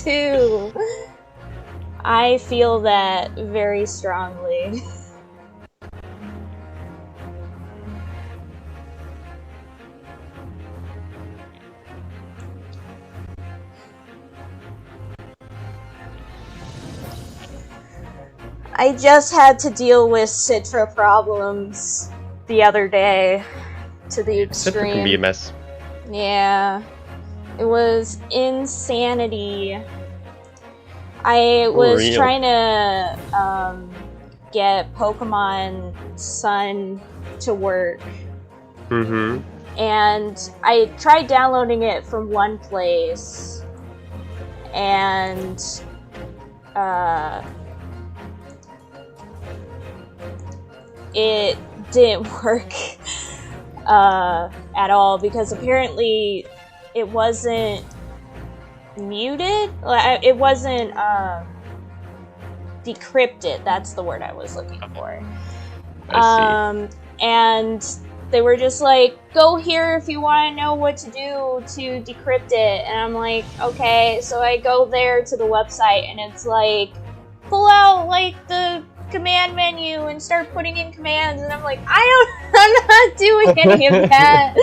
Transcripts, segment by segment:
too. I feel that very strongly. I just had to deal with Citra problems the other day to the extreme. Citra can be a mess. Yeah. It was insanity. I was trying to get Pokemon Sun to work. Mm-hmm. And I tried downloading it from one place. And it didn't work at all because apparently it wasn't muted. It wasn't decrypted. That's the word I was looking for. I see. And they were just like, go here if you want to know what to do to decrypt it. And I'm like, okay. So I go there to the website and it's like, pull out like the command menu and start putting in commands. And I'm like, I'm not doing any of that.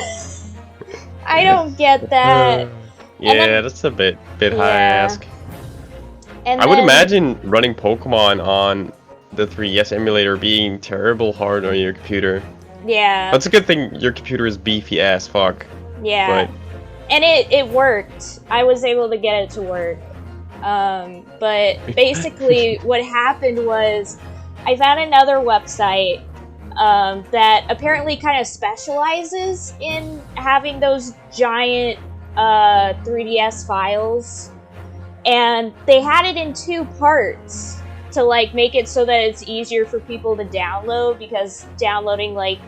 I don't get that. Yeah, then, that's a bit high ask. And I would imagine running Pokemon on the 3DS emulator being terrible hard on your computer. Yeah. That's a good thing your computer is beefy as fuck. Yeah. But... And it worked. I was able to get it to work. But basically what happened was I found another website that apparently kind of specializes in having those giant 3DS files. And they had it in 2 parts to like make it so that it's easier for people to download, because downloading like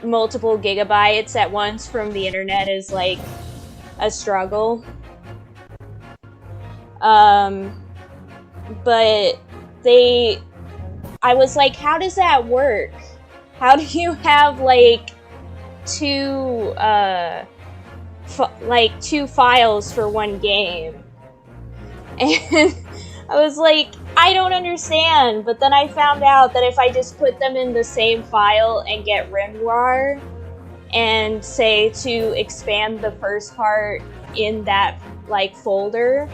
multiple gigabytes at once from the internet is like a struggle. But I was like, how does that work? How do you have like 2 files for one game? And I was like, I don't understand. But then I found out that if I just put them in the same file and get RimWar and say to expand the first part in that like folder,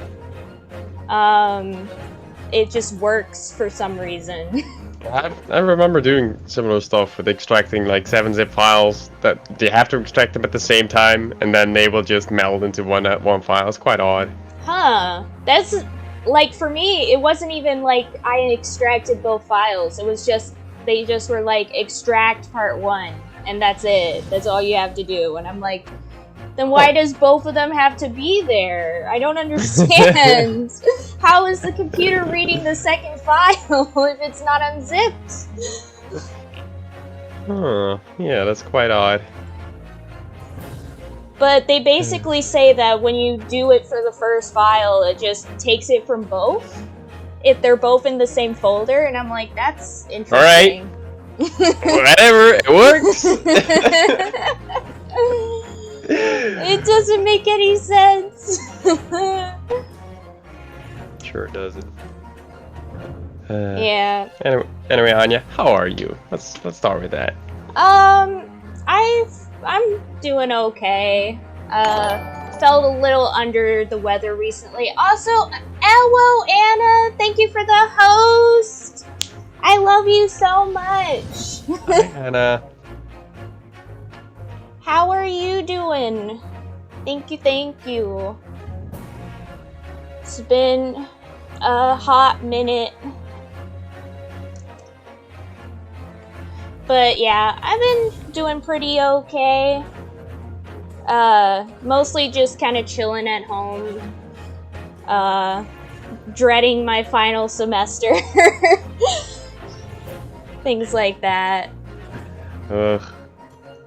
it just works for some reason. I remember doing similar stuff with extracting like 7-zip files that you have to extract them at the same time, and then they will just meld into one file. It's quite odd. Huh. That's, like, for me, it wasn't even like I extracted both files. It was just, they just were like, extract part 1, and that's it. That's all you have to do. And I'm like, then why does both of them have to be there? I don't understand. How is the computer reading the second file if it's not unzipped? Huh. Yeah, that's quite odd. But they basically say that when you do it for the first file, it just takes it from both, if they're both in the same folder, and I'm like, that's interesting. Alright. Whatever, it works! It doesn't make any sense. Sure it doesn't. Yeah. Anyway, Anya, how are you? Let's start with that. I'm doing okay. Felt a little under the weather recently. Also, hello, Anna. Thank you for the host. I love you so much. Hi, Anna. How are you doing? Thank you. It's been a hot minute. But yeah, I've been doing pretty okay. Mostly just kind of chilling at home. Dreading my final semester. Things like that. Ugh.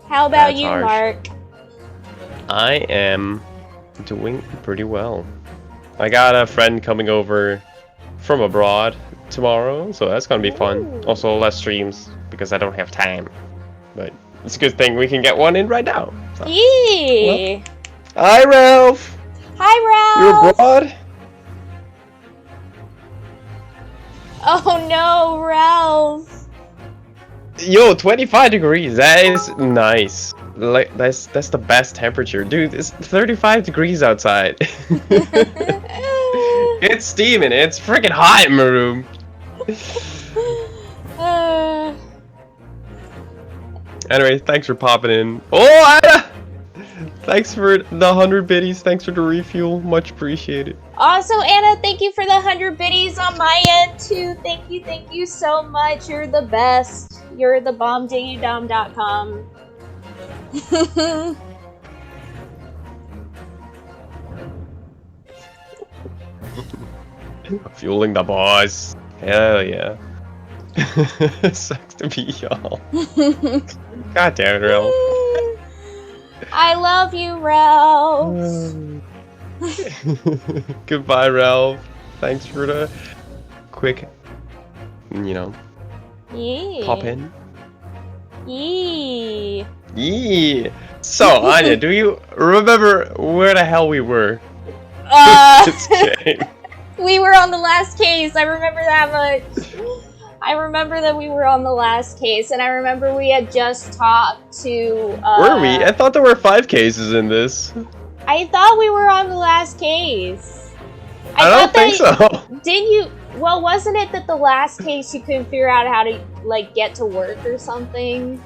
How about That's you, harsh. Mark? I am doing pretty well. I got a friend coming over from abroad tomorrow, so that's gonna be fun. Ooh. Also, less streams because I don't have time, but it's a good thing we can get one in right now. So. Yee! Well, hi, Ralph. Hi, You're Ralph. abroad? Yo, 25 degrees. That is nice. Like that's the best temperature, dude. It's 35 degrees outside. It's steaming. It's freaking hot in my room. Anyway, thanks for popping in. Oh, Anna! Thanks for the 100 biddies. Thanks for the refuel. Much appreciated. Also, Anna, thank you for the 100 biddies on my end, too. Thank you so much. You're the best. You're the bombdiggydom.com. Fueling the boss. Hell yeah. Sucks to be y'all. God damn it, Ralph. I love you, Ralph. Goodbye, Ralph. Thanks for the quick, Yeah. pop in. Yeah. Yeah. So, Anya, do you remember where the hell we were? Just kidding. We were on the last case. I remember that much. I remember that we were on the last case, and I remember we had just talked to. Were we? I thought there were 5 cases in this. I thought we were on the last case. I don't think so. Didn't you? Well, wasn't it that the last case you couldn't figure out how to get to work or something?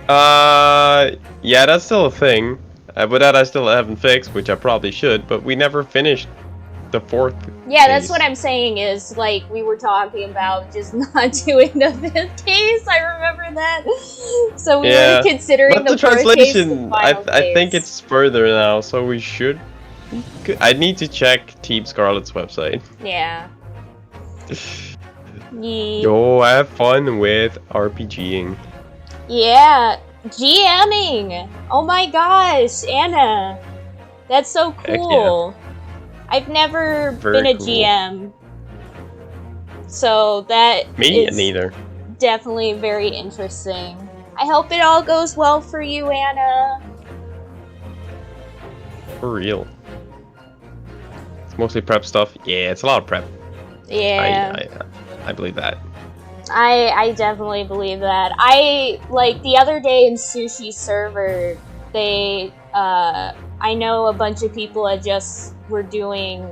Yeah, that's still a thing. But that I still haven't fixed, which I probably should. But we never finished the 4th. Yeah, that's what I'm saying. Is like we were talking about just not doing the 5th case. I remember that. So we were considering but the translation. I think it's further now, so we should. I need to check Team Scarlet's website. Yeah. Yo, have fun with RPGing. Yeah, GMing. Oh my gosh, Anna, that's so cool. Yeah. I've never been a GM, so that is neither. Definitely very interesting. I hope it all goes well for you, Anna. For real. It's mostly prep stuff. Yeah, it's a lot of prep. Yeah. I believe that. I definitely believe that. Like the other day in Sushi server, they I know a bunch of people had just were doing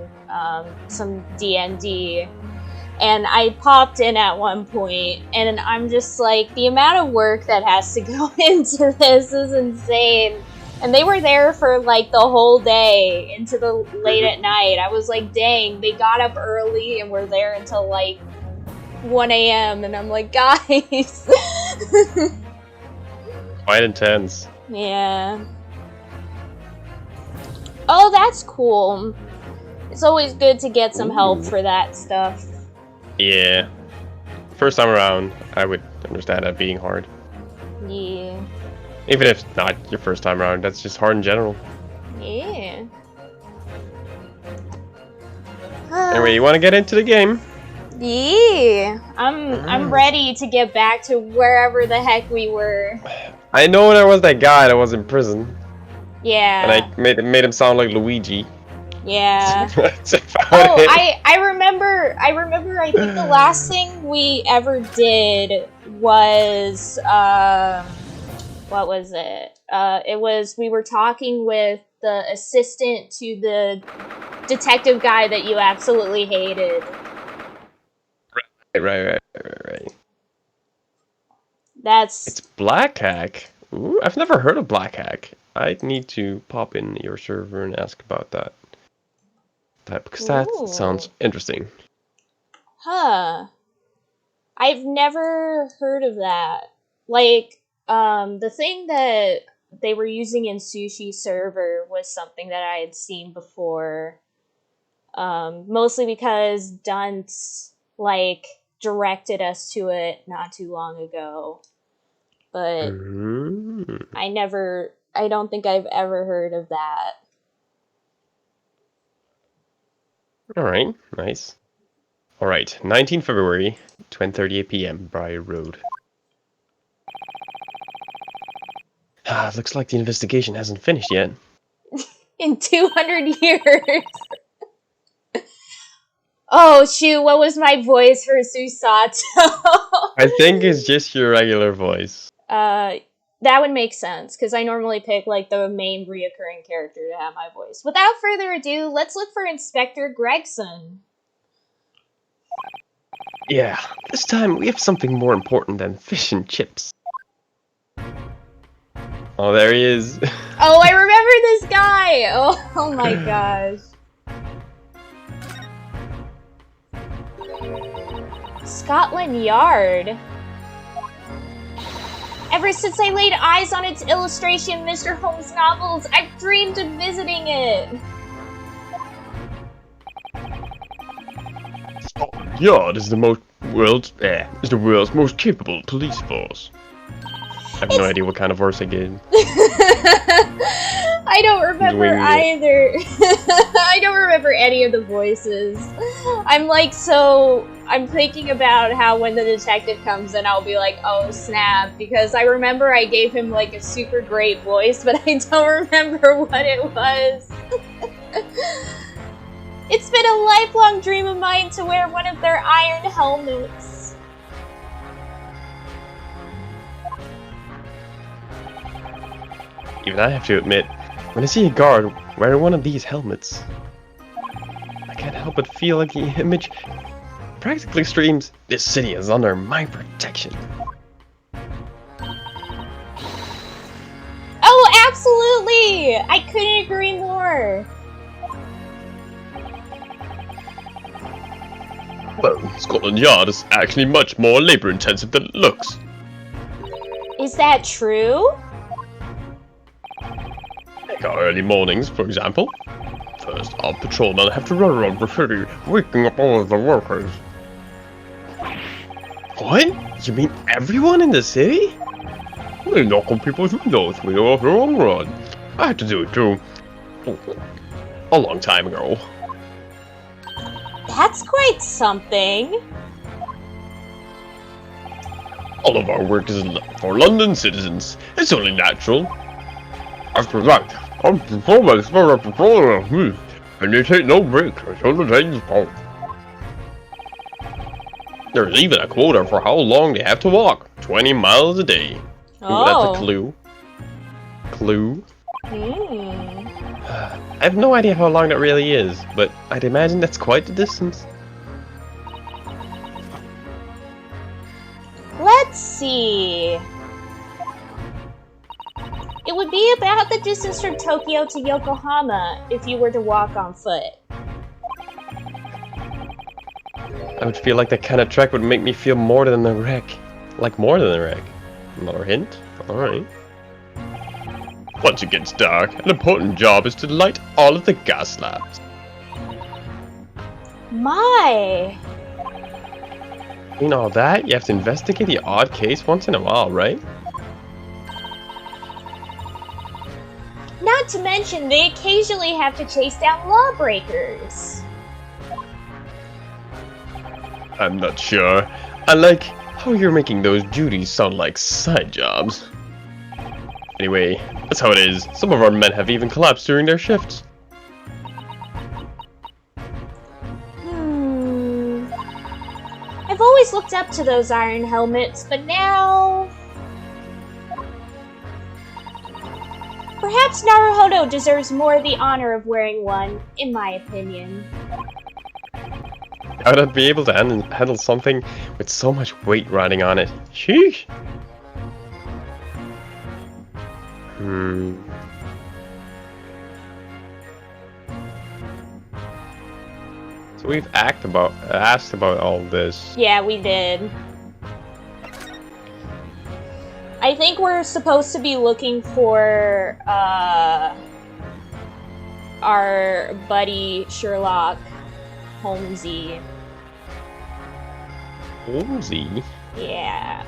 some D&D, and I popped in at one point, and I'm just like, the amount of work that has to go into this is insane. And they were there for like the whole day into the late at night. I was like, dang, they got up early and were there until like 1 a.m. and I'm like, guys. Quite intense. Yeah. Oh, that's cool. It's always good to get some help for that stuff. Yeah. First time around, I would understand that being hard. Yeah. Even if not your first time around, that's just hard in general. Yeah. Anyway, you want to get into the game? Yeah. I'm ready to get back to wherever the heck we were. I know there was that guy that was in prison. Yeah. And I made him sound like Luigi. Yeah. That's about it. I remember I think the last thing we ever did was what was it? We were talking with the assistant to the detective guy that you absolutely hated. Right. It's Black Hack. Ooh, I've never heard of Black Hack. I need to pop in your server and ask about that. Because that sounds interesting. Huh. I've never heard of that. Like, the thing that they were using in Sushi server was something that I had seen before. Mostly because Dunce, like, directed us to it not too long ago. But I don't think I've ever heard of that. Alright, nice. Alright, 19 February, 10:38 p.m., Briar Road. It looks like the investigation hasn't finished yet. In 200 years! Oh shoot, what was my voice for Susato? I think it's just your regular voice. That would make sense, because I normally pick, like, the main reoccurring character to have my voice. Without further ado, let's look for Inspector Gregson. Yeah, this time we have something more important than fish and chips. Oh, there he is. Oh, I remember this guy! Oh my gosh. Scotland Yard. Ever since I laid eyes on its illustration in Mr. Holmes' novels, I've dreamed of visiting it. Scotland Yard is the world's most capable police force. I have no idea what kind of voice I gave. I don't remember either. I don't remember any of the voices. I'm thinking about how when the detective comes in, I'll be like, oh snap, because I remember I gave him like a super great voice, but I don't remember what it was. It's been a lifelong dream of mine to wear one of their iron helmets. Even I have to admit, when I see a guard wearing one of these helmets, I can't help but feel like the image practically screams, "This city is under my protection." Oh, absolutely! I couldn't agree more. Well, Scotland Yard is actually much more labor-intensive than it looks. Is that true? Take our early mornings, for example. First, our patrolmen have to run around the city, waking up all of the workers. What? You mean everyone in the city? They knock on people's windows when they're off the long run. I had to do it too. A long time ago. That's quite something. All of our work is for London citizens. It's only natural. After that, our patrolmen start a patrol and they take no breaks until the day is gone. There's even a quota for how long they have to walk. 20 miles a day. Oh. Ooh, that's a clue. Clue? I have no idea how long that really is, but I'd imagine that's quite the distance. Let's see. It would be about the distance from Tokyo to Yokohama if you were to walk on foot. I would feel like that kind of trek would make me feel more than a wreck. Like more than a wreck. Another hint? Alright. Once it gets dark, an important job is to light all of the gas lamps. My! In all that, you have to investigate the odd case once in a while, right? Not to mention, they occasionally have to chase down lawbreakers. I'm not sure. I like how you're making those duties sound like side jobs. Anyway, that's how it is. Some of our men have even collapsed during their shifts. I've always looked up to those iron helmets, but now... Perhaps Naruhodo deserves more the honor of wearing one, in my opinion. I would be able to handle something with so much weight riding on it. Sheesh! So we've asked about all this. Yeah, we did. I think we're supposed to be looking for our buddy Sherlock Holmesy. Holmesy? Yeah.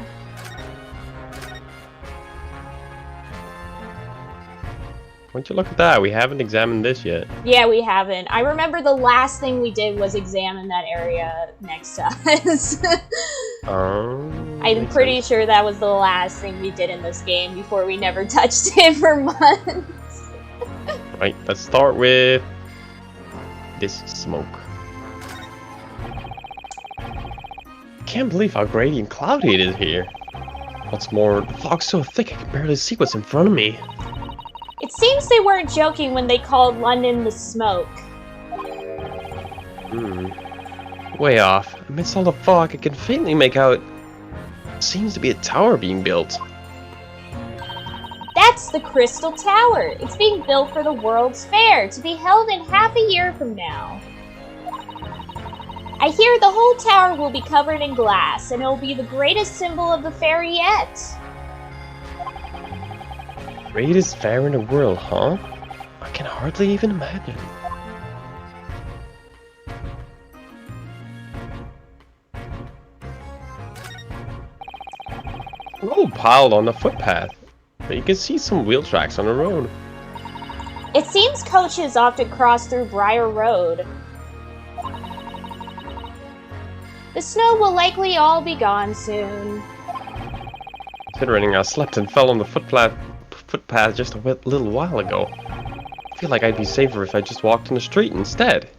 Why'd you look at that? We haven't examined this yet. Yeah, we haven't. I remember the last thing we did was examine that area next to us. I'm pretty sure that was the last thing we did in this game before we never touched it for months. Right, let's start with this smoke. Can't believe how gray and cloudy it is here. What's more, the fog's so thick I can barely see what's in front of me. It seems they weren't joking when they called London the smoke. Way off. Amidst all the fog, I can faintly make out what seems to be a tower being built. That's the Crystal Tower. It's being built for the World's Fair, to be held in half a year from now. I hear the whole tower will be covered in glass, and it will be the greatest symbol of the fair yet. Greatest fair in the world, huh? I can hardly even imagine. All piled on the footpath, but you can see some wheel tracks on the road. It seems coaches often cross through Briar Road. The snow will likely all be gone soon. Considering I slept and fell on the footpath just a little while ago, I feel like I'd be safer if I just walked in the street instead.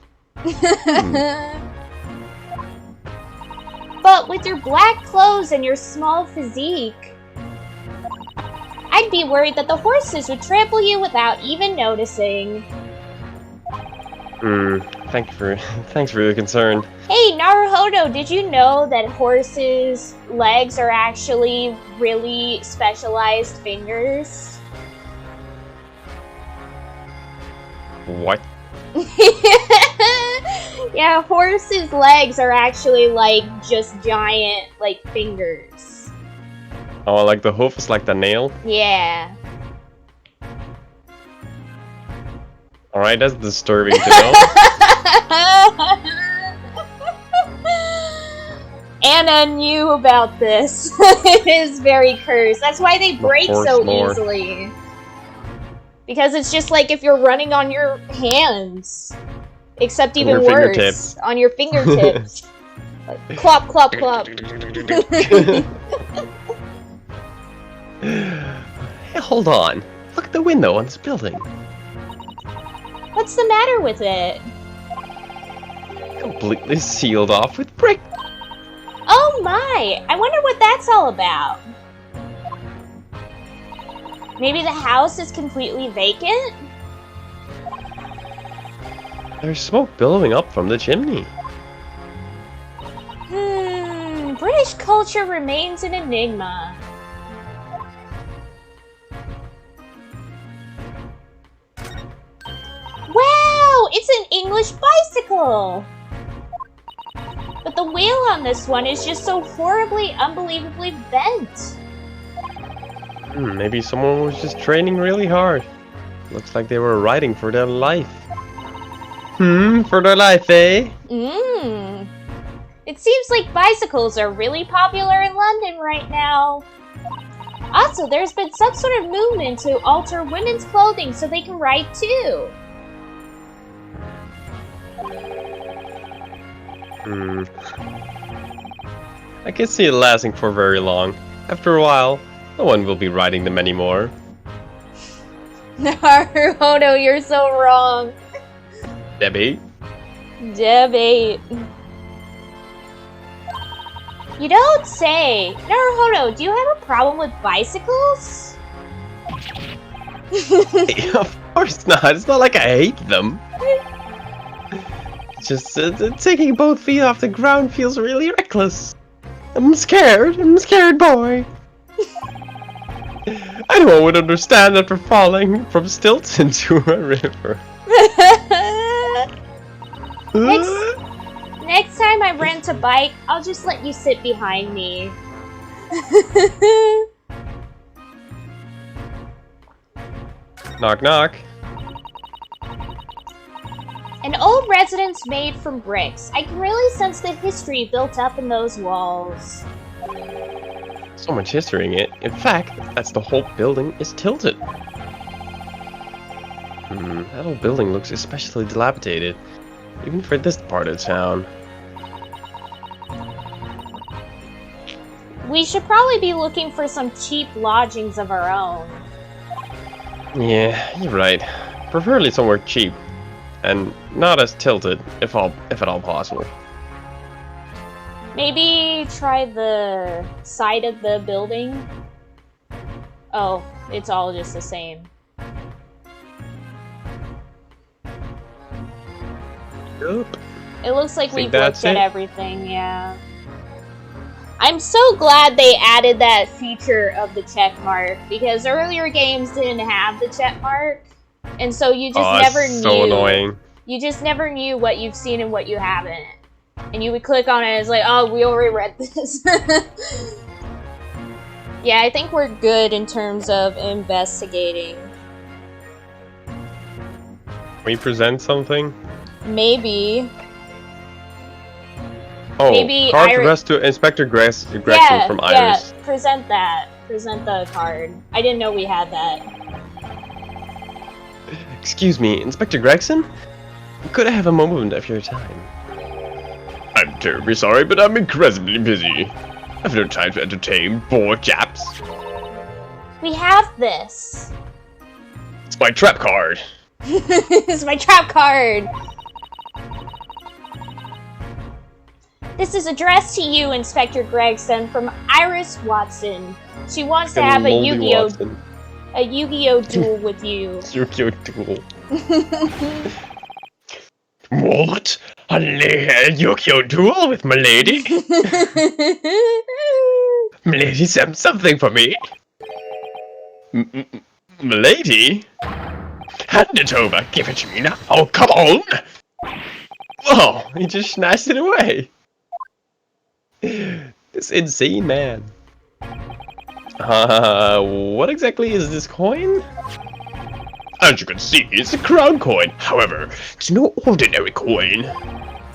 But with your black clothes and your small physique, I'd be worried that the horses would trample you without even noticing. Thanks for your concern. Hey, Naruhodo, did you know that horses' legs are actually really specialized fingers? What? Yeah, horses' legs are actually like just giant like fingers. Oh, like the hoof is like the nail? Yeah. Alright, that's disturbing to know. Anna knew about this. It is very cursed. That's why they break so easily. Because it's just like if you're running on your hands. Except even worse. Fingertips. On your fingertips. Like, clop, clop, clop. Hey, hold on. Look at the window on this building. What's the matter with it? Completely sealed off with brick. Oh my! I wonder what that's all about. Maybe the house is completely vacant? There's smoke billowing up from the chimney. British culture remains an enigma. Wow! It's an English bicycle! But the wheel on this one is just so horribly, unbelievably bent. Maybe someone was just training really hard. Looks like they were riding for their life. For their life, eh? It seems like bicycles are really popular in London right now. Also, there's been some sort of movement to alter women's clothing so they can ride too. I can't see it lasting for very long. After a while, no one will be riding them anymore. Naruhodo, you're so wrong. Debbie? Debate. You don't say. Naruhodo, do you have a problem with bicycles? Of course not. It's not like I hate them. Just taking both feet off the ground feels really reckless. I'm scared boy. Anyone would understand after falling from stilts into a river. Next time I rent a bike, I'll just let you sit behind me. Knock knock. An old residence made from bricks. I can really sense the history built up in those walls. So much history in it. In fact, that's the whole building is tilted. That old building looks especially dilapidated, even for this part of town. We should probably be looking for some cheap lodgings of our own. Yeah, you're right. Preferably somewhere cheap, and not as tilted, if at all possible. Maybe try the side of the building. Oh, it's all just the same. Yep. It looks like we've that's looked at it. everything, yeah. I'm so glad they added that feature of the check mark, because earlier games didn't have the check mark, and so you just never knew. So annoying. You just never knew what you've seen and what you haven't. And you would click on it and it's like, oh, we already read this. Yeah, I think we're good in terms of investigating. Can we present something? Maybe. Oh, Maybe card addressed to Inspector Gregson from Iris. Yeah, present that. Present the card. I didn't know we had that. Excuse me, Inspector Gregson? Could I have a moment of your time? I'm terribly sorry, but I'm incredibly busy. I've no time to entertain poor chaps. We have this. It's my trap card. It's my trap card. This is addressed to you, Inspector Gregson, from Iris Watson. She wants to have a Yu-Gi-Oh duel with you. Yu-Gi-Oh duel. What? A Yu-Gi-Oh duel with my lady? Milady sent something for me. Milady? Hand it over. Give it to me now. Oh, come on! Whoa, he just snatched it away. This insane man. What exactly is this coin? As you can see, it's a crown coin. However, it's no ordinary coin.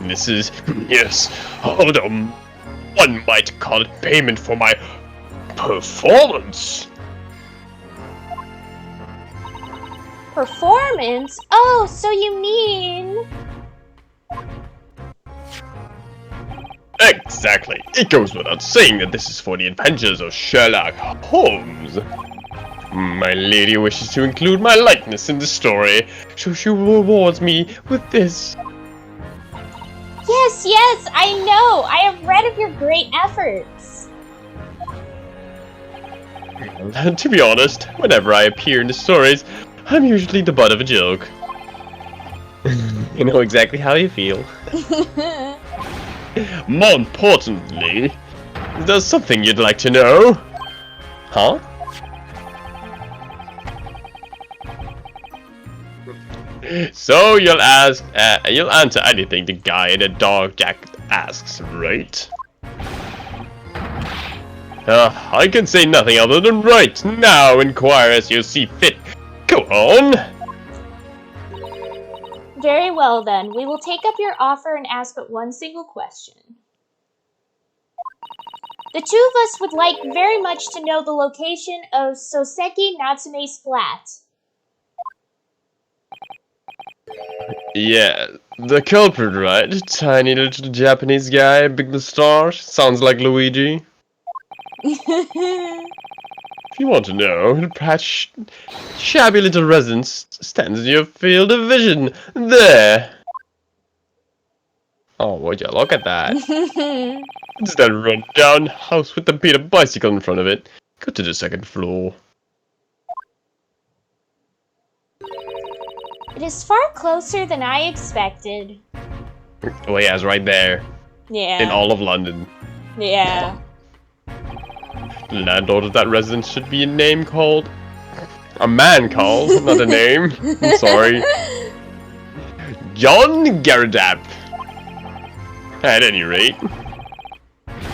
This is, yes, although one might call it payment for my performance. Performance? Oh, so you mean... Exactly. It goes without saying that this is for the adventures of Sherlock Holmes. My lady wishes to include my likeness in the story, so she rewards me with this. Yes, yes, I know! I have read of your great efforts. To be honest, whenever I appear in the stories, I'm usually the butt of a joke. You know exactly how you feel. More importantly, there's something you'd like to know? Huh? So you'll answer anything the guy in the dog jacket asks, right? I can say nothing other than right. Now inquire as you see fit. Go on. Very well then, we will take up your offer and ask but one single question. The two of us would like very much to know the location of Soseki Natsume's flat. Yeah, the culprit, right? Tiny little Japanese guy, big moustache, sounds like Luigi. If you want to know, the perhaps shabby little residence stands in your field of vision. There! Oh, would you look at that? It's that run-down house with the beat-up bicycle in front of it. Go to the second floor. It is far closer than I expected. Oh yeah, it's right there. Yeah. In all of London. Yeah. The landlord of that residence should be a name called... A man called, not a name. I'm sorry. John Garadap. At any rate,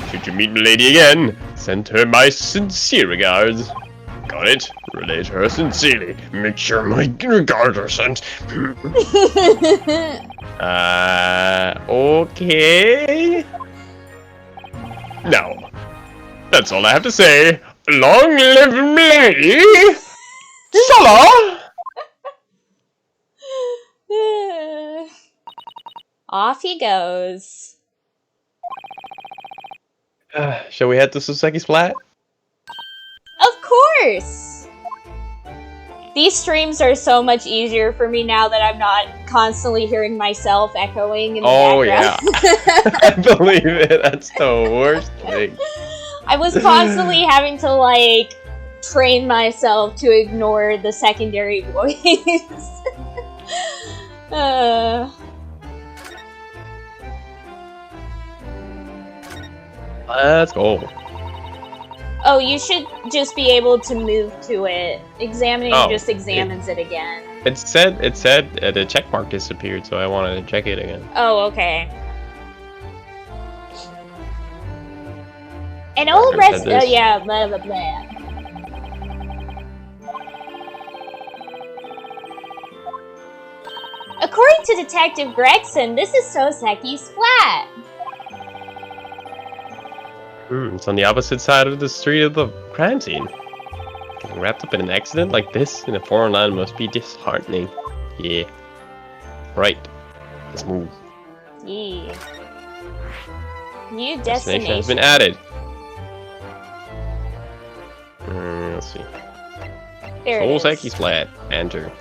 should you meet Milady again, send her my sincere regards. Got it? Relate her sincerely. Make sure my regards are sent. Okay. Now, that's all I have to say. Long live Milady! Shala! Off he goes. Shall we head to Soseki's flat? Of course! These streams are so much easier for me now that I'm not constantly hearing myself echoing in the background. Yeah. I believe it. That's the worst thing. I was constantly having to, like, train myself to ignore the secondary voice. Let's go. Oh, you should just be able to move to it. Examining just examines it again. It said the check mark disappeared, so I wanted to check it again. Oh, okay. An old yeah, blah blah blah. According to Detective Gregson, this is Soseki's flat. It's on the opposite side of the street of the crime scene. Getting wrapped up in an accident like this in a foreign land must be disheartening. Yeah. Right. Let's move. Yeah. New Destination has destination. been added. Let's see. There it is. Soseki's flat. Enter.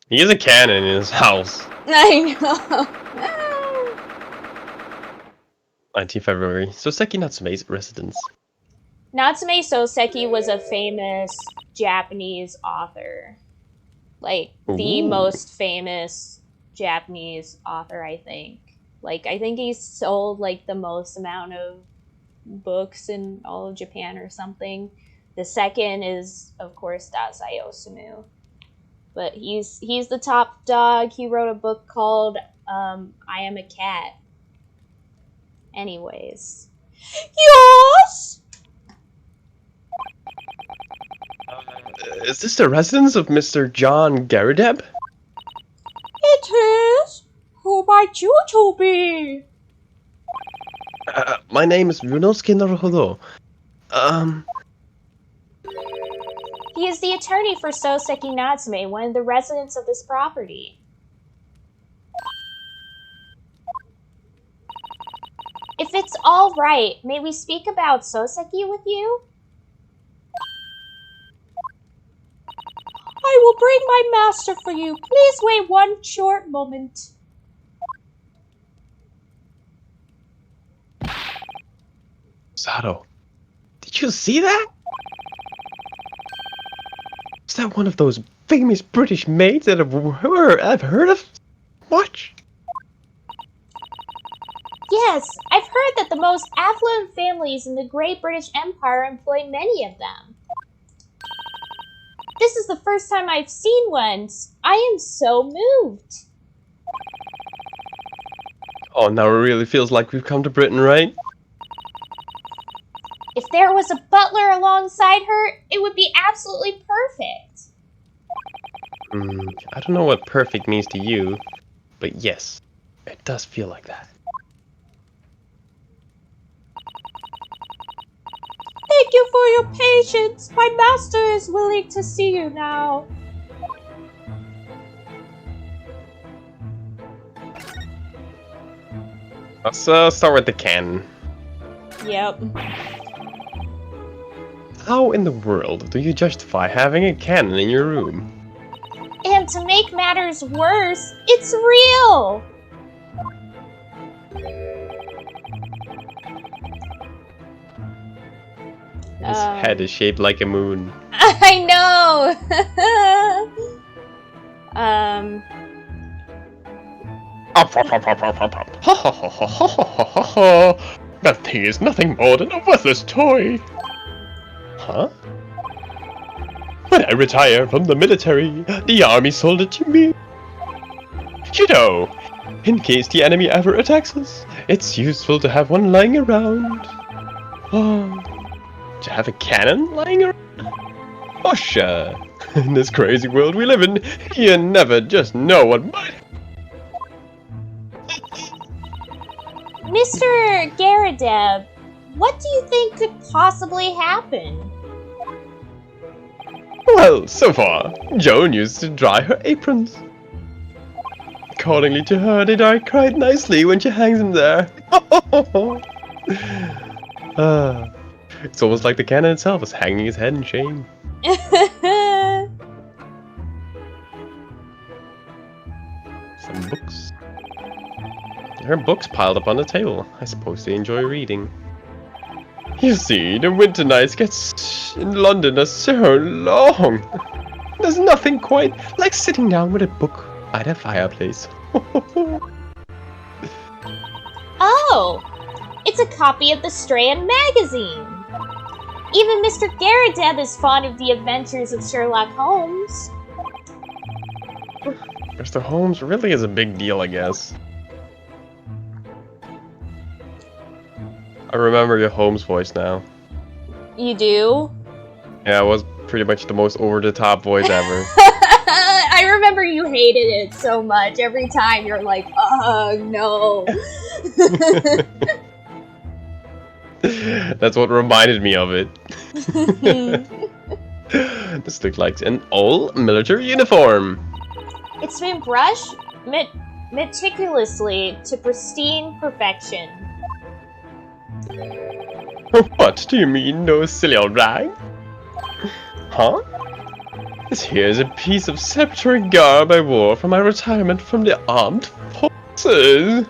He has a cannon in his house. I know. 19 February. Soseki Natsume's residence. Natsume Soseki was a famous Japanese author. Like, the most famous Japanese author, I think. Like, I think he sold, like, the most amount of books in all of Japan or something. The second is, of course, Dazai Osamu. But he's the top dog. He wrote a book called I Am a Cat. Anyways. Yes! Is this the residence of Mr. John Garadeb? It is. Who might you two be? My name is Runosuke Naruhodo. He is the attorney for Soseki Natsume, one of the residents of this property. If it's all right, may we speak about Soseki with you? I will bring my master for you. Please wait one short moment. Sato, did you see that? Is that one of those famous British maids that I've heard of? Watch. Yes, I've heard that the most affluent families in the Great British Empire employ many of them. This is the first time I've seen one. I am so moved. Oh, now it really feels like we've come to Britain, right? If there was a butler alongside her, it would be absolutely perfect. I don't know what perfect means to you, but yes, it does feel like that. Thank you for your patience. My master is willing to see you now. Let's start with the cannon. Yep. How in the world do you justify having a cannon in your room? And to make matters worse, it's real! His head is shaped like a moon. I know! That thing is nothing more than a worthless toy. Huh? When I retire from the military, the army sold it to me. You know, in case the enemy ever attacks us, it's useful to have one lying around. Oh, to have a cannon lying around? Oh, sure. In this crazy world we live in, you never just know what might. Mr. Garadeb, what do you think could possibly happen? Well, so far, Joan used to dry her aprons. Accordingly to her, they dry quite nicely when she hangs them there. It's almost like the cannon itself is hanging his head in shame. Some books. There are books piled up on the table. I suppose they enjoy reading. You see, the winter nights in London are so long. There's nothing quite like sitting down with a book by the fireplace. Oh, it's a copy of the Strand magazine. Even Mr. Garrideb is fond of the adventures of Sherlock Holmes. Mr. Holmes really is a big deal, I guess. I remember your Holmes voice now. You do? Yeah, it was pretty much the most over-the-top voice ever. I remember you hated it so much. Every time you're like, oh no. That's what reminded me of it. This looks like an old military uniform. It's been brushed meticulously to pristine perfection. What do you mean, no silly old rag? Huh? This here is a piece of celebratory garb I wore for my retirement from the armed forces.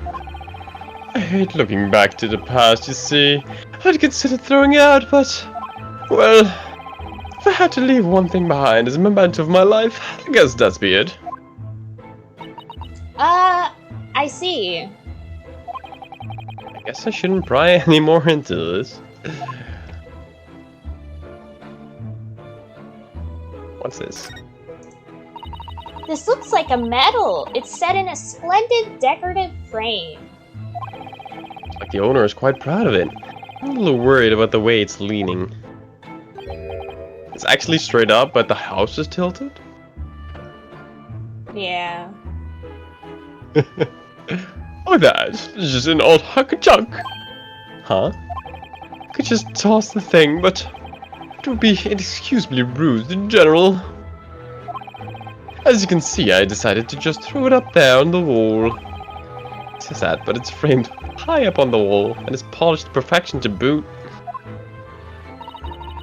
I hate looking back to the past, you see. I'd consider throwing it out, but... well... if I had to leave one thing behind as a memento of my life, I guess that's be it. I see. I guess I shouldn't pry any more into this. What's this? This looks like a medal. It's set in a splendid decorative frame. Like the owner is quite proud of it. I'm a little worried about the way it's leaning. It's actually straight up, but the house is tilted? Yeah. Oh, that's just an old hunk-a-chunk. Huh? I could just toss the thing, but it would be inexcusably rude in general. As you can see, I decided to just throw it up there on the wall. It says that, but it's framed high up on the wall, and is polished to perfection to boot.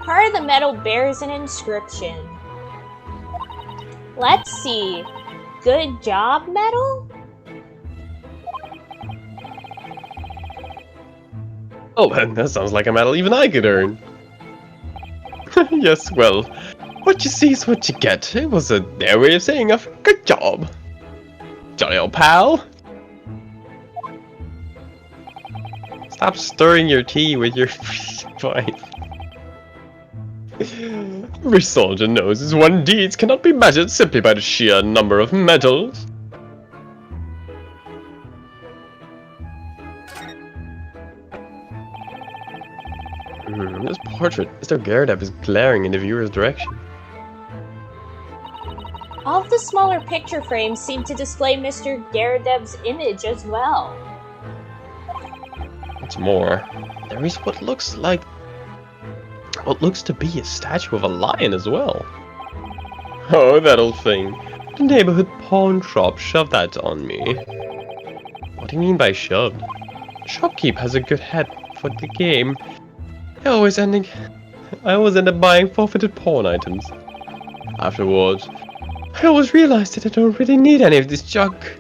Part of the medal bears an inscription. Let's see. Good job medal? Oh, that sounds like a medal even I could earn. Yes, well, what you see is what you get. It was their way of saying a good job. Jolly old pal. Stop stirring your tea with your wife. Every soldier knows his own deeds cannot be measured simply by the sheer number of medals. This portrait, Mr. Garrideb is glaring in the viewer's direction. All of the smaller picture frames seem to display Mr. Garrideb's image as well. What's more, there is what looks to be a statue of a lion as well. Oh, that old thing. The neighborhood pawn shop shoved that on me. What do you mean by shoved? Shopkeep has a good head for the game. I always end up buying forfeited pawn items. Afterwards, I always realized that I don't really need any of this junk.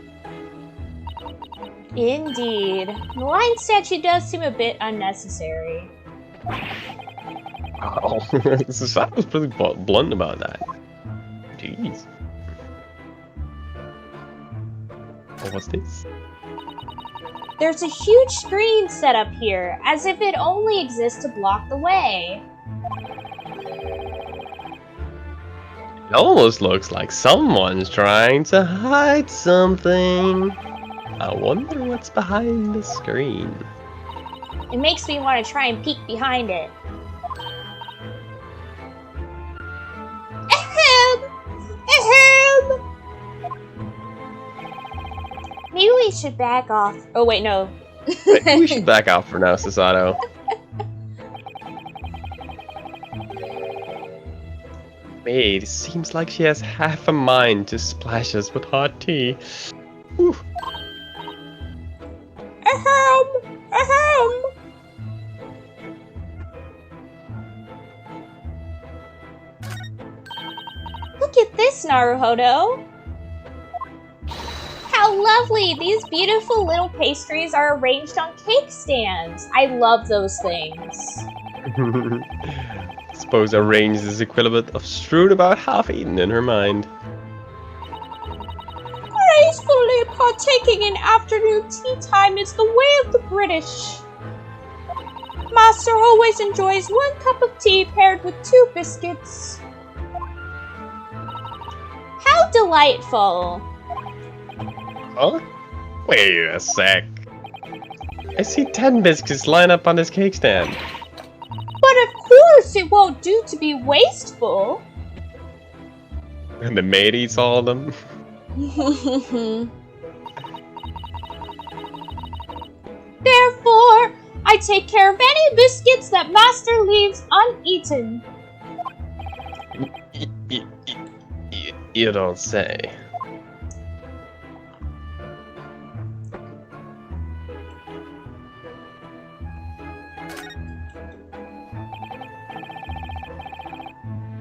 Indeed. The lion statue does seem a bit unnecessary. Oh, I was pretty blunt about that. Jeez. Oh, what's this? There's a huge screen set up here, as if it only exists to block the way. It almost looks like someone's trying to hide something. I wonder what's behind the screen. It makes me want to try and peek behind it. Ahem! Ahem! Maybe we should back off. Oh wait, no. We should back out for now, Sasato. Wait, it seems like she has half a mind to splash us with hot tea. Whew. Ahem! Ahem! this, Naruhodo? How lovely! These beautiful little pastries are arranged on cake stands. I love those things. Suppose arranged is equivalent of strewn about half eaten in her mind. Gracefully partaking in afternoon tea time is the way of the British. Master always enjoys 1 cup of tea paired with 2 biscuits. How delightful! Huh? Wait a sec. I see 10 biscuits line up on this cake stand. But of course it won't do to be wasteful. And the maid eats all of them. Therefore, I take care of any biscuits that Master leaves uneaten. You don't say.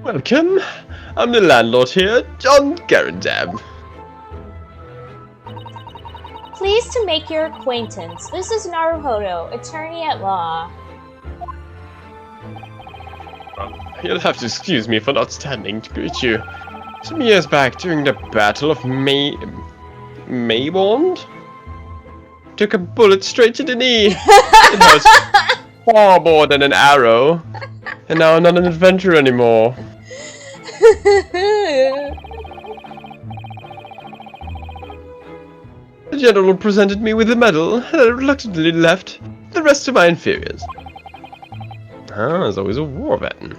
Welcome. I'm the landlord here, John Garandab. Pleased to make your acquaintance. This is Naruhodo, attorney at law. You'll have to excuse me for not standing to greet you. Some years back, during the Battle of Maybond, took a bullet straight to the knee. It was far more than an arrow, and now I'm not an adventurer anymore. The general presented me with a medal, and I reluctantly left the rest to my inferiors. Ah, there's always a war veteran.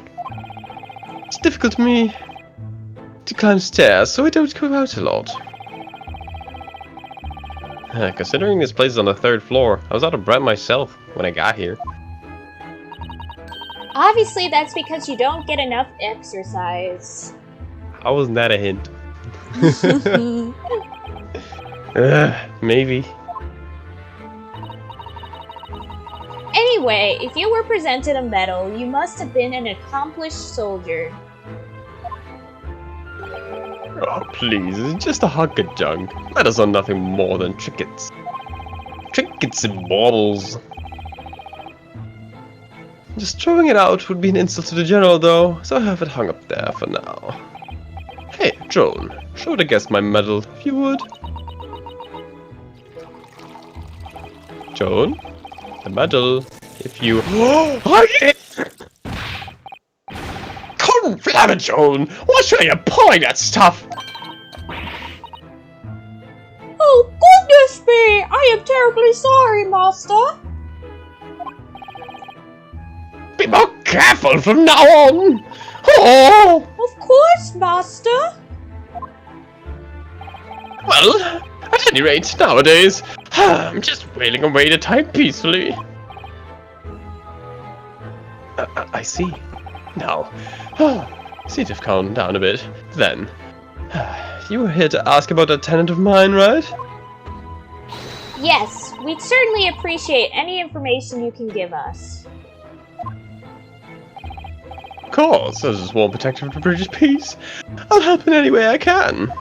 It's difficult for me to climb stairs, so I don't go out a lot. Considering this place is on the 3rd floor, I was out of breath myself when I got here. Obviously, that's because you don't get enough exercise. How wasn't that a hint? Maybe. Anyway, if you were presented a medal, you must have been an accomplished soldier. Oh, please, it's just a hunk of junk. Medals are nothing more than trinkets. Trinkets and baubles. Just throwing it out would be an insult to the general, though, so I have it hung up there for now. Hey, Joan, show the guest my medal, if you would. Joan, the medal, if you... Conflammer, Joan! Why should I apply that stuff? Oh, goodness me! I am terribly sorry, Master. Be more careful from now on! Oh! Of course, Master. Well, at any rate, nowadays, I'm just wailing away the time peacefully. I see. Now, seem to have calmed down a bit. Then, you were here to ask about a tenant of mine, right? Yes, we'd certainly appreciate any information you can give us. Of course, as a sworn protector of the British peace, I'll help in any way I can.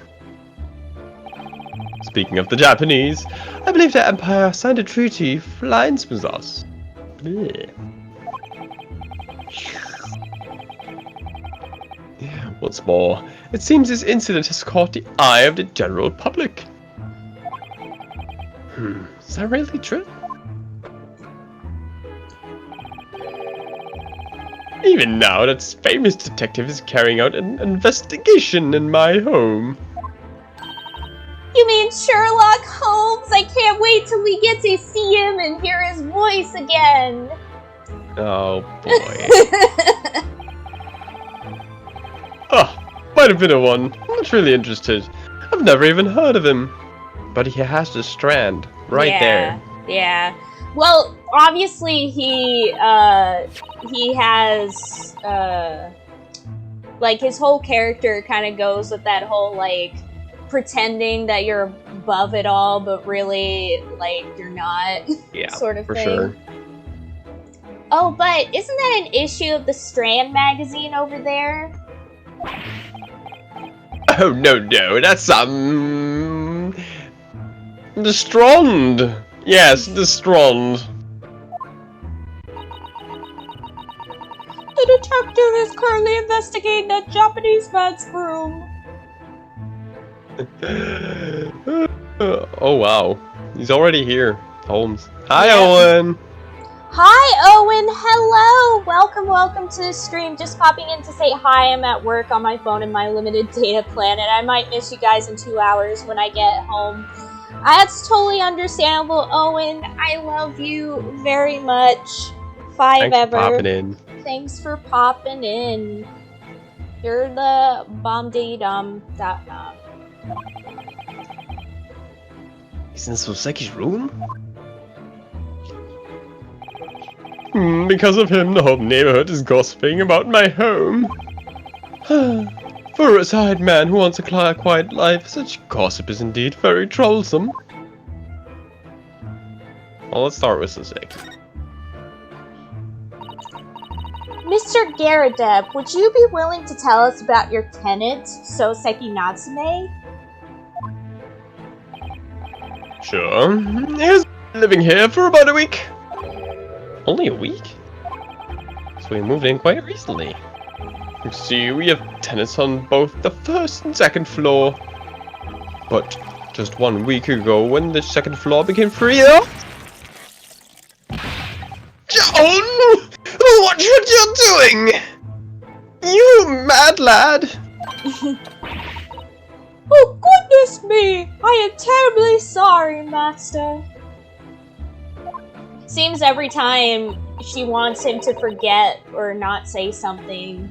Speaking of the Japanese, I believe the Empire signed a treaty for alliance with us. Blech. What's more, it seems this incident has caught the eye of the general public. Is that really true? Even now, that famous detective is carrying out an investigation in my home. You mean Sherlock Holmes? I can't wait till we get to see him and hear his voice again. Oh boy. Oh, might have been a one. I'm not really interested. I've never even heard of him. But he has the strand right there. Yeah. Well, obviously he has like his whole character kind of goes with that whole like pretending that you're above it all, but really like you're not. Yeah, sort of for thing. sure. Oh, but isn't that an issue of the Strand magazine over there? No, no, no, that's, the Strond! Yes, the Strond. The detective is currently investigating that Japanese man's room. Oh, wow. He's already here, Holmes. Hi, Yep. Owen! Hi, Owen. Hello. Welcome to the stream. Just popping in to say hi. I'm at work on my phone in my limited data plan, and I might miss you guys in 2 hours when I get home. That's totally understandable, Owen. I love you very much. Thanks for popping in. Thanks for popping in. You're the bomb-dee-dum.com. He's in Soseki's room? Because of him, the whole neighborhood is gossiping about my home. For a retired man who wants a quiet life, such gossip is indeed very troublesome. Well, let's start with Soseki. Mr. Garadeb, would you be willing to tell us about your tenant, Soseki Natsume? Sure. He's been living here for about a week. Only a week? So we moved in quite recently. You see, we have tenants on both the first and second floor. But just 1 week ago, when the second floor became free, John! What are you doing? You mad lad! Oh, goodness me! I am terribly sorry, Master. Seems every time she wants him to forget or not say something.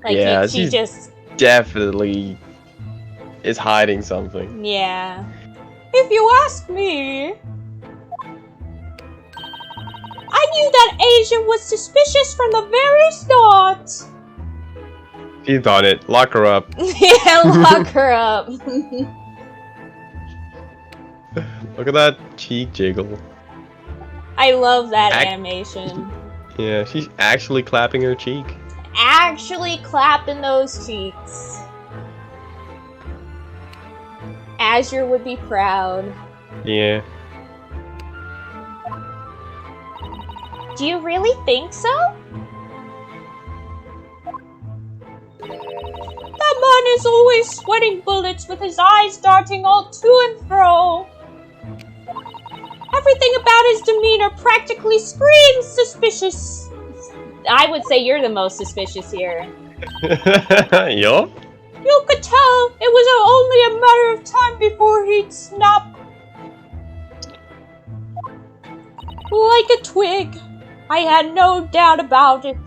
Like, yeah, she just... definitely is hiding something. Yeah. If you ask me... I knew that Asian was suspicious from the very start! She's on it. Lock her up. Yeah, lock her up. Look at that cheek jiggle. I love that animation. Yeah, she's actually clapping her cheek. Actually clapping those cheeks. Azure would be proud. Yeah. Do you really think so? That man is always sweating bullets with his eyes darting all to and fro. Everything about his demeanor practically screams suspicious. I would say you're the most suspicious here. Yup. You could tell it was only a matter of time before he'd snap. Like a twig. I had no doubt about it.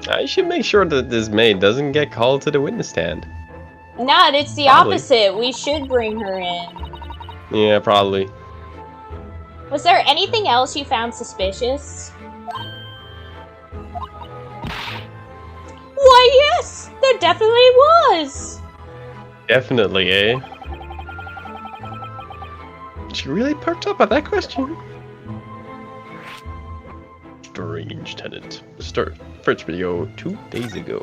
I should make sure that this maid doesn't get called to the witness stand. Nah, it's the opposite. We should bring her in. Yeah, probably. Was there anything else you found suspicious? Why, yes! There definitely was! Definitely, eh? She really perked up at that question. Strange tenant. First video 2 days ago.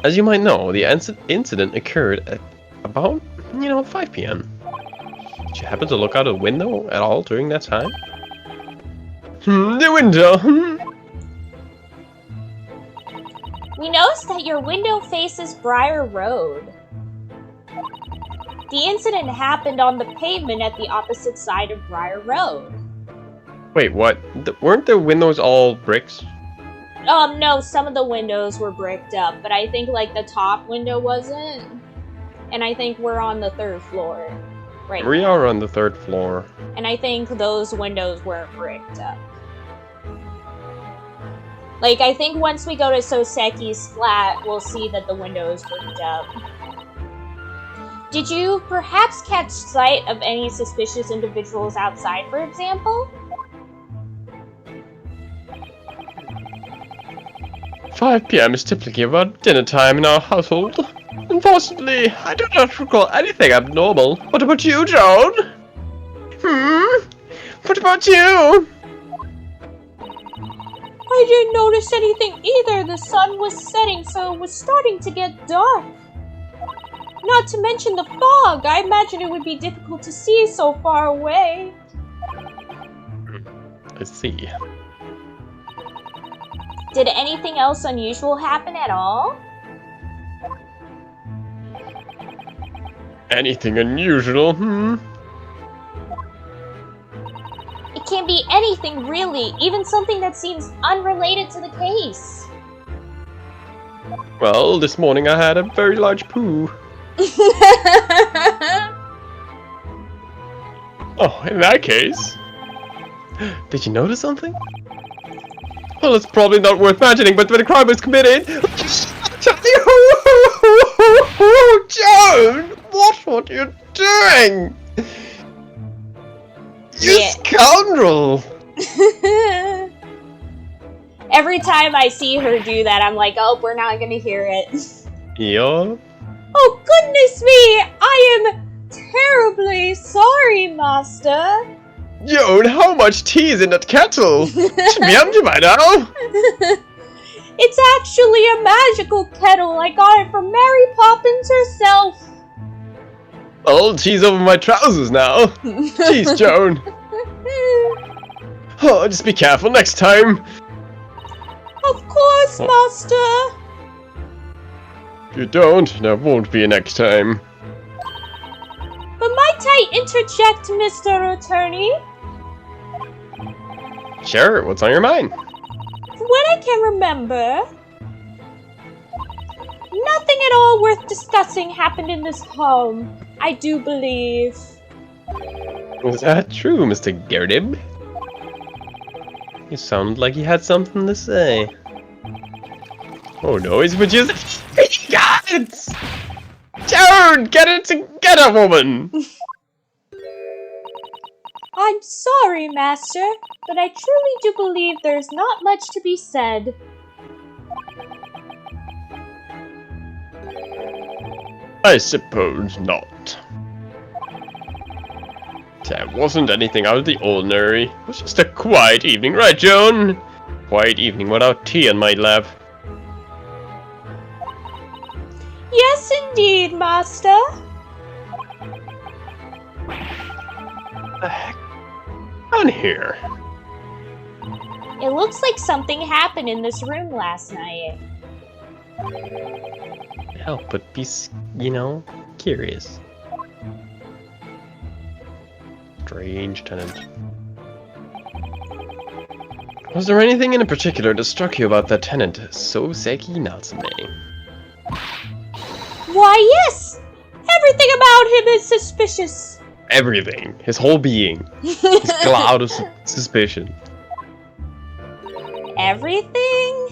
As you might know, the incident occurred at about, 5 p.m. Did you happen to look out a window at all during that time? The window! We noticed that your window faces Briar Road. The incident happened on the pavement at the opposite side of Briar Road. Wait, what? Weren't the windows all bricks? No, some of the windows were bricked up, but I think, like, the top window wasn't. And I think we're on the 3rd floor. Right. We are on the 3rd floor. And I think those windows weren't bricked up. Like, I think once we go to Soseki's flat, we'll see that the window is bricked up. Did you perhaps catch sight of any suspicious individuals outside, for example? 5 p.m. is typically about dinner time in our household. Unfortunately, I do not recall anything abnormal. What about you, Joan? What about you? I I didn't notice anything either. The sun was setting, so it was starting to get dark. Not to mention the fog. I imagine it would be difficult to see so far away. Let's see. Did anything else unusual happen at all? Anything unusual? It can't be anything, really. Even something that seems unrelated to the case. Well, this morning I had a very large poo. Oh, in that case... Did you notice something? Well, it's probably not worth mentioning, but when a crime was committed... Joan! What are you doing? You scoundrel! Every time I see her do that, I'm like, oh, we're not gonna hear it. Yeah? Oh, goodness me! I am terribly sorry, Master. Joan, how much tea is in that kettle? Should be empty by now. It's actually a magical kettle. I got it from Mary Poppins herself. Well, tea's over my trousers now. Jeez, Joan. Oh, just be careful next time. Of course, Master. If you don't, there won't be a next time. But might I interject, Mr. Attorney? Sure, what's on your mind? From what I can remember, nothing at all worth discussing happened in this home, I do believe. Is that true, Mr. Gerdib? You sounded like you had something to say. Oh no, he's just... God! Joan, get it together, woman! I'm sorry, Master, but I truly do believe there's not much to be said. I suppose not. That wasn't anything out of the ordinary. It was just a quiet evening, right, Joan? Quiet evening without tea in my lap. Yes, indeed, Master. What the heck? On here. It looks like something happened in this room last night. Help, but be, you know, curious. Strange tenant. Was there anything in particular that struck you about that tenant? So Seki Natsume. Why, yes! Everything about him is suspicious. Everything. His whole being. His cloud of suspicion. Everything?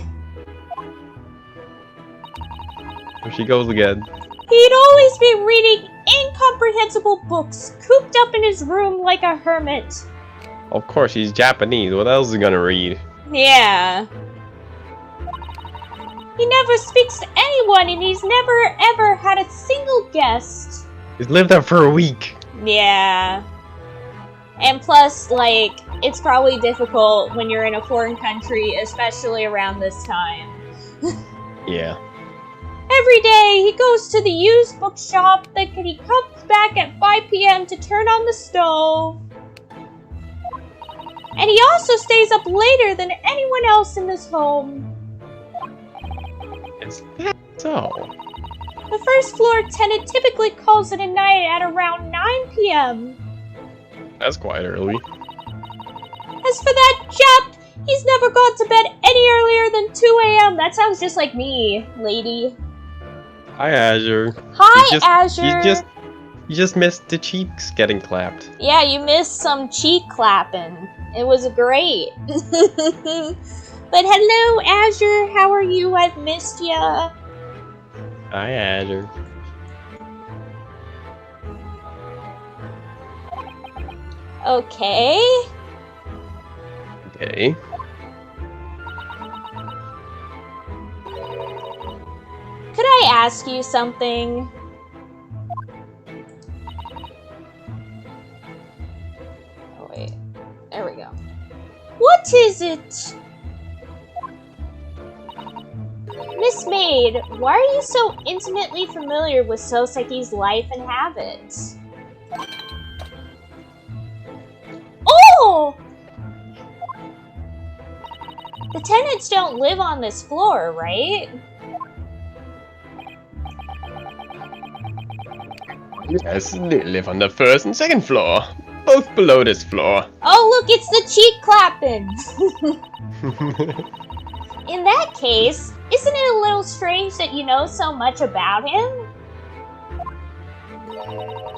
There she goes again. He'd always be reading incomprehensible books, cooped up in his room like a hermit. Of course, he's Japanese. What else is he gonna read? Yeah. He never speaks to anyone, and he's never ever had a single guest. He's lived there for a week. Yeah. And plus, like, it's probably difficult when you're in a foreign country, especially around this time. Yeah. Every day, he goes to the used bookshop, then he comes back at 5 p.m. to turn on the stove. And he also stays up later than anyone else in this home. Is that so? The first floor tenant typically calls it a night at around 9 p.m. That's quite early. As for that chap, he's never gone to bed any earlier than 2 a.m. That sounds just like me, lady. Hi, Azure. Hi, Azure. You just missed the cheeks getting clapped. Yeah, you missed some cheek clapping. It was great. But hello, Azure. How are you? I've missed ya. Hi, Azure. Okay. Okay. Could I ask you something? Oh, wait. There we go. What is it maid, why are you so intimately familiar with Soseki's life and habits? Oh! The tenants don't live on this floor, right? Yes, they live on the first and second floor. Both below this floor. Oh, look, it's the cheek clapping! In that case, isn't it a little strange that you know so much about him?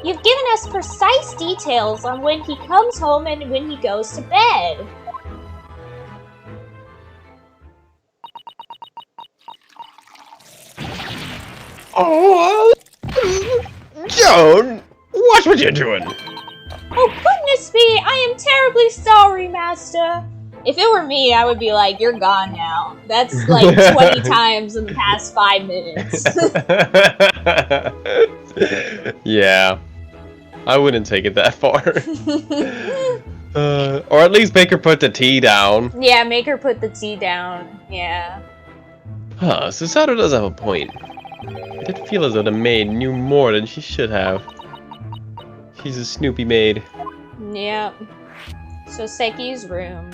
You've given us precise details on when he comes home and when he goes to bed. Oh, Joan, watch what you're doing. Oh, goodness me, I am terribly sorry, Master. If it were me, I would be like, you're gone now. That's like 20 times in the past 5 minutes. Yeah, I wouldn't take it that far. Or at least make her put the tea down. Yeah, make her put the tea down. Yeah. Huh, Susato does have a point. I did feel as though the maid knew more than she should have. She's a snoopy maid. Yep. Soseki's room.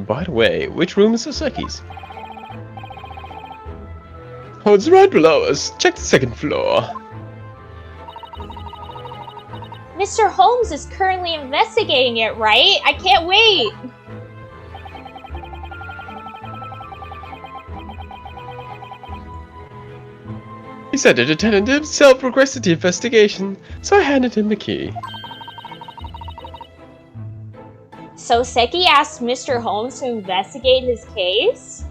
By the way, which room is Soseki's? Oh, it's right below us. Check the second floor. Mr. Holmes is currently investigating it, right? I can't wait! He said that the tenant himself requested the investigation, so I handed him the key. Soseki asked Mr. Holmes to investigate his case?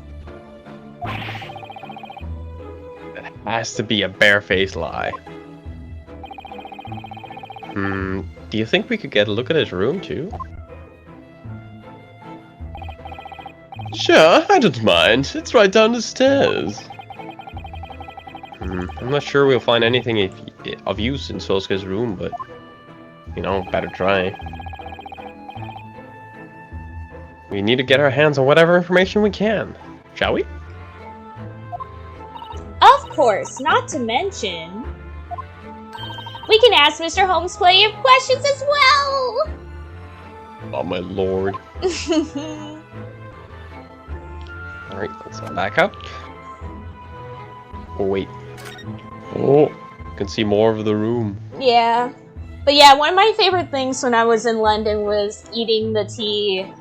That has to be a barefaced lie. Do you think we could get a look at his room too? Sure, I don't mind. It's right down the stairs. I'm not sure we'll find anything of use in Sosuke's room, but, you know, better try. We need to get our hands on whatever information we can, shall we? Of course, not to mention... we can ask Mr. Holmes plenty of questions as well! Oh my lord. Alright, let's back up. Oh wait. Oh, you can see more of the room. Yeah. But yeah, one of my favorite things when I was in London was eating the tea,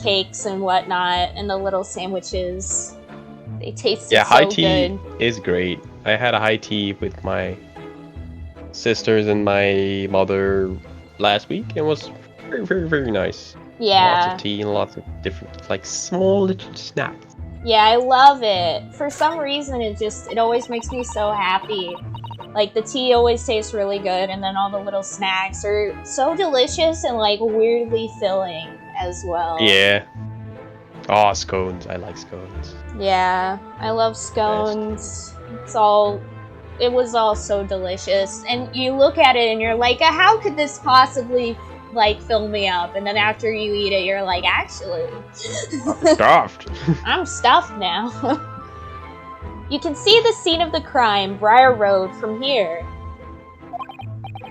cakes and whatnot, and the little sandwiches. They tasted so good. Yeah, high tea is great. I had a high tea with my sisters and my mother last week. It was very, very, very nice. Yeah. Lots of tea and lots of different, like, small little snacks. Yeah, I love it. For some reason, it always makes me so happy. Like, the tea always tastes really good, and then all the little snacks are so delicious and, like, weirdly filling as well. Yeah. Oh, scones. I like scones. Yeah, I love scones. It was all so delicious. And you look at it and you're like, how could this possibly, like, fill me up? And then after you eat it, you're like, actually... I'm stuffed. I'm stuffed now. You can see the scene of the crime, Briar Road, from here.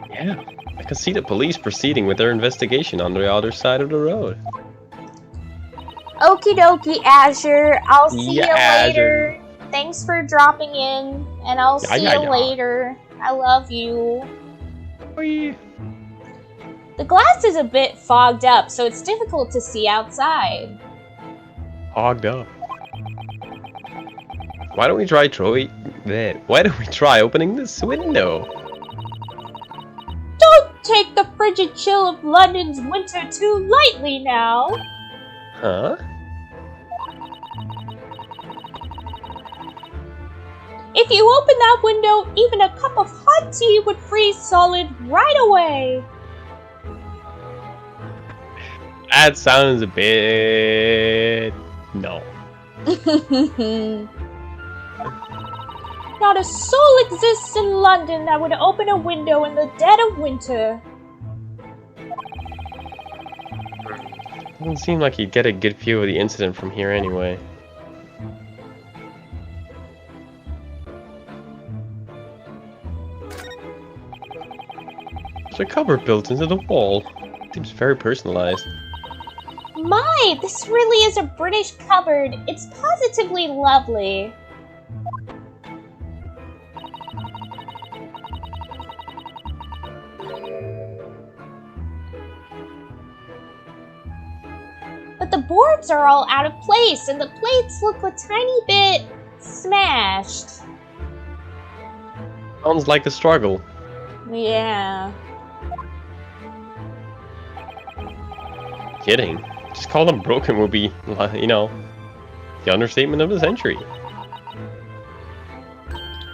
Yeah, I can see the police proceeding with their investigation on the other side of the road. Okie dokie, Azure. I'll see you later. Azure. Thanks for dropping in, and I'll see you later. I love you. Bye. The glass is a bit fogged up, so it's difficult to see outside. Fogged up. Why don't we try opening this window? Don't take the frigid chill of London's winter too lightly now. Huh? If you open that window, even a cup of hot tea would freeze solid right away. That sounds a bit... no. Not a soul exists in London that would open a window in the dead of winter. Doesn't seem like you'd get a good view of the incident from here anyway. There's a cover built into the wall. Seems very personalized. My, this really is a British cupboard. It's positively lovely. But the boards are all out of place, and the plates look a tiny bit smashed. Sounds like a struggle. Yeah. Kidding. Just call them broken would be, you know, the understatement of the century.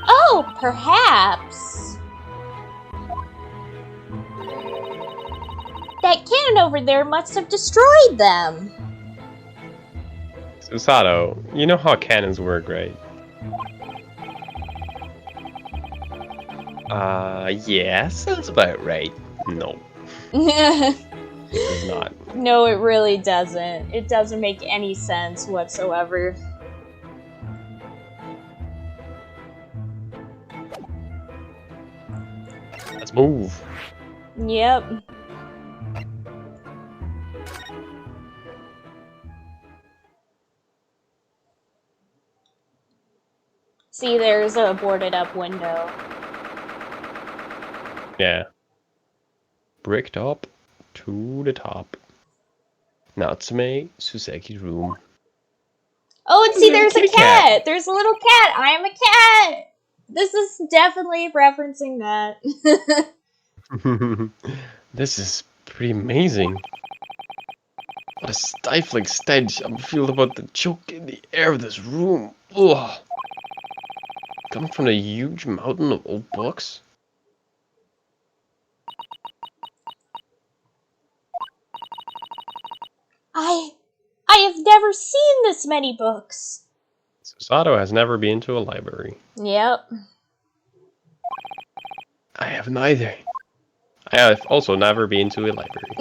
Oh, perhaps. That cannon over there must have destroyed them. Susato, you know how cannons work, right? Yeah, sounds about right. No, it does not. No, it really doesn't. It doesn't make any sense whatsoever. Let's move. Yep. See, there's a boarded up window. Yeah. Bricked up to the top. Natsume Suseki's room. Oh, and see, there's a Kitty cat! There's a little cat! I am a cat! This is definitely referencing that. This is pretty amazing. What a stifling stench I feel about the choke in the air of this room. Ugh. Coming from a huge mountain of old books? I have never seen this many books. Susato has never been to a library. Yep. I have neither. I have also never been to a library.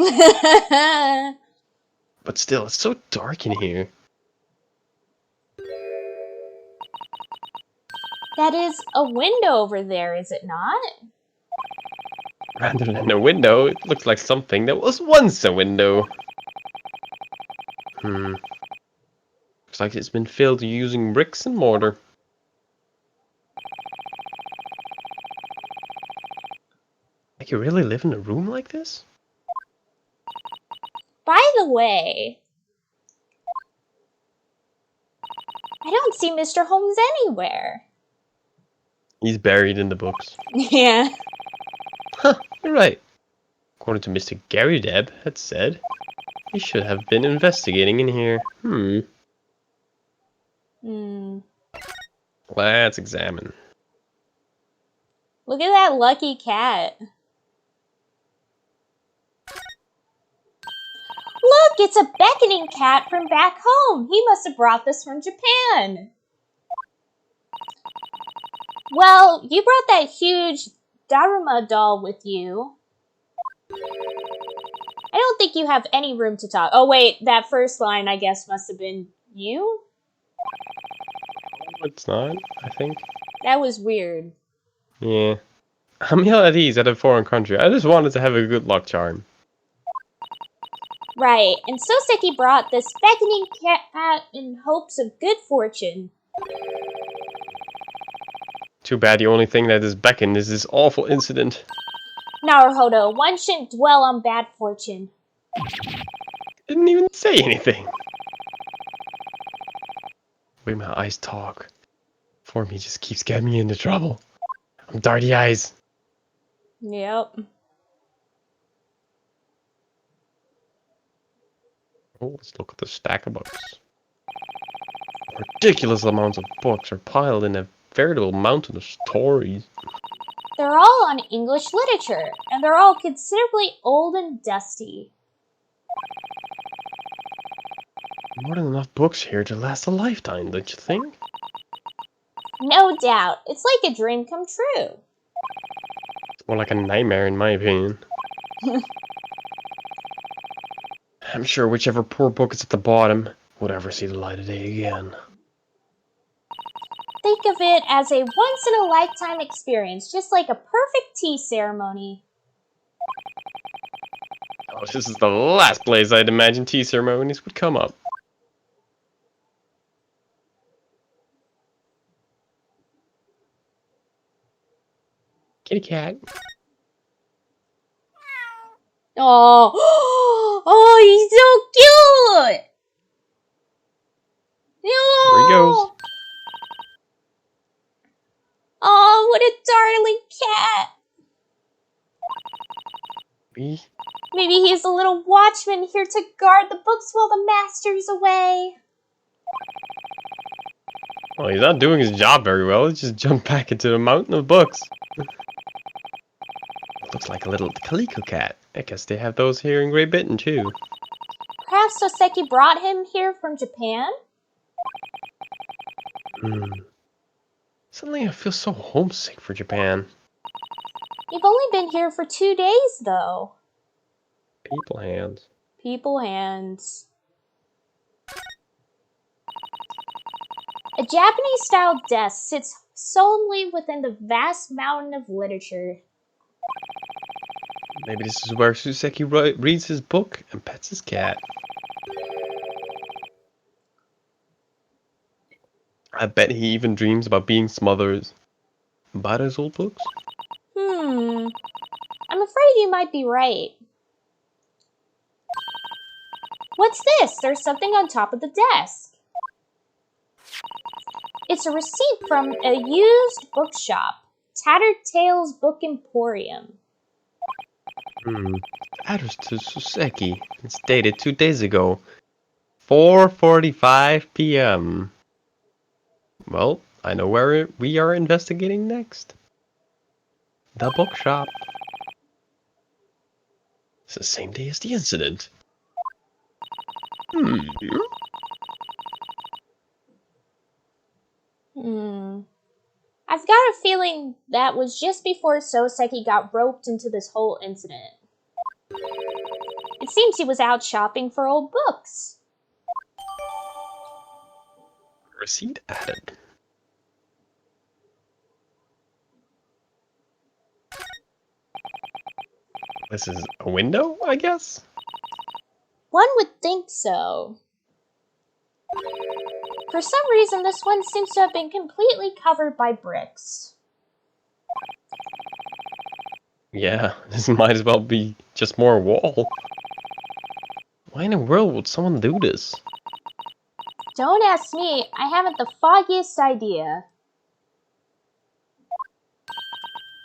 But still, it's so dark in here. That is a window over there, is it not? Rather than a window, it looks like something that was once a window. Looks like it's been filled using bricks and mortar. Like you really live in a room like this? By the way, I don't see Mr. Holmes anywhere. He's buried in the books. Yeah. Huh, you're right. According to Mr. Gary Deb had said, he should have been investigating in here. Let's examine. Look at that lucky cat. Look, it's a beckoning cat from back home. He must have brought this from Japan. Well, you brought that huge Daruma doll with you. I don't think you have any room to talk. Oh wait, that first line I guess must have been you? It's not, I think. That was weird. Yeah. I'm ill at ease at a foreign country. I just wanted to have a good luck charm. Right, and Soseki brought this beckoning cat in hopes of good fortune. Too bad the only thing that is beckoned is this awful incident. Naruhodo, one shouldn't dwell on bad fortune. Didn't even say anything. The way my eyes talk for me just keeps getting me into trouble. I'm dirty eyes. Yep. Oh, let's look at the stack of books. Ridiculous amounts of books are piled in a veritable mountain of stories. They're all on English literature, and they're all considerably old and dusty. More than enough books here to last a lifetime, don't you think? No doubt. It's like a dream come true. It's more like a nightmare in my opinion. I'm sure whichever poor book is at the bottom would ever see the light of day again. Think of it as a once-in-a-lifetime experience, just like a perfect tea ceremony. Oh, this is the last place I'd imagine tea ceremonies would come up. Kitty cat. Oh, oh, he's so cute! There he goes. No! Oh, what a darling cat! Maybe he's a little watchman here to guard the books while the master's away. Well, he's not doing his job very well. He just jumped back into the mountain of books. Looks like a little calico cat. I guess they have those here in Great Britain too. Perhaps Soseki brought him here from Japan? Suddenly I feel so homesick for Japan. You've only been here for 2 days, though. People hands. People hands. A Japanese-style desk sits solely within the vast mountain of literature. Maybe this is where Suseki reads his book and pets his cat. I bet he even dreams about being smothered by those old books. I'm afraid you might be right. What's this? There's something on top of the desk. It's a receipt from a used bookshop, Tattered Tales Book Emporium. Address to Suseki. It's dated 2 days ago. 4:45 p.m. Well, I know where we are investigating next. The bookshop. It's the same day as the incident. I've got a feeling that was just before Soseki got roped into this whole incident. It seems he was out shopping for old books. Receipt added. This is a window, I guess? One would think so. For some reason, this one seems to have been completely covered by bricks. Yeah, this might as well be just more wall. Why in the world would someone do this? Don't ask me, I haven't the foggiest idea.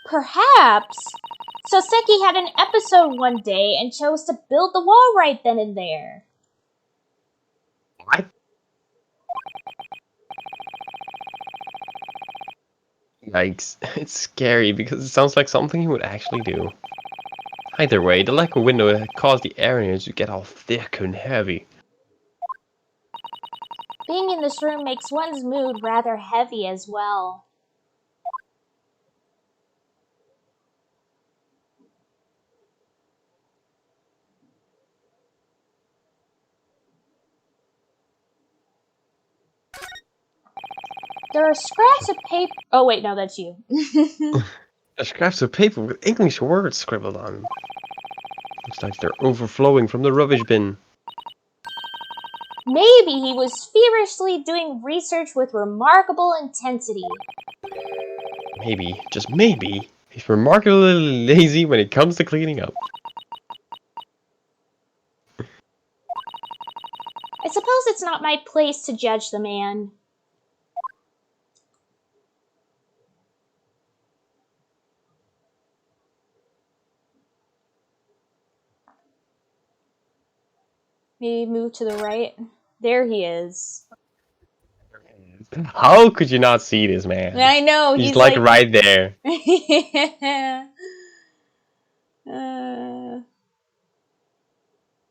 Perhaps Soseki had an episode one day and chose to build the wall right then and there. What? Yikes, it's scary because it sounds like something he would actually do. Either way, the lack of window had caused the area to get all thick and heavy. Being in this room makes one's mood rather heavy as well. There are scraps of paper. Oh, wait, no, that's you. Scraps of paper with English words scribbled on them. Looks like they're overflowing from the rubbish bin. Maybe he was feverishly doing research with remarkable intensity. Maybe, just maybe, he's remarkably lazy when it comes to cleaning up. I suppose it's not my place to judge the man. Maybe move to the right. There he is. How could you not see this man? I know, He's like right there.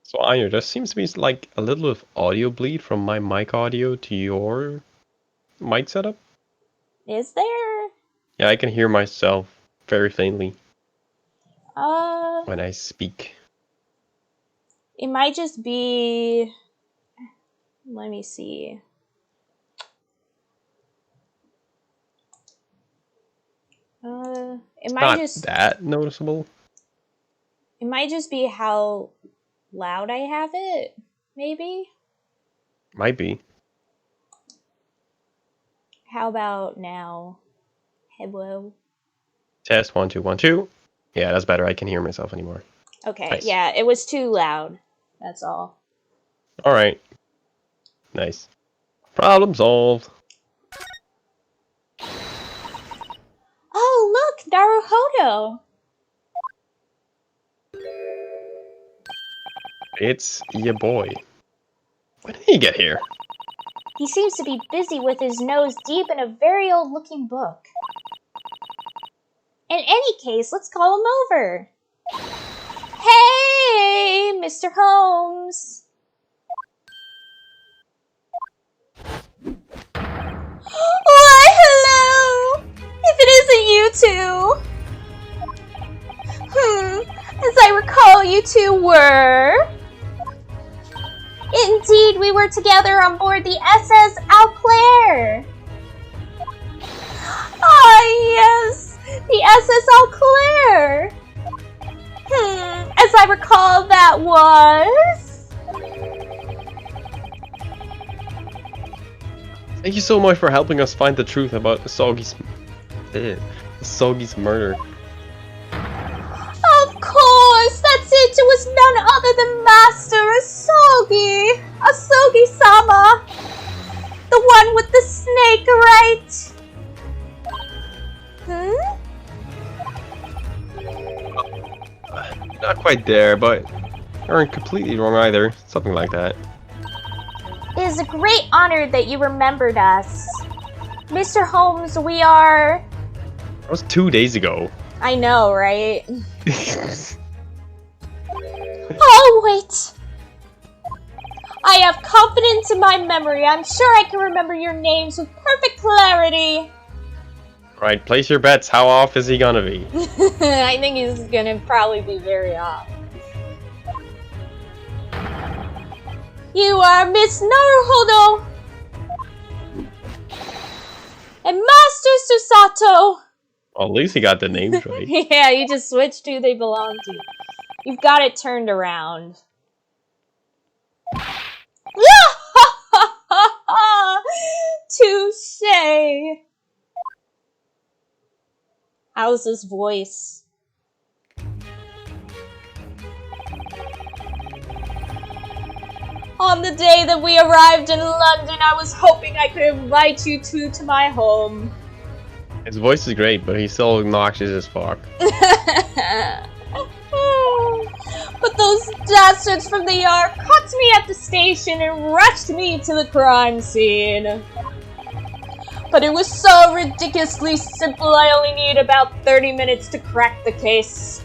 So Anya, there seems to be like a little of audio bleed from my mic audio to your mic setup. Is there? Yeah, I can hear myself very faintly Uh, when I speak. It might just be... Let me see. It might Not just... that noticeable. It might just be how loud I have it, maybe? Might be. How about now? Hello? Test 1 2 1 2. Yeah, that's better. I can hear myself anymore. Okay, Nice. yeah, it was too loud. That's all. All right. Nice. Problem solved. Oh, look! Naruhodo! It's your boy. When did he get here? He seems to be busy with his nose deep in a very old-looking book. In any case, let's call him over. Hey, Mr. Holmes! Why, hello! If it isn't you two! As I recall, you two were... Indeed, we were together on board the SS Au Claire! Ah, yes! The SS Au Claire! As I recall, that was... Thank you so much for helping us find the truth about Soggy's murder. Of course! That's it! It was none other than Master Asogi! Asogi-sama! The one with the snake, right? Not quite there, but you aren't completely wrong either. Something like that. It is a great honor that you remembered us. Mr. Holmes, we are... That was 2 days ago. I know, right? Oh, wait! I have confidence in my memory. I'm sure I can remember your names with perfect clarity. Right, place your bets. How off is he gonna be? I think he's gonna probably be very off. You are Miss Naruhodo! And Master Susato! Well, at least he got the names right. Yeah, you just switched who they belong to. You've got it turned around. Touché! How's this voice? On the day that we arrived in London, I was hoping I could invite you two to my home. His voice is great, but he's still obnoxious as fuck. But those dastards from the Yard caught me at the station and rushed me to the crime scene. But it was so ridiculously simple, I only need about 30 minutes to crack the case.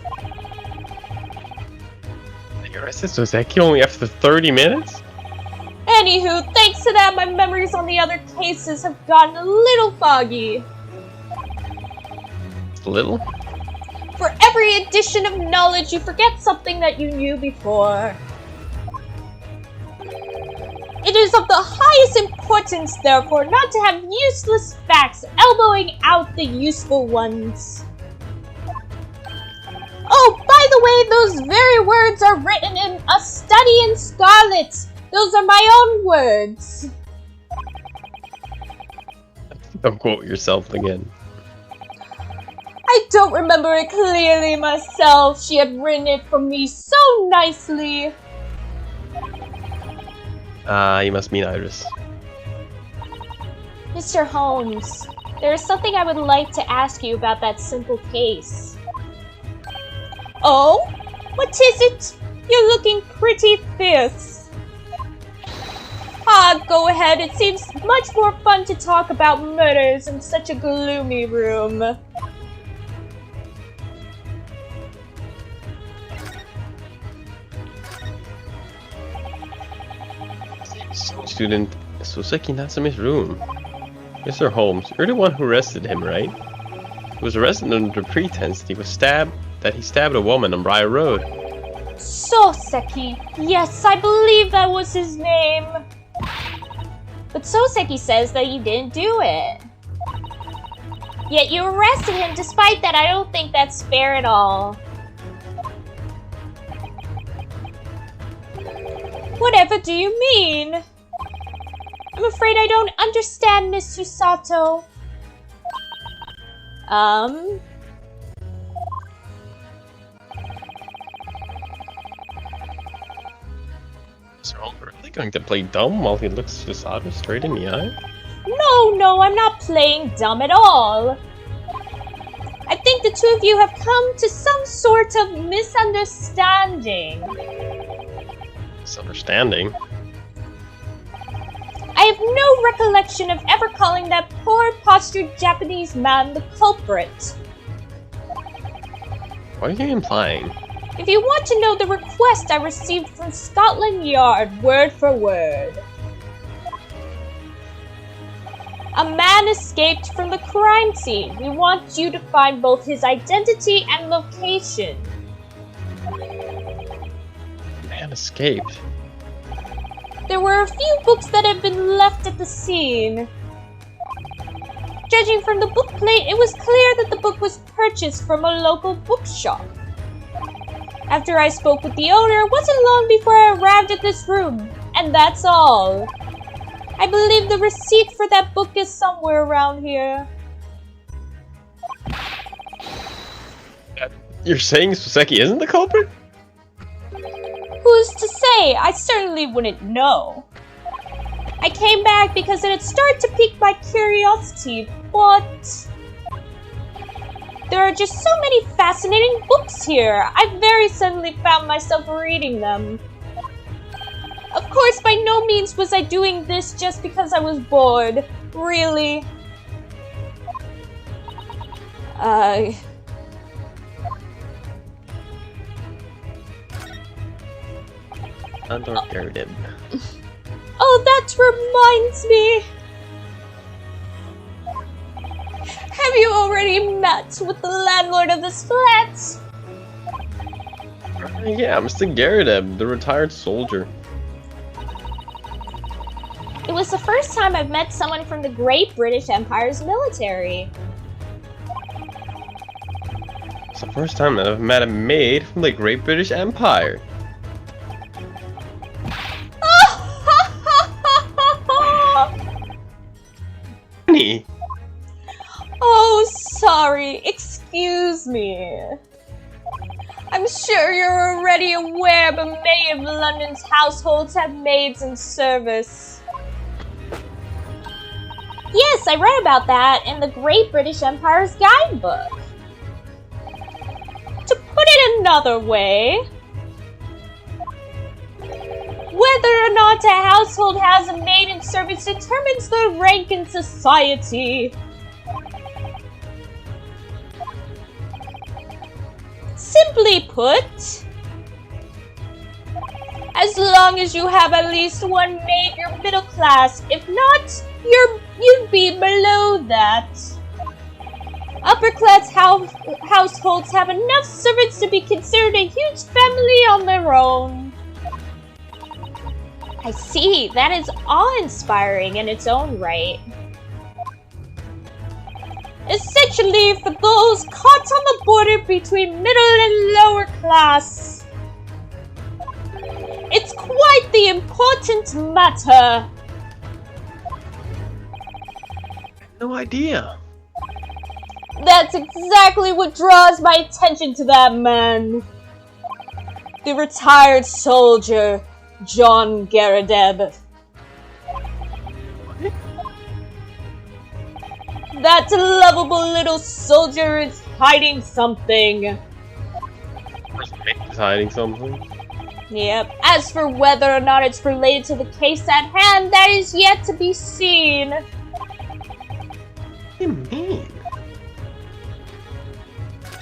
You arrested Soseki only after 30 minutes? Anywho, thanks to that, my memories on the other cases have gotten a little foggy. Little? For every addition of knowledge, you forget something that you knew before. It is of the highest importance, therefore, not to have useless facts elbowing out the useful ones. Oh, by the way, those very words are written in A Study in Scarlet. Those are my own words. Don't quote yourself again. I don't remember it clearly myself. She had written it for me so nicely. You must mean Iris. Mr. Holmes, there is something I would like to ask you about that simple case. Oh? What is it? You're looking pretty fierce. Ah, go ahead. It seems much more fun to talk about murders in such a gloomy room. Student Soseki Natsume's room. Mr. Holmes, you're the one who arrested him, right? He was arrested under the pretense that he stabbed a woman on Briar Road. Soseki. Yes, I believe that was his name. But Soseki says that you didn't do it. Yet you arrested him despite that. I don't think that's fair at all. Whatever do you mean? I'm afraid I don't understand, Miss Usato. Is Ron really going to play dumb while he looks Susato straight in the eye? No, I'm not playing dumb at all. I think the two of you have come to some sort of misunderstanding. Misunderstanding? I have no recollection of ever calling that poor postured Japanese man the culprit. What are you implying? If you want to know the request I received from Scotland Yard, word for word. A man escaped from the crime scene. We want you to find both his identity and location. Man escaped. There were a few books that had been left at the scene. Judging from the book plate, it was clear that the book was purchased from a local bookshop. After I spoke with the owner, it wasn't long before I arrived at this room, and that's all. I believe the receipt for that book is somewhere around here. You're saying Soseki isn't the culprit? Who's to say? I certainly wouldn't know. I came back because it had started to pique my curiosity, but there are just so many fascinating books here. I very suddenly found myself reading them. Of course, by no means was I doing this just because I was bored. Really. Undergirded. Oh, that reminds me. Have you already met with the landlord of this flat? Yeah, Mr. Garadeb, the retired soldier. It was the first time I've met someone from the Great British Empire's military. It's the first time that I've met a maid from the Great British Empire. Honey! Oh, sorry. Excuse me. I'm sure you're already aware, but many of London's households have maids in service. Yes, I read about that in the Great British Empire's guidebook. To put it another way, whether or not a household has a maid in service determines their rank in society. Simply put, as long as you have at least one maid, you're middle class. If not, you'd be below that. Upper class households have enough servants to be considered a huge family on their own. I see. That is awe-inspiring in its own right. Essentially, for those caught on the border between middle and lower class, it's quite the important matter. No idea. That's exactly what draws my attention to that man. The retired soldier, John Garadeb. That lovable little soldier is hiding something. He's hiding something? Yep. As for whether or not it's related to the case at hand, that is yet to be seen. What do you mean?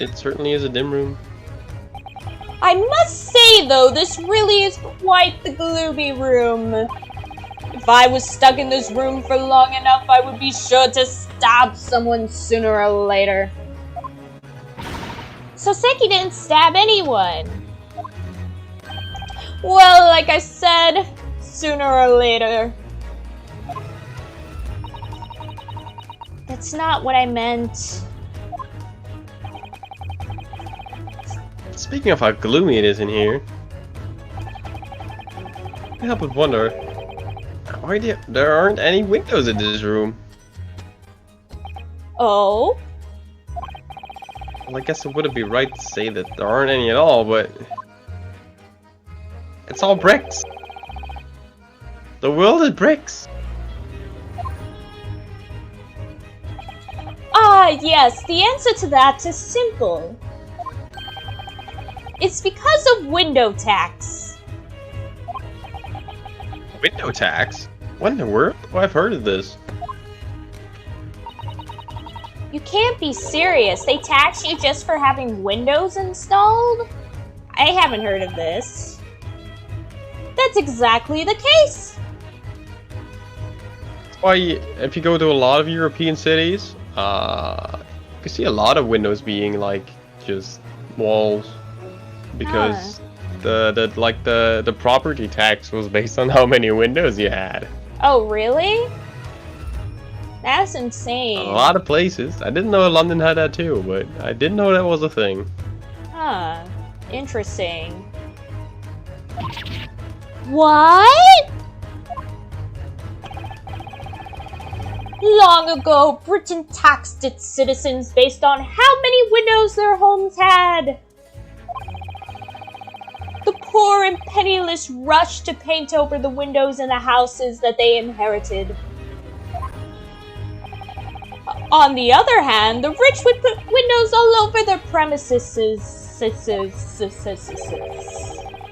It certainly is a dim room. I must say, though, this really is quite the gloomy room. If I was stuck in this room for long enough, I would be sure to stab someone sooner or later. Soseki didn't stab anyone. Well, like I said, sooner or later. That's not what I meant. Speaking of how gloomy it is in here, I can't help but wonder why there aren't any windows in this room. Oh? Well, I guess it wouldn't be right to say that there aren't any at all, but it's all bricks. The world is bricks. Ah, yes, the answer to that is simple. It's because of window tax. Window tax? What in the world? Oh, I've heard of this. You can't be serious. They tax you just for having windows installed? I haven't heard of this. That's exactly the case. That's why, if you go to a lot of European cities, you can see a lot of windows being like just walls, because the property tax was based on how many windows you had. Oh, really? That's insane. A lot of places. I didn't know London had that too, but I didn't know that was a thing. Huh. Interesting. What? Long ago, Britain taxed its citizens based on how many windows their homes had. The poor and penniless rushed to paint over the windows in the houses that they inherited. On the other hand, the rich would put windows all over their premises.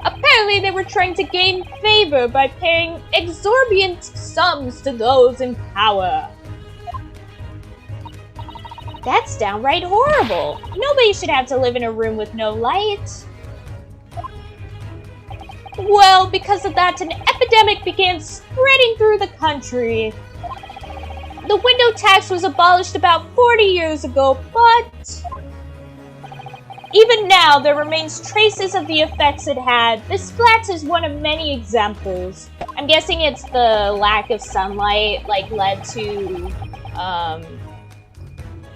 Apparently, they were trying to gain favor by paying exorbitant sums to those in power. That's downright horrible. Nobody should have to live in a room with no light. Well, because of that, an epidemic began spreading through the country. The window tax was abolished about 40 years ago, but even now there remains traces of the effects it had. This flat is one of many examples. I'm guessing it's the lack of sunlight, like, led to,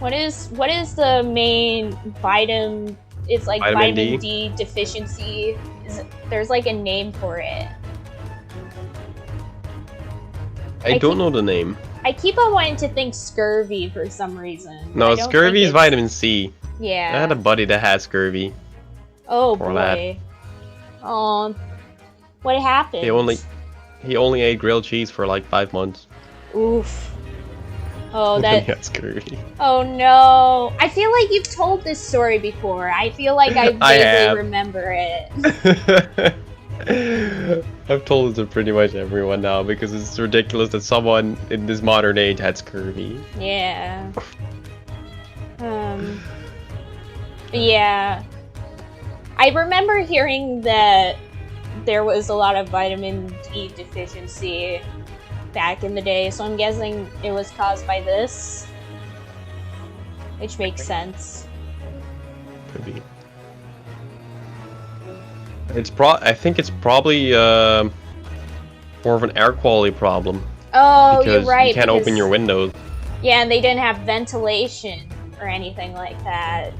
what is the main vitamin? It's like vitamin D deficiency. There's like a name for it. I don't know the name. I keep on wanting to think scurvy for some reason. No, scurvy is vitamin C. Yeah. I had a buddy that had scurvy. Oh boy. Oh, what happened? He only ate grilled cheese for like 5 months. Oof. Oh, that. He had scurvy. Oh no! I feel like you've told this story before. I feel like I vaguely remember it. I've told it to pretty much everyone now because it's ridiculous that someone in this modern age had scurvy. Yeah. Yeah. I remember hearing that there was a lot of vitamin D deficiency back in the day, so I'm guessing it was caused by this. Which makes sense. Could be. I think it's probably more of an air quality problem. Oh, you're right. You can't open your windows. Yeah, and they didn't have ventilation or anything like that.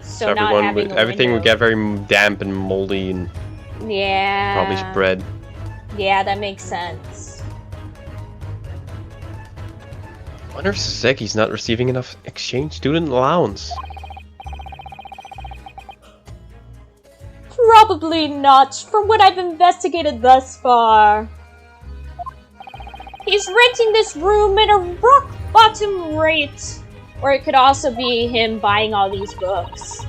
So everything would get very damp and moldy and probably spread. Yeah, that makes sense. I wonder if Saseki's not receiving enough exchange student allowance. Probably not, from what I've investigated thus far. He's renting this room at a rock-bottom rate. Or it could also be him buying all these books.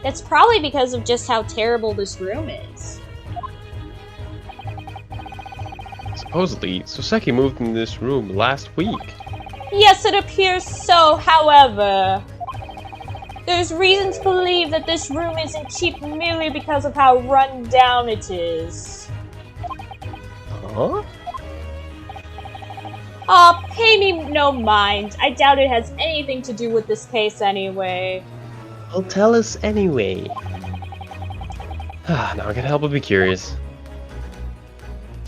That's probably because of just how terrible this room is. Supposedly, Soseki moved in this room last week. Yes, it appears so, however. There's reason to believe that this room isn't cheap merely because of how run down it is. Huh? Aw, pay me no mind. I doubt it has anything to do with this case anyway. Well, tell us anyway. Now I can't help but be curious.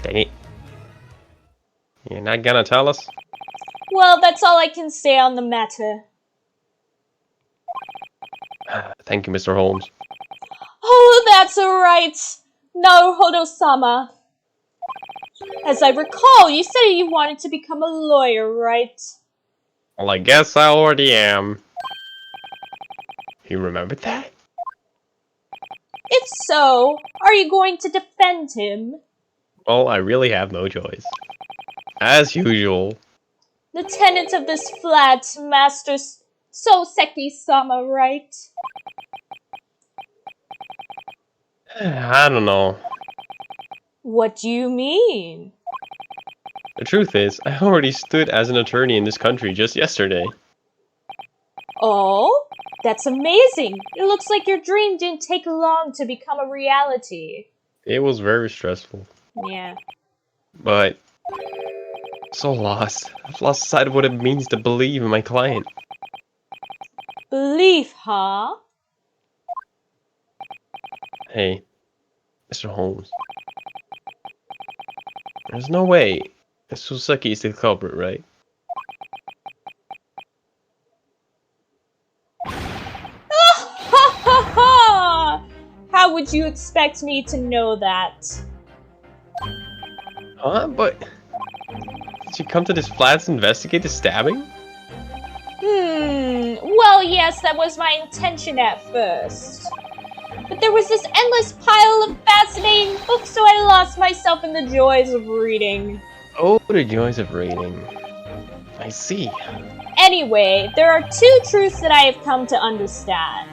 Dang it. You're not gonna tell us? Well, that's all I can say on the matter. Thank you, Mr. Holmes. Oh, that's alright. Naruhodo-sama. As I recall, you said you wanted to become a lawyer, right? Well, I guess I already am. You remembered that? If so, are you going to defend him? Well, I really have no choice. As usual. The tenant of this flat, Master Soseki-sama, right? I don't know. What do you mean? The truth is, I already stood as an attorney in this country just yesterday. Oh? That's amazing! It looks like your dream didn't take long to become a reality. It was very stressful. Yeah. But so lost. I've lost sight of what it means to believe in my client. Belief, huh? Hey, Mr. Holmes. There's no way Suseki is the culprit, right? How would you expect me to know that? Huh? But did you come to this flat to investigate the stabbing? Well, yes, that was my intention at first. But there was this endless pile of fascinating books, so I lost myself in the joys of reading. Oh, the joys of reading. I see. Anyway, there are two truths that I have come to understand.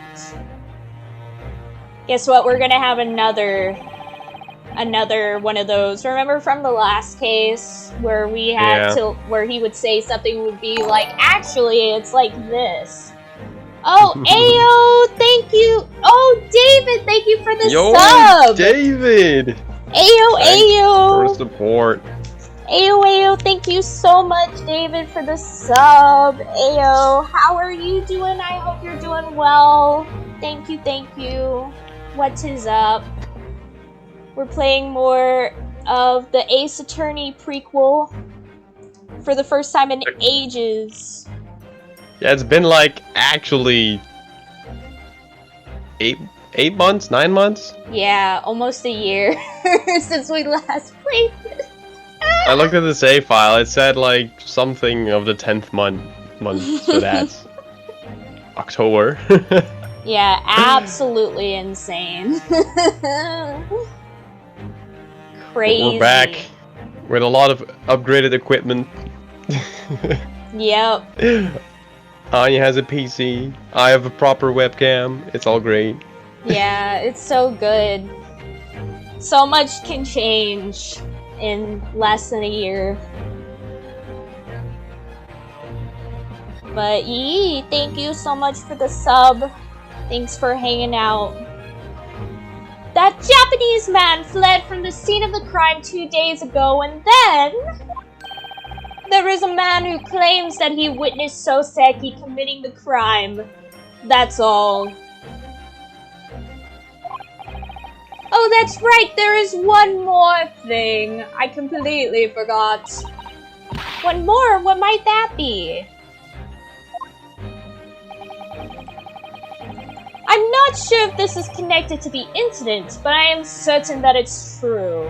Guess what? We're gonna have another one of those. Remember from the last case where we had where he would say something would be like, actually, it's like this. Oh, Ayo, thank you. Oh, David, thank you for the sub. David. Ayo. For support. Ayo, thank you so much, David, for the sub. Ayo, how are you doing? I hope you're doing well. Thank you. What is up? We're playing more of the Ace Attorney prequel for the first time in ages. Yeah, it's been like actually 8 months, 9 months? Yeah, almost a year since we last played this. I looked at the save file, it said like something of the 10th month, so that's October. Yeah, absolutely insane. Crazy. We're back with a lot of upgraded equipment. Yep. Anya has a PC. I have a proper webcam. It's all great. Yeah, it's so good. So much can change in less than a year. But yee, thank you so much for the sub. Thanks for hanging out. That Japanese man fled from the scene of the crime 2 days ago, and then there is a man who claims that he witnessed Soseki committing the crime. That's all. Oh, that's right, there is one more thing. I completely forgot. One more? What might that be? I'm not sure if this is connected to the incident, but I am certain that it's true.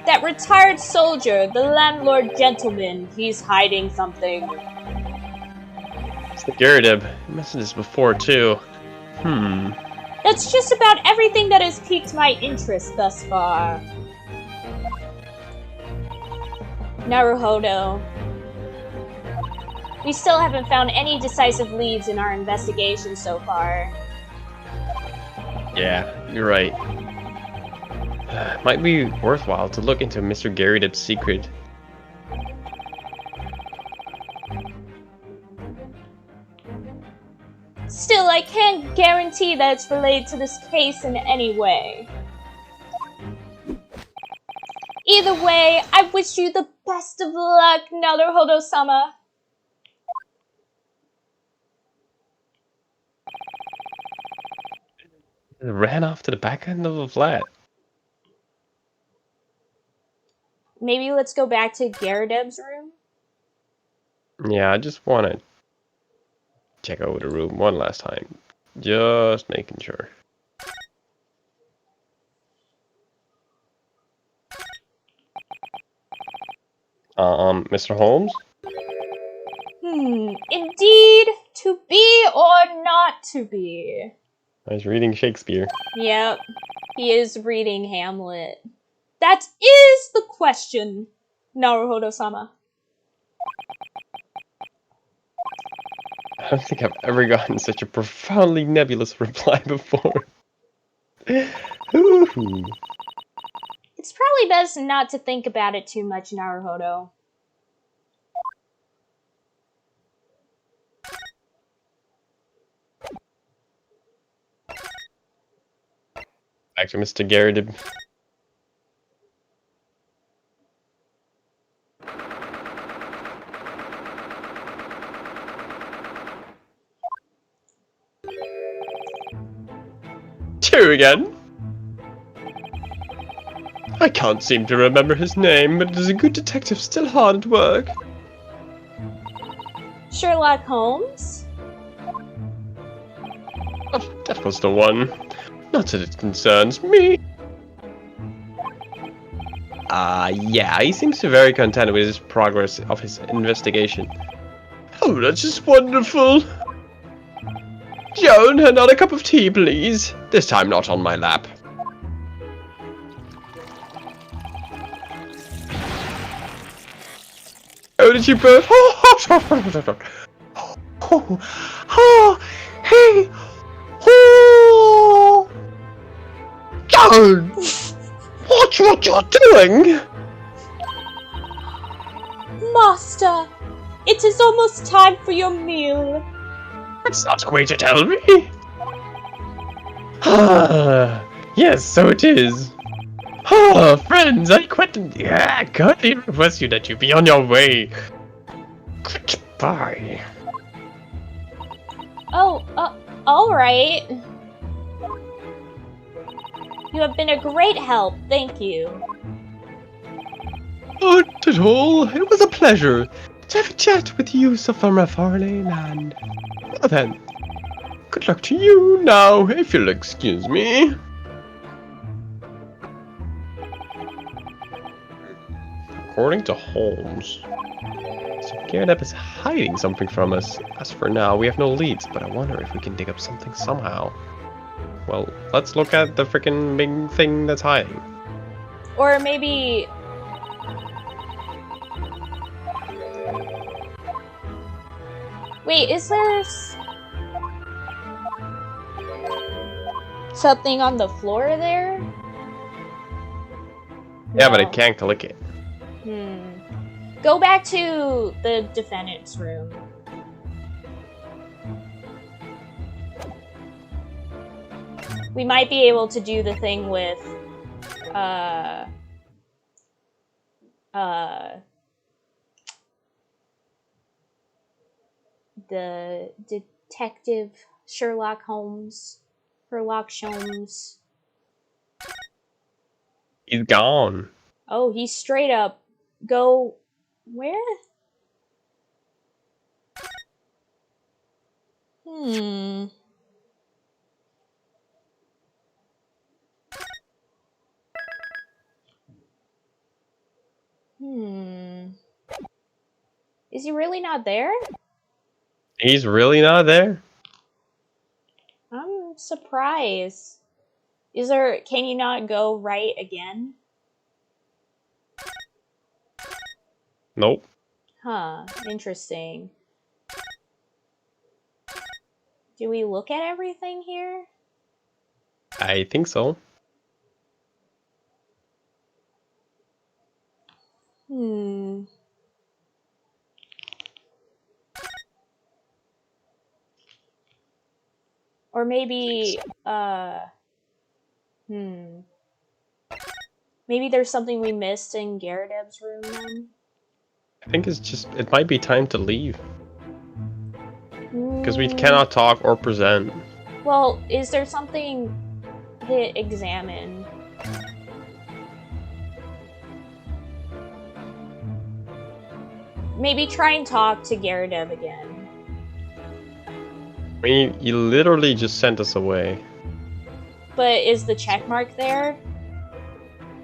That retired soldier, the landlord gentleman, he's hiding something. It's the Gyridib. You mentioned this before too. That's just about everything that has piqued my interest thus far. Naruhodo. We still haven't found any decisive leads in our investigation so far. Yeah, you're right. Might be worthwhile to look into Mr. Gyridib's secret. Still, I can't guarantee that it's related to this case in any way. Either way, I wish you the best of luck, Naruhodo-sama. It ran off to the back end of the flat. Maybe let's go back to Garadeb's room? Yeah, I just want to check over the room one last time. Just making sure. Mr. Holmes? Indeed, to be or not to be. I was reading Shakespeare. Yep, he is reading Hamlet. That is the question, Naruhodo-sama. I don't think I've ever gotten such a profoundly nebulous reply before. Ooh. It's probably best not to think about it too much, Naruhodo. Back to Mr. Garrett. Two again. I can't seem to remember his name, but as a good detective, still hard at work. Sherlock Holmes? Oh, that was the one. Not that it concerns me. Yeah, he seems to be very content with his progress of his investigation. Oh, that's just wonderful. Joan, another cup of tea, please. This time not on my lap. Oh, did you both? Hey! Joan! Watch what you're doing! Master, it is almost time for your meal. That's not going to tell me. Yes, so it is. Friends, I kindly request you that you be on your way. Goodbye. Oh, alright. You have been a great help, thank you. Not at all. It was a pleasure to have a chat with you so from a foreign land. Well then, good luck to you now, if you'll excuse me. According to Holmes, Garrett is hiding something from us. As for now, we have no leads, but I wonder if we can dig up something somehow. Well, let's look at the freaking big thing that's hiding. Or maybe... Wait, is there... something on the floor there? Yeah, but I No. can't click it. Go back to the defendant's room. We might be able to do the thing with, the detective Sherlock Holmes. He's gone. Oh, he's straight up. Go... where? Is he really not there? He's really not there? I'm surprised. Is there... can you not go right again? Nope. Huh, interesting. Do we look at everything here? I think so. Or maybe, maybe there's something we missed in Garadeb's room then? I think it's just, it might be time to leave. Because we cannot talk or present. Well, is there something... hit examine. Maybe try and talk to Gyaradev again. I mean, you literally just sent us away. But is the check mark there?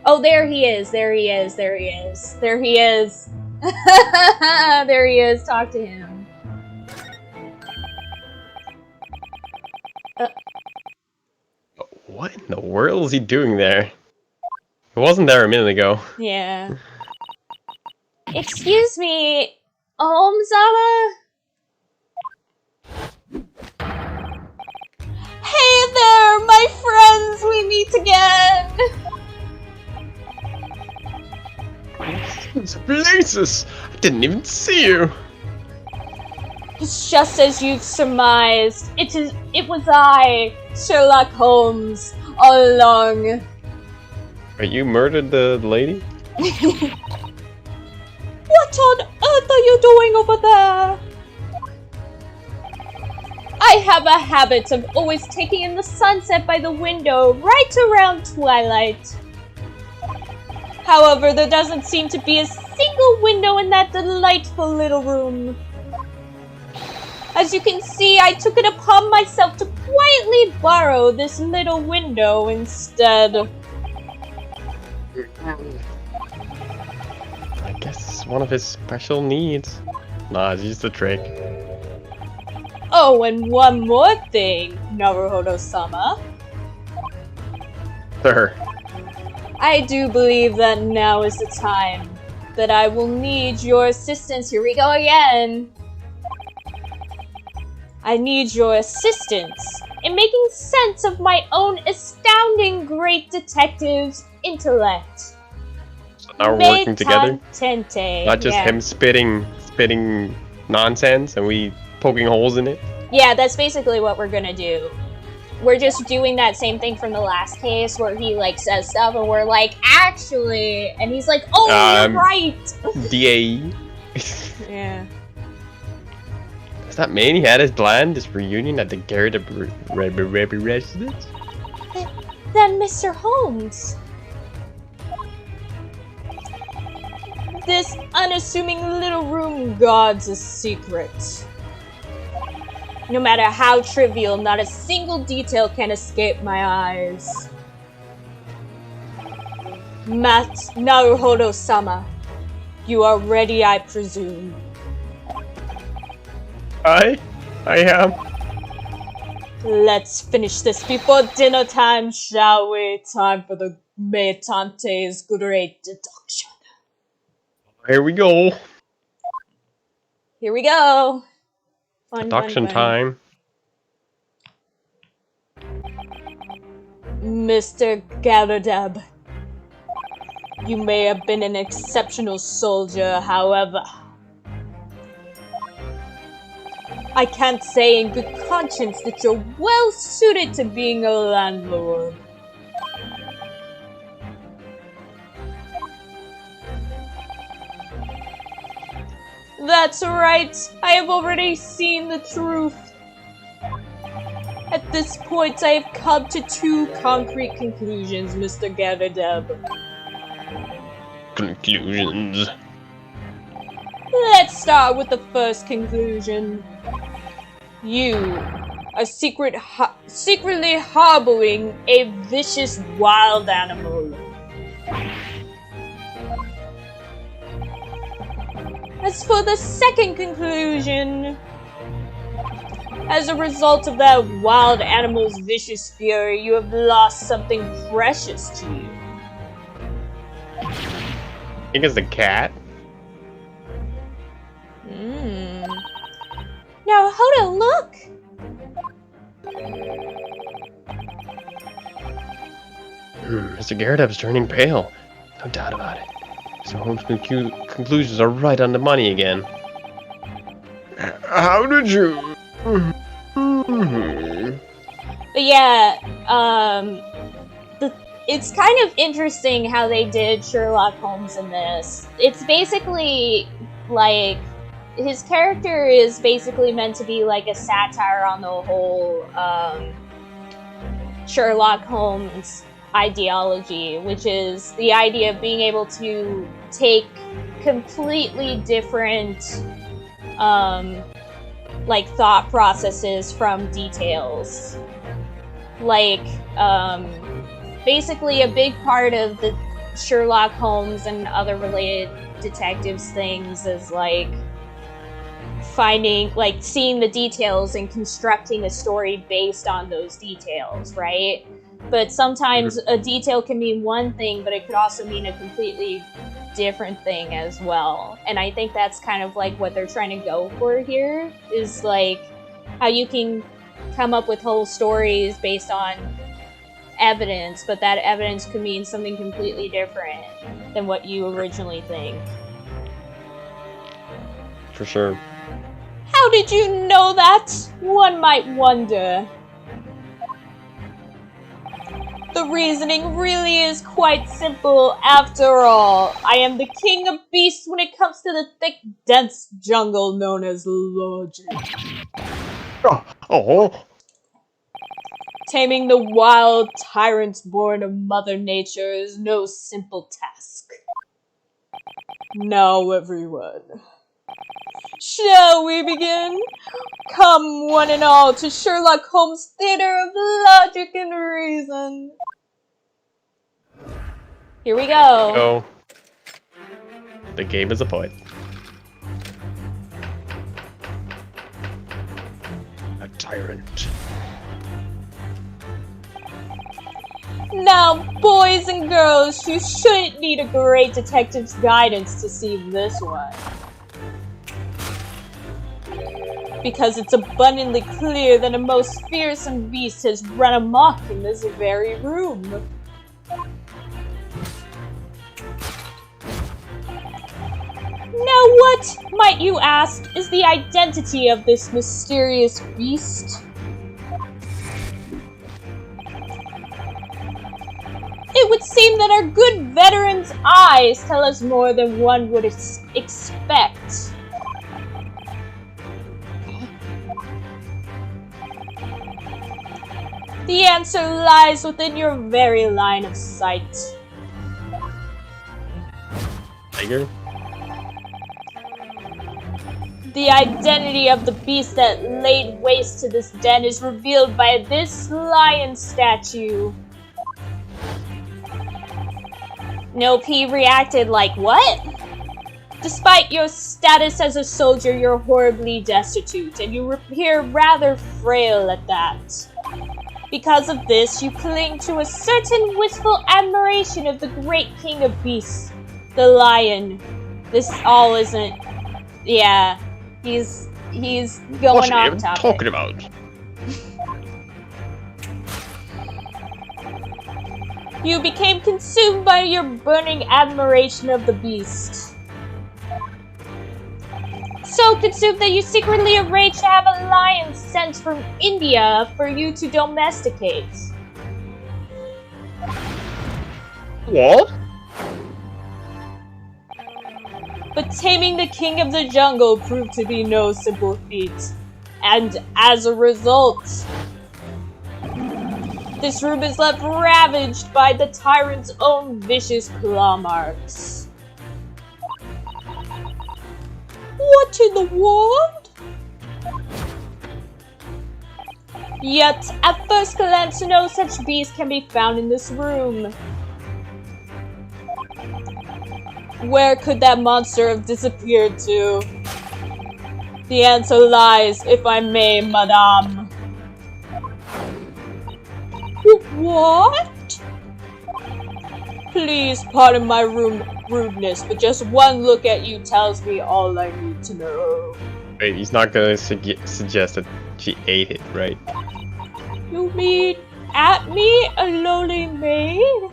Oh, there he is. There he is. There he is. There he is. There he is. Talk to him. What in the world is he doing there? He wasn't there a minute ago. Yeah. Excuse me, Holmes-sama? Hey there, my friends! We meet again! These places! I didn't even see you! It's just as you've surmised. It was I, Sherlock Holmes, all along. Are you murdered the lady? What on earth are you doing over there? I have a habit of always taking in the sunset by the window right around twilight. However, there doesn't seem to be a single window in that delightful little room. As you can see, I took it upon myself to quietly borrow this little window instead. I guess it's one of his special needs. Nah, it's just a trick. Oh, and one more thing, Naruhodo-sama. Sir. I do believe that now is the time that I will need your assistance. Here we go again. I need your assistance in making sense of my own astounding great detective's intellect. So now we're working together? Tente. Not just him spitting nonsense and we poking holes in it? Yeah, that's basically what we're gonna do. We're just doing that same thing from the last case where he like says stuff and we're like, actually, and he's like, oh, you're right. DAE. Yeah. Does that mean he had his this reunion at the Gyaradev residence? Then Mr. Holmes. This unassuming little room guards a secret. No matter how trivial, not a single detail can escape my eyes. Naruhodo-sama, you are ready, I presume. I am. Let's finish this before dinner time, shall we? Time for the Maetante's great deduction. Here we go. Here we go. Fun, Deduction time. Mr. Gyaradev, you may have been an exceptional soldier, however, I can't say in good conscience that you're well suited to being a landlord. That's right, I have already seen the truth. At this point, I have come to two concrete conclusions, Mr. Gyaradev. Conclusions. Let's start with the first conclusion. You are secretly harboring a vicious wild animal. As for the second conclusion, as a result of that wild animal's vicious fury, you have lost something precious to you. I think it's the cat. Now, Hodo, look! Mr. Gyaradev is turning pale. No doubt about it. So Holmes' conclusions are right on the money again. How did you? But yeah, it's kind of interesting how they did Sherlock Holmes in this. It's basically like his character is basically meant to be like a satire on the whole Sherlock Holmes ideology, which is the idea of being able to take completely different like thought processes from details. Like basically a big part of the Sherlock Holmes and other related detectives things is like finding, like, seeing the details and constructing a story based on those details, right? But sometimes a detail can mean one thing, but it could also mean a completely different thing as well. And I think that's kind of like what they're trying to go for here, is like how you can come up with whole stories based on evidence, but that evidence could mean something completely different than what you originally think. For sure. How did you know that? One might wonder. The reasoning really is quite simple after all. I am the king of beasts when it comes to the thick, dense jungle known as logic. Oh. Taming the wild tyrants born of Mother Nature is no simple task. Now, everyone, shall we begin? Come, one and all, to Sherlock Holmes' Theater of Logic and Reason. Here we go. Oh. The game is afoot. A tyrant. Now, boys and girls, you shouldn't need a great detective's guidance to see this one. Because it's abundantly clear that a most fearsome beast has run amok in this very room. Now what, might you ask, is the identity of this mysterious beast? It would seem that our good veteran's eyes tell us more than one would expect. The answer lies within your very line of sight. Tiger? The identity of the beast that laid waste to this den is revealed by this lion statue. Nope, he reacted like, what? Despite your status as a soldier, you're horribly destitute, and you appear rather frail at that. Because of this, you cling to a certain wistful admiration of the great king of beasts, the lion. This all isn't... yeah, he's going off topic. What are you talking about? You became consumed by your burning admiration of the beast. So consumed that you secretly arranged to have a lion sent from India for you to domesticate. What? But taming the king of the jungle proved to be no simple feat. And as a result, this room is left ravaged by the tyrant's own vicious claw marks. What in the world? Yet, at first glance, no such beast can be found in this room. Where could that monster have disappeared to? The answer lies, if I may, madame. What? Please pardon my rudeness, but just one look at you tells me all I need to know. Wait, he's not gonna suggest that she ate it, right? You mean at me, a lowly maid?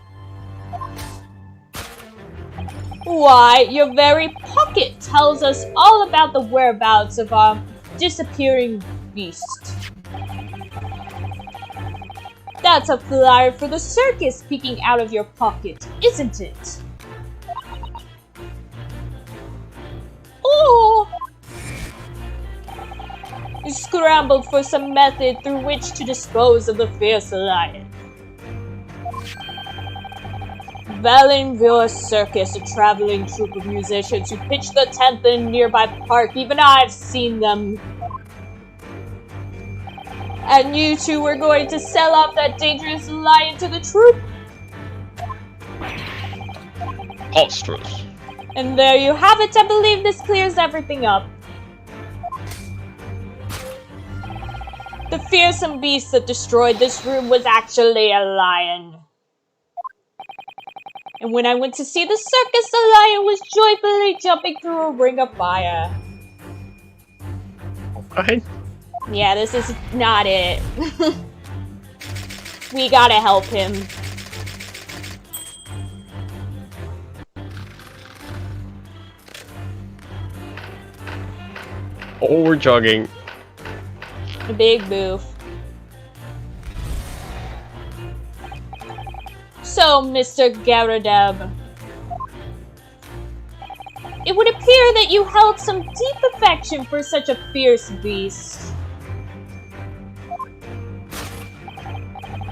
Why, your very pocket tells us all about the whereabouts of our disappearing beast. That's a flyer for the circus peeking out of your pocket, isn't it? Oh! You scrambled for some method through which to dispose of the fierce lion. Valenville Circus, a traveling troupe of musicians who pitch the tent in a nearby park. Even I've seen them. And you two were going to sell off that dangerous lion to the troupe? Preposterous. And there you have it. I believe this clears everything up. The fearsome beast that destroyed this room was actually a lion. And when I went to see the circus, the lion was joyfully jumping through a ring of fire. Alright. Yeah, this is not it. We gotta help him. Oh, we're jogging. The big boof. So, Mr. Garadeb, it would appear that you held some deep affection for such a fierce beast.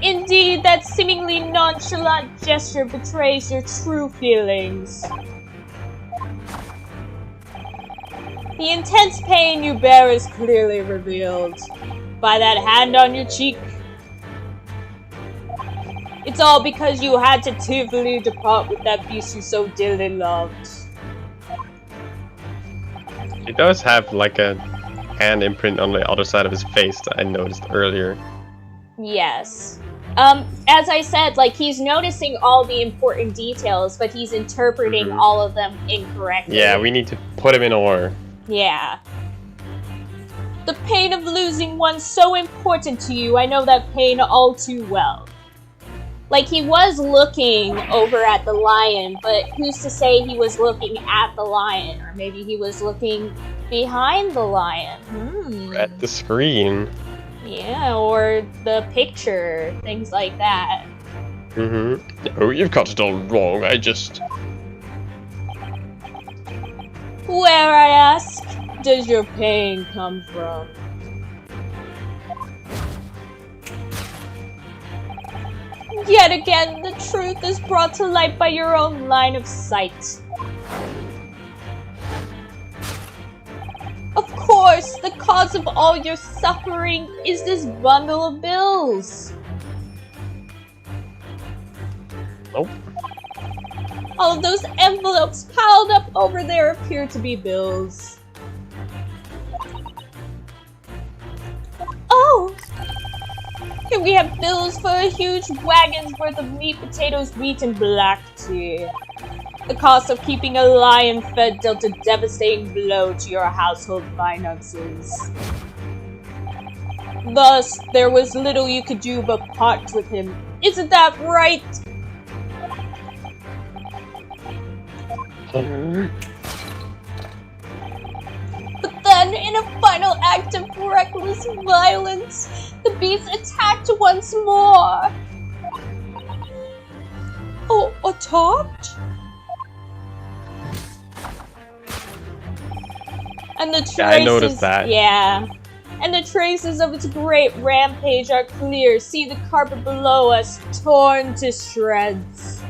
Indeed, that seemingly nonchalant gesture betrays your true feelings. The intense pain you bear is clearly revealed by that hand on your cheek. It's all because you had to tearfully depart with that beast you so dearly loved. He does have like a hand imprint on the other side of his face that I noticed earlier. Yes. As I said, like, he's noticing all the important details, but he's interpreting all of them incorrectly. Yeah, we need to put him in order. Yeah. The pain of losing one so important to you, I know that pain all too well. Like, he was looking over at the lion, but who's to say he was looking at the lion? Or maybe he was looking behind the lion. At the screen. Yeah, or the picture, things like that. No, you've got it all wrong, I just... Where, I ask, does your pain come from? Yet again, the truth is brought to light by your own line of sight. Of course, the cause of all your suffering is this bundle of bills. Nope. All of those envelopes piled up over there appear to be bills. Oh! Here we have bills for a huge wagon's worth of meat, potatoes, wheat, and black tea. The cost of keeping a lion fed dealt a devastating blow to your household finances. Thus, there was little you could do but part with him. Isn't that right? But then, in a final act of reckless violence, the beast attacked once more. Oh, attacked? And the traces, I noticed that. Yeah. And the traces of its great rampage are clear. See the carpet below us, torn to shreds.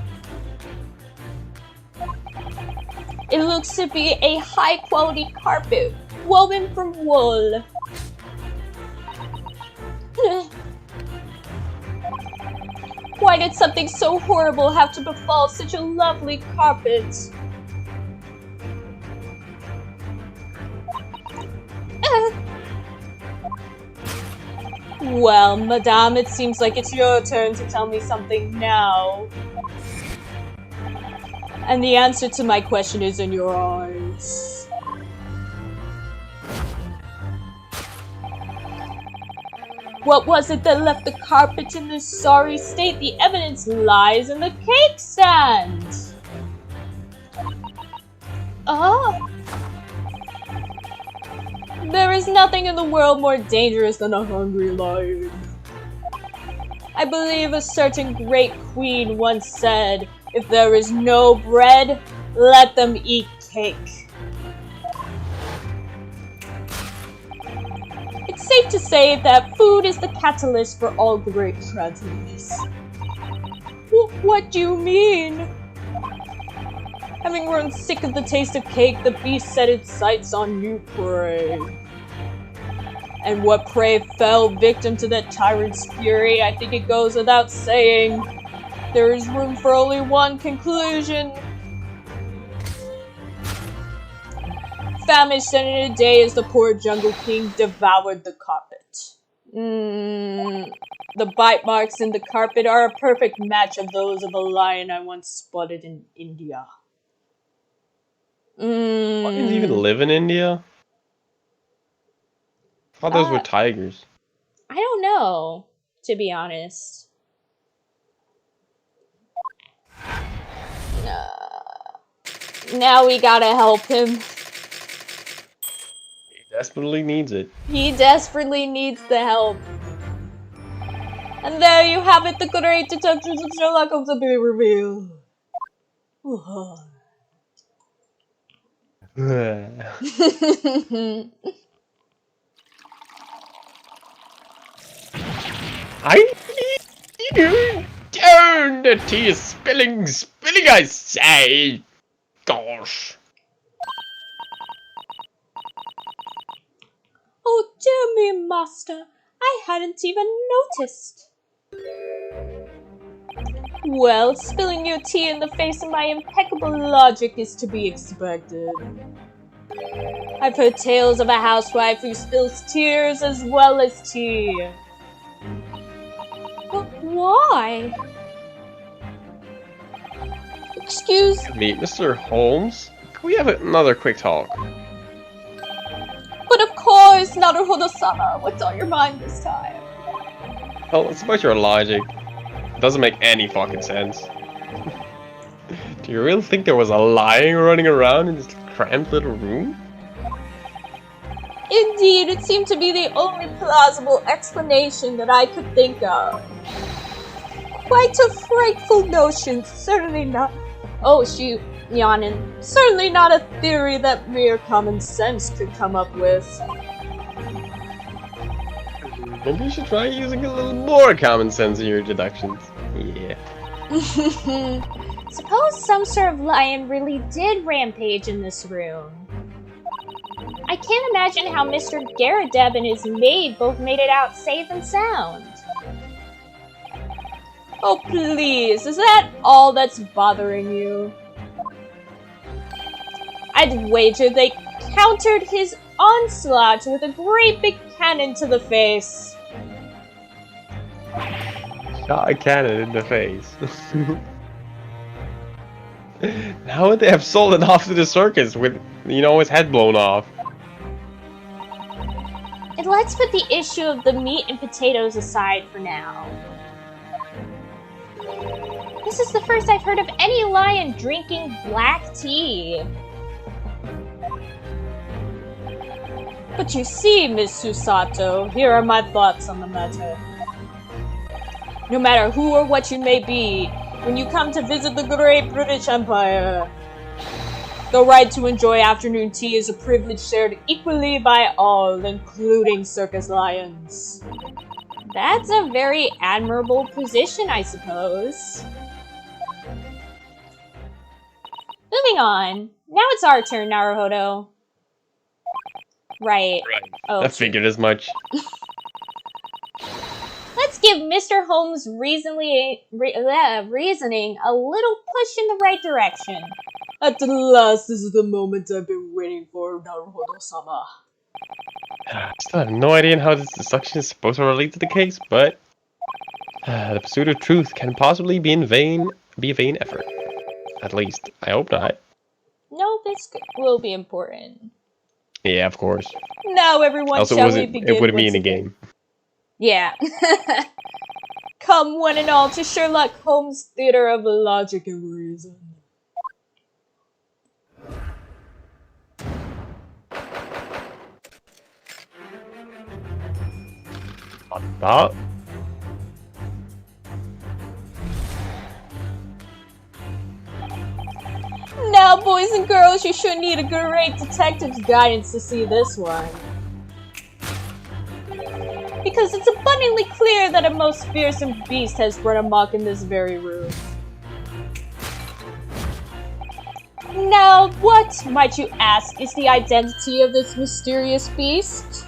It looks to be a high-quality carpet, woven from wool. Why did something so horrible have to befall such a lovely carpet? Well, madame, it seems like it's your turn to tell me something now. And the answer to my question is in your eyes. What was it that left the carpet in this sorry state? The evidence lies in the cake stand. Oh. There is nothing in the world more dangerous than a hungry lion. I believe a certain great queen once said, "If there is no bread, let them eat cake." It's safe to say that food is the catalyst for all great tragedies. What do you mean? Having grown sick of the taste of cake, the beast set its sights on new prey. And what prey fell victim to that tyrant's fury? I think it goes without saying. There is room for only one conclusion. Famished and in a day as the poor Jungle King devoured the carpet. The bite marks in the carpet are a perfect match of those of a lion I once spotted in India. Lions even live in India? I thought those were tigers. I don't know, to be honest. Now we gotta help him. He desperately needs it. He desperately needs the help. And there you have it, the great detectives of Sherlock Holmes to be revealed. I need you down. The tea is spilling, I say. Gosh. Oh dear me, master. I hadn't even noticed. Well, spilling your tea in the face of my impeccable logic is to be expected. I've heard tales of a housewife who spills tears as well as tea. But why? Excuse me, Mr. Holmes? Can we have another quick talk? But of course, Naruhodo-sama, what's on your mind this time? Well, it's about your logic. It doesn't make any fucking sense. Do you really think there was a lion running around in this cramped little room? Indeed, it seemed to be the only plausible explanation that I could think of. Quite a frightful notion, certainly not— Oh shoot, yawning. Certainly not a theory that mere common sense could come up with. Maybe you should try using a little more common sense in your deductions. Yeah. Suppose some sort of lion really did rampage in this room. I can't imagine how Mr. Garadeb and his maid both made it out safe and sound. Oh please, is that all that's bothering you? I'd wager they countered his onslaught with a great big cannon to the face. Shot a cannon in the face. How would they have sold it off to the circus with, you know, his head blown off? And let's put the issue of the meat and potatoes aside for now. This is the first I've heard of any lion drinking black tea. But you see, Miss Susato, here are my thoughts on the matter. No matter who or what you may be, when you come to visit the great British Empire, the right to enjoy afternoon tea is a privilege shared equally by all, including circus lions. That's a very admirable position, I suppose. Moving on. Now it's our turn, Naruhodo. Right. Oh, I figured as much. Let's give Mr. Holmes' reasoning a little push in the right direction. At last, this is the moment I've been waiting for, Naruhodo-sama. I still have no idea how this deduction is supposed to relate to the case, but the pursuit of truth can possibly be a vain effort. At least, I hope not. No, this will be important. Yeah, of course. Now, everyone, also, shall we begin? It wouldn't be in a game. Yeah. Come, one and all, to Sherlock Holmes' Theater of Logic and Reason. That? Now, boys and girls, you sure need a great detective's guidance to see this one. Because it's abundantly clear that a most fearsome beast has run amok in this very room. Now, what, might you ask, is the identity of this mysterious beast?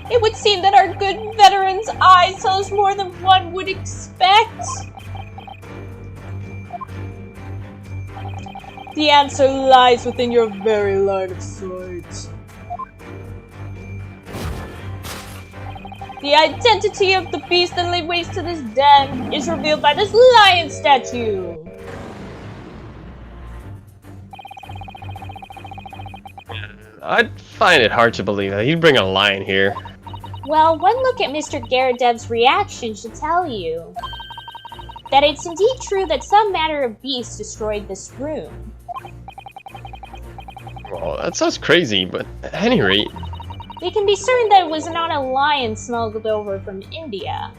It would seem that our good veteran's eyes tell us more than one would expect. The answer lies within your very line of sight. The identity of the beast that laid waste to this den is revealed by this lion statue. I'd find it hard to believe that he'd bring a lion here. Well, one look at Mr. Garadev's reaction should tell you that it's indeed true that some manner of beast destroyed this room. Well, that sounds crazy, but at any rate... We can be certain that it was not a lion smuggled over from India.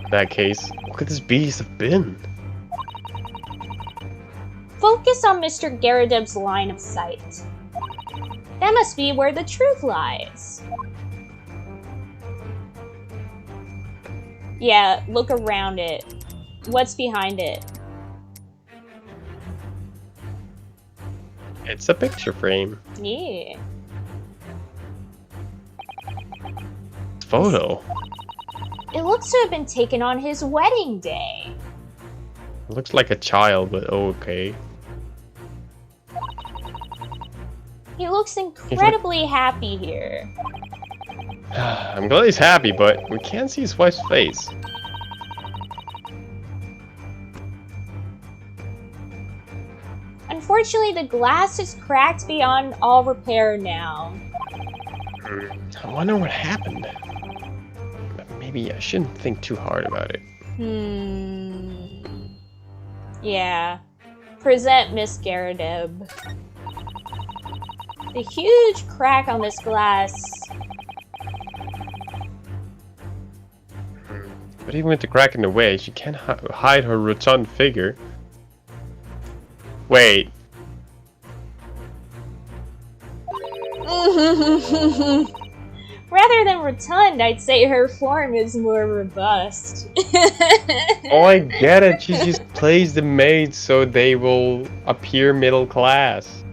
In that case, what could this beast have been? Focus on Mr. Garadev's line of sight. That must be where the truth lies. Yeah, look around it. What's behind it? It's a picture frame. Yeah. Photo. It looks to have been taken on his wedding day. It looks like a child, but okay. He looks incredibly happy here. I'm glad he's happy, but we can't see his wife's face. Unfortunately, the glass is cracked beyond all repair now. I wonder what happened. Maybe I shouldn't think too hard about it. Yeah. Present Miss Garadev. The huge crack on this glass. But even with the crack in the way, she can't hide her rotund figure. Wait. Rather than rotund, I'd say her form is more robust. Oh, I get it. She just plays the maids so they will appear middle class.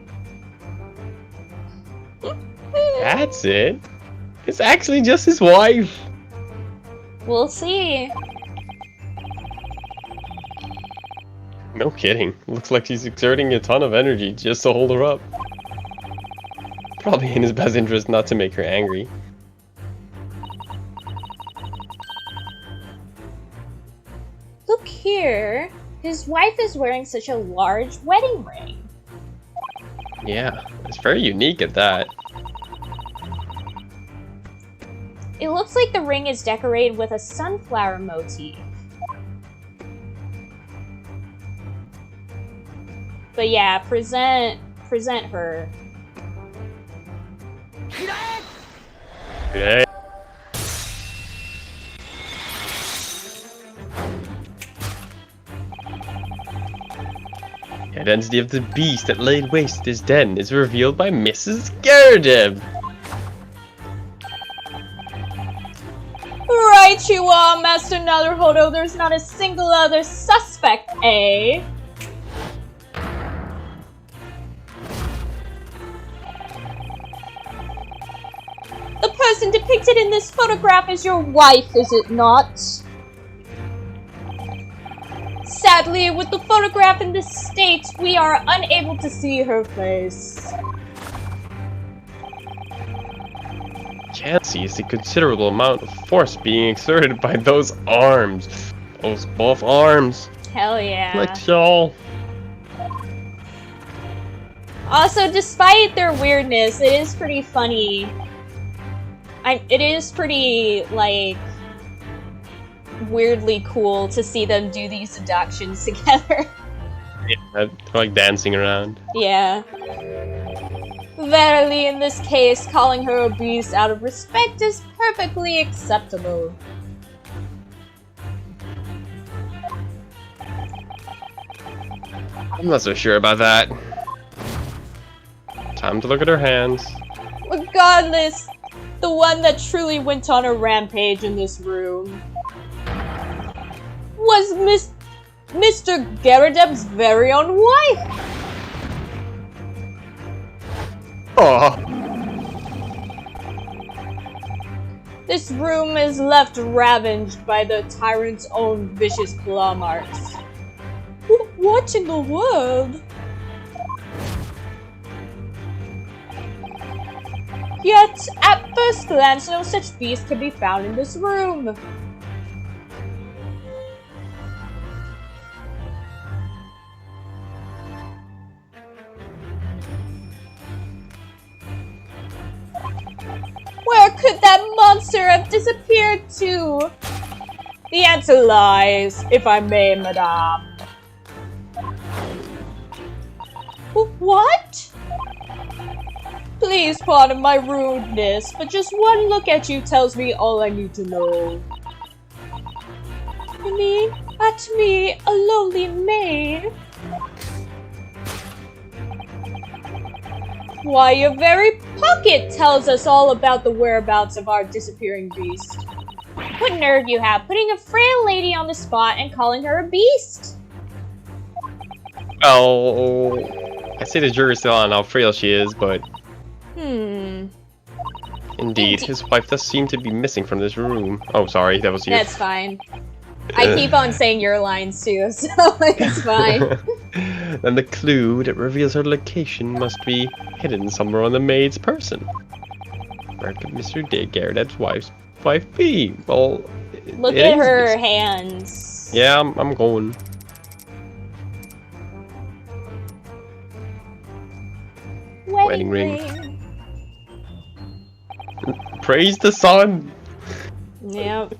That's it. It's actually just his wife. We'll see. No kidding. Looks like he's exerting a ton of energy just to hold her up. Probably in his best interest not to make her angry. Look here. His wife is wearing such a large wedding ring. Yeah, it's very unique at that. It looks like the ring is decorated with a sunflower motif. But yeah, present her. Okay. The identity of the beast that laid waste this den is revealed by Mrs. Garadev. Right you are, Master Naruhodo. There's not a single other suspect, eh? The person depicted in this photograph is your wife, is it not? Sadly, with the photograph in this state, we are unable to see her face. Can't see is the considerable amount of force being exerted by those arms. Those both arms. Hell yeah. Like y'all. Also, despite their weirdness, it is pretty funny. It is pretty, like, weirdly cool to see them do these deductions together. Yeah, they're like dancing around. Yeah. Verily, in this case, calling her a beast out of respect is perfectly acceptable. I'm not so sure about that. Time to look at her hands. Regardless, the one that truly went on a rampage in this room was Mr. Garradeb's very own wife! Oh, This room is left ravaged by the tyrant's own vicious claw marks. What in the world? Yet, at first glance, no such beast could be found in this room. Where could that monster have disappeared to? The answer lies, if I may, madame. What? Please pardon my rudeness, but just one look at you tells me all I need to know. You mean, at me, a lowly maid? Why, your very pocket tells us all about the whereabouts of our disappearing beast. What nerve you have, putting a frail lady on the spot and calling her a beast? well, I say the jury's still on how frail she is, but indeed, his wife does seem to be missing from this room. Oh, sorry, that was you. That's fine. I keep on saying your lines too, so it's fine. Then the clue that reveals her location must be hidden somewhere on the maid's person. Where could Mr. Garrett's wife be? Well, Look at her hands. Yeah, I'm going. Wedding ring. Praise the sun! Yep.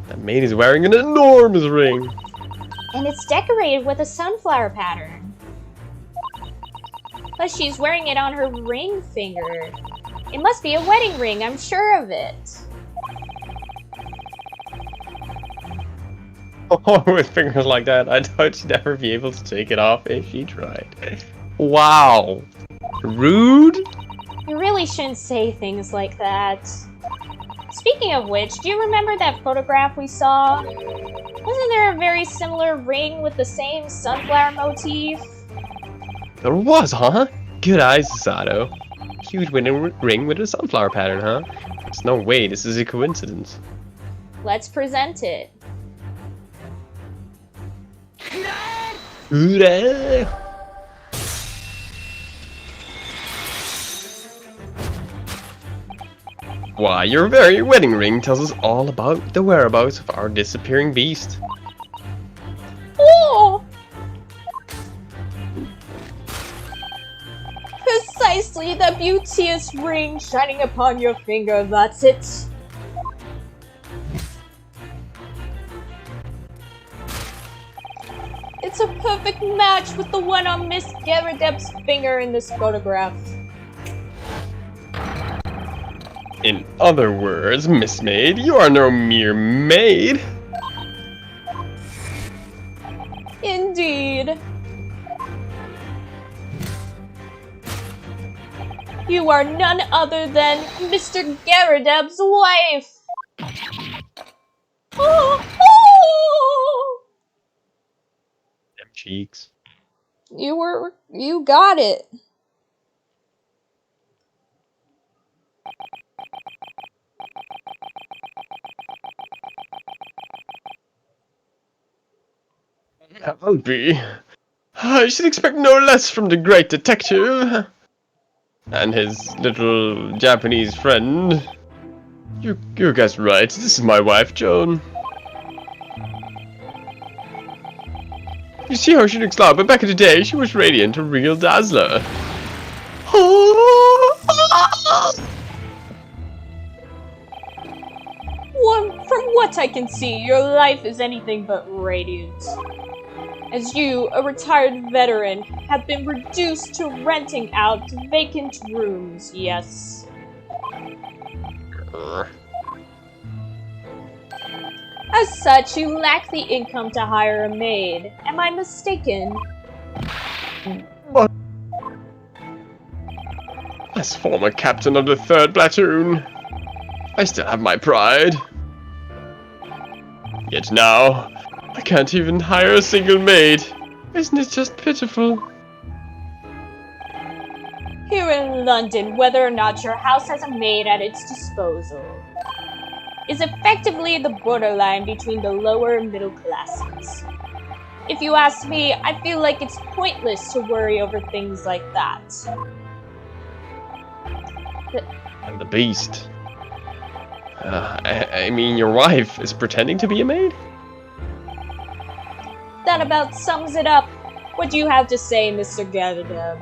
That maid is wearing an enormous ring. And it's decorated with a sunflower pattern. Plus she's wearing it on her ring finger. It must be a wedding ring, I'm sure of it. Oh, with fingers like that, I thought she'd never be able to take it off if she tried. Wow. Rude? You really shouldn't say things like that. Speaking of which, do you remember that photograph we saw? Wasn't there a very similar ring with the same sunflower motif? There was, huh? Good eyes, Sato. Huge wedding ring with a sunflower pattern, huh? There's no way this is a coincidence. Let's present it. Why, your very wedding ring tells us all about the whereabouts of our disappearing beast. Oh! Precisely the beauteous ring shining upon your finger, that's it. It's a perfect match with the one on Miss Garradeb's finger in this photograph. In other words, Miss Maid, you are no mere maid. Indeed. You are none other than Mr. Garradeb's wife. Oh! Them cheeks. You got it. I'll be. I should expect no less from the great detective and his little Japanese friend. You guessed right. This is my wife, Joan. You see how she looks now, but back in the day, she was radiant, a real dazzler. From what I can see, your life is anything but radiant. As you, a retired veteran, have been reduced to renting out vacant rooms, yes. As such, you lack the income to hire a maid. Am I mistaken? What? As former captain of the 3rd Platoon, I still have my pride. Yet now, I can't even hire a single maid. Isn't it just pitiful? Here in London, whether or not your house has a maid at its disposal is effectively the borderline between the lower and middle classes. If you ask me, I feel like it's pointless to worry over things like that. I'm the beast. I mean, your wife is pretending to be a maid? That about sums it up. What do you have to say, Mr. Gatherdeb?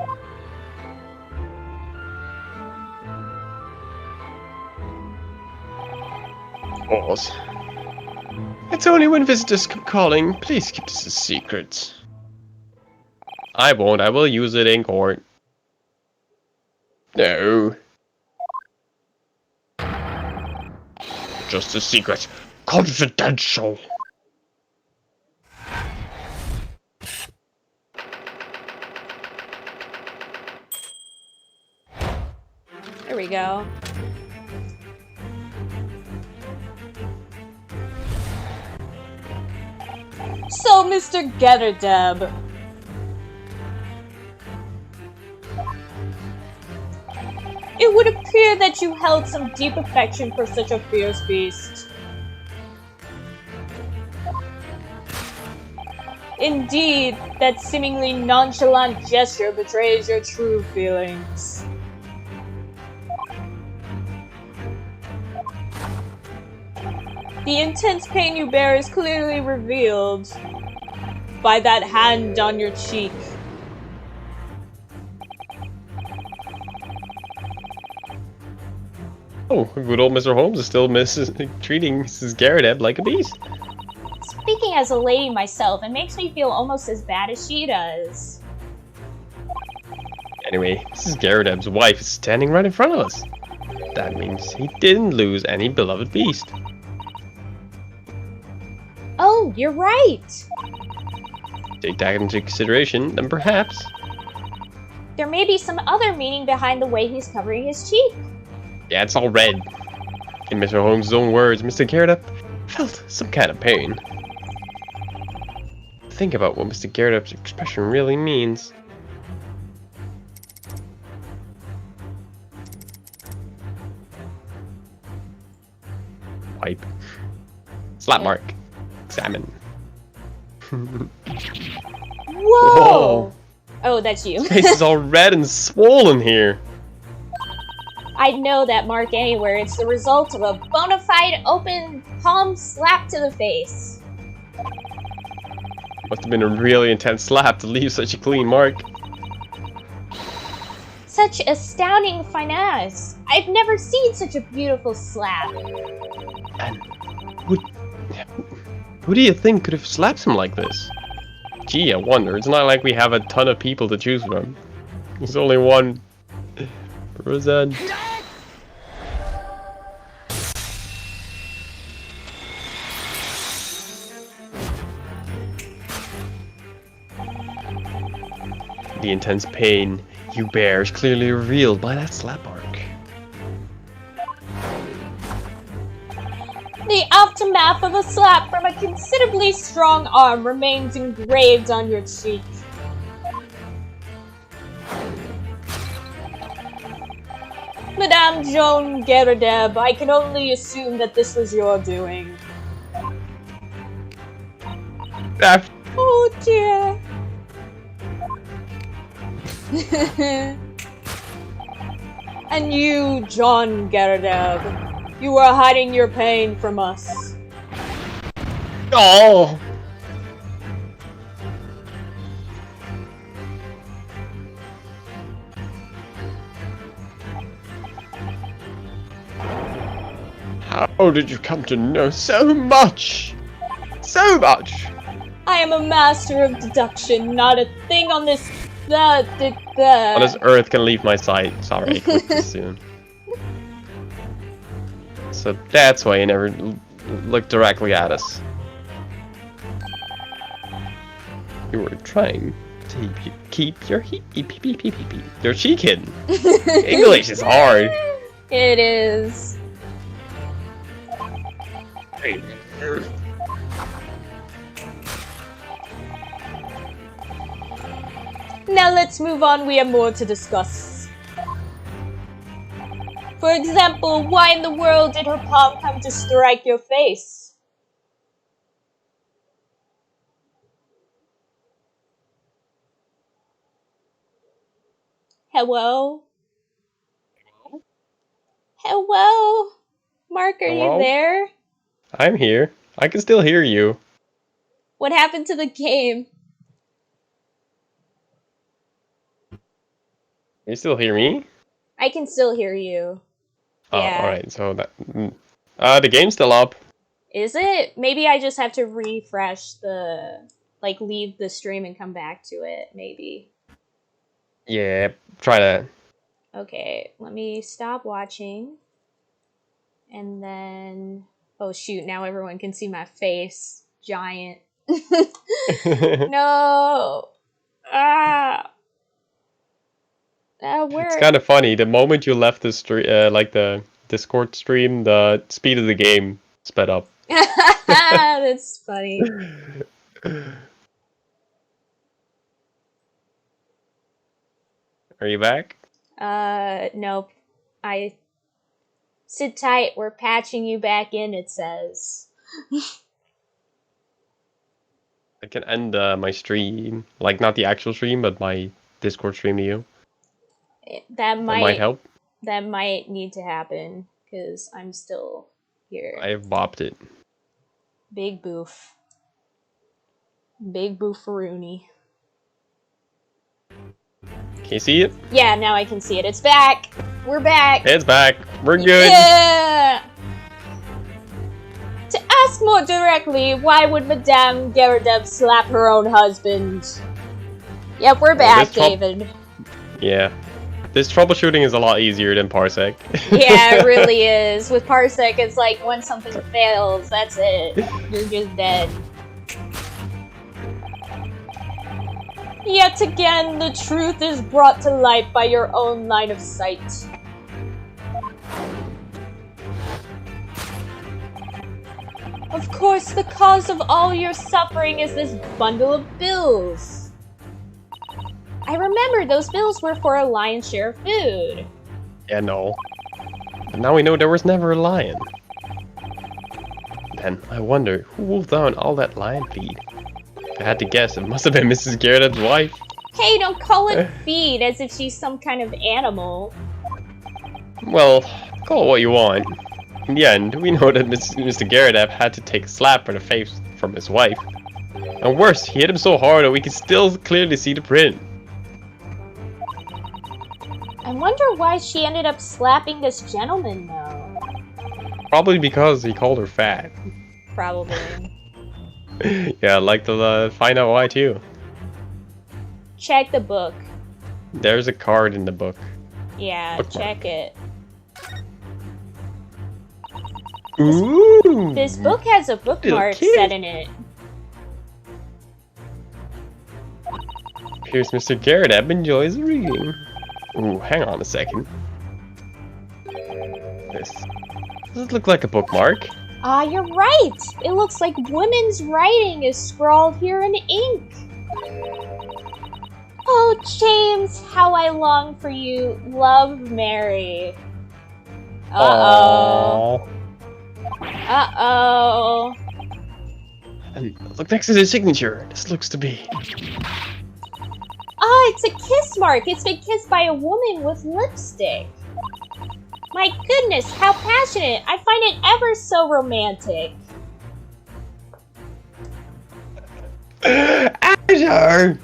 Pause. It's only when visitors come calling. Please keep this a secret. I won't. I will use it in court. No. Just a secret. Confidential. There we go. So, Mr. Gatherdeb, it would appear that you held some deep affection for such a fierce beast. Indeed, that seemingly nonchalant gesture betrays your true feelings. The intense pain you bear is clearly revealed by that hand on your cheek. Oh, good old Mr. Holmes is still treating Mrs. Gatherdeb like a beast. Speaking as a lady myself, it makes me feel almost as bad as she does. Anyway, Mrs. Gatherdeb's wife is standing right in front of us. That means he didn't lose any beloved beast. Oh, you're right! Take that into consideration, then perhaps... There may be some other meaning behind the way he's covering his cheek. Yeah, it's all red. In Mr. Holmes' own words, Mr. Gatherdeb felt some kind of pain. Think about what Mr. Gatherdeb's expression really means. Wipe. Slap Yeah. Mark. Examine. Whoa! Oh, that's you. His face is all red and swollen here. I'd know that mark anywhere. It's the result of a bona fide open palm slap to the face. Must have been a really intense slap to leave such a clean mark. Such astounding finesse. I've never seen such a beautiful slap. And who do you think could have slapped him like this? Gee, I wonder. It's not like we have a ton of people to choose from. There's only one person. The intense pain you bear is clearly revealed by that slap mark. The aftermath of a slap from a considerably strong arm remains engraved on your cheek. Madame Joan Gatherdeb, I can only assume that this was your doing. Oh dear. And you, John Gatherdeb, you are hiding your pain from us. Oh! How did you come to know so much? So much! I am a master of deduction, not a thing on this... On this earth can leave my sight. Sorry, I clicked too soon. So that's why you never looked directly at us. You were trying to keep your your cheek hidden. English is hard. It is. Now let's move on, we have more to discuss. For example, why in the world did her palm come to strike your face? Hello? Hello? Mark, are you Hello? there? I'm here. I can still hear you. What happened to the game? You still hear me? I can still hear you. Oh, Yeah. alright, so that... the game's still up. Is it? Maybe I just have to refresh the... Like, leave the stream and come back to it, maybe. Yeah, try that. Okay, let me stop watching. And then... Oh shoot, now everyone can see my face. Giant. No! Ah! Where? It's kind of funny. The moment you left the stream, like the Discord stream, the speed of the game sped up. That's funny. Are you back? Nope. Sit tight, we're patching you back in, it says. I can end my stream, like not the actual stream, but my Discord stream to you. That might help. That might need to happen, because I'm still here. I have bopped it. Big boof. Big boofaroony. Can you see it? Yeah, now I can see it. It's back! We're back! It's back! We're good! Yeah! To ask more directly, why would Madame Geradev slap her own husband? Yep, we're back, David. Yeah. This troubleshooting is a lot easier than Parsec. Yeah, it really is. With Parsec, it's like when something fails, that's it. You're just dead. Yet again, the truth is brought to light by your own line of sight. Of course, the cause of all your suffering is this bundle of bills. I remember those bills were for a lion's share of food. Yeah, no. But now we know there was never a lion. Then, I wonder, who wolfed down all that lion feed? If I had to guess, it must have been Mrs. Gerard's wife. Hey, don't call it feed as if she's some kind of animal. Well, call it what you want. In the end, we know that Mr. Geradev had to take a slap for the face from his wife. And worse, he hit him so hard that we could still clearly see the print. I wonder why she ended up slapping this gentleman, though. Probably because he called her fat. Probably. Yeah, I'd like to find out why too. Check the book. There's a card in the book. Yeah, Bookmark. check it. Ooh! This book has a bookmark set in it. Here's Mr. Geradev enjoys reading. Ooh, hang on a second. Does it look like a bookmark? Ah, you're right! It looks like women's writing is scrawled here in ink. Oh, James, how I long for you. Love, Mary. Uh-oh. Uh-oh. And look next to the signature. This looks to be... Oh, it's a kiss mark. It's been kissed by a woman with lipstick. My goodness, how passionate. I find it ever so romantic. Azure!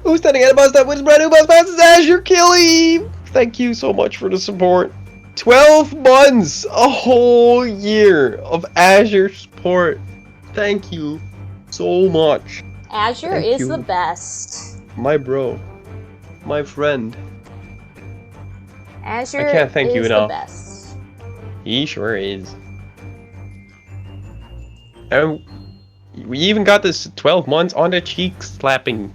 Who's standing at a bus stop with his brand new bus pass? It's Azure, kill him! Thank you so much for the support. 12 months! A whole year of Azure support. Thank you so much. Azure is the best. My bro. My friend. Azure I can't thank you is enough. the best. He sure is. And we even got this 12 months on the cheek slapping.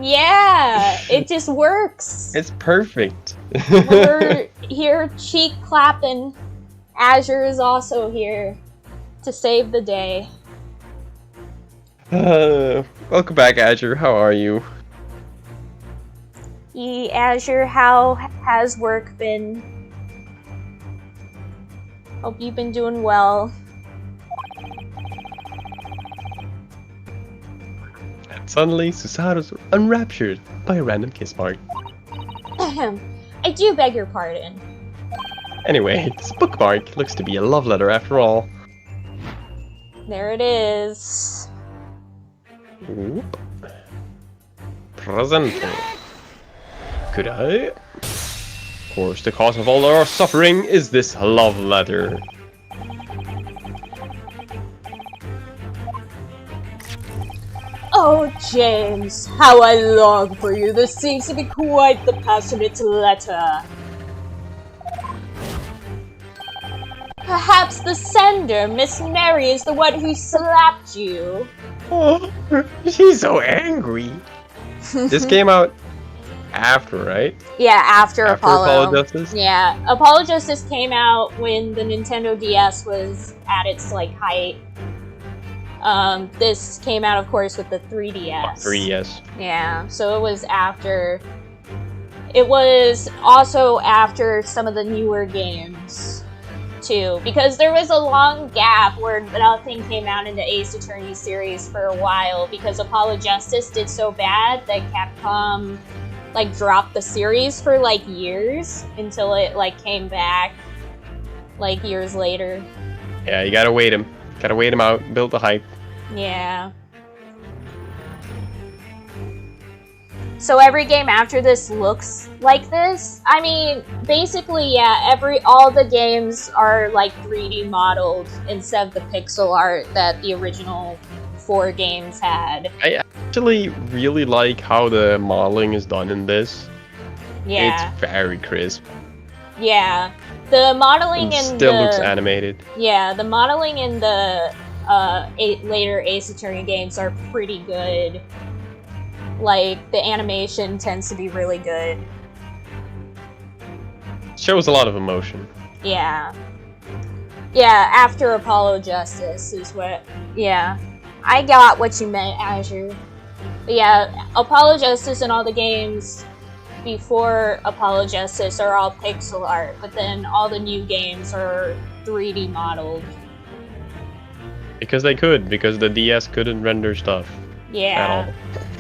Yeah, it just works. It's perfect. We're here cheek clapping. Azure is also here to save the day. Welcome back, Azure. How are you? Azure, how has work been? Hope you've been doing well. And suddenly, Susaru's enraptured by a random kiss mark. I do beg your pardon. Anyway, this bookmark looks to be a love letter after all. There it is. Oop. Presente. Could I? Of course, the cause of all our suffering is this love letter. Oh, James, how I long for you. This seems to be quite the passionate letter. Perhaps the sender, Miss Mary, is the one who slapped you. Oh, she's so angry. This came out after, right? Yeah, after Apollo. Justice? Yeah, Apollo Justice came out when the Nintendo DS was at its, like, height. This came out, of course, with the 3DS. 3DS. Yeah, so it was after... It was also after some of the newer games, too. Because there was a long gap where nothing came out in the Ace Attorney series for a while, because Apollo Justice did so bad that Capcom, like, dropped the series for, like, years, until it, like, came back, like, years later. Yeah, you gotta wait him. Gotta wait him out, build the hype. Yeah. So every game after this looks like this? I mean, basically, yeah, all the games are, like, 3D modeled instead of the pixel art that the original 4 games had. I actually really like how the modeling is done in this. Yeah. It's very crisp. Yeah. The modeling in still looks animated. Yeah, the modeling in the later Ace Attorney games are pretty good. Like, the animation tends to be really good. Shows a lot of emotion. Yeah. Yeah, after Apollo Justice is what... Yeah. I got what you meant, Azure. But yeah, Apollo Justice and all the games before Apollo Justice are all pixel art, but then all the new games are 3D modeled. Because they could, because the DS couldn't render stuff. Yeah. At all.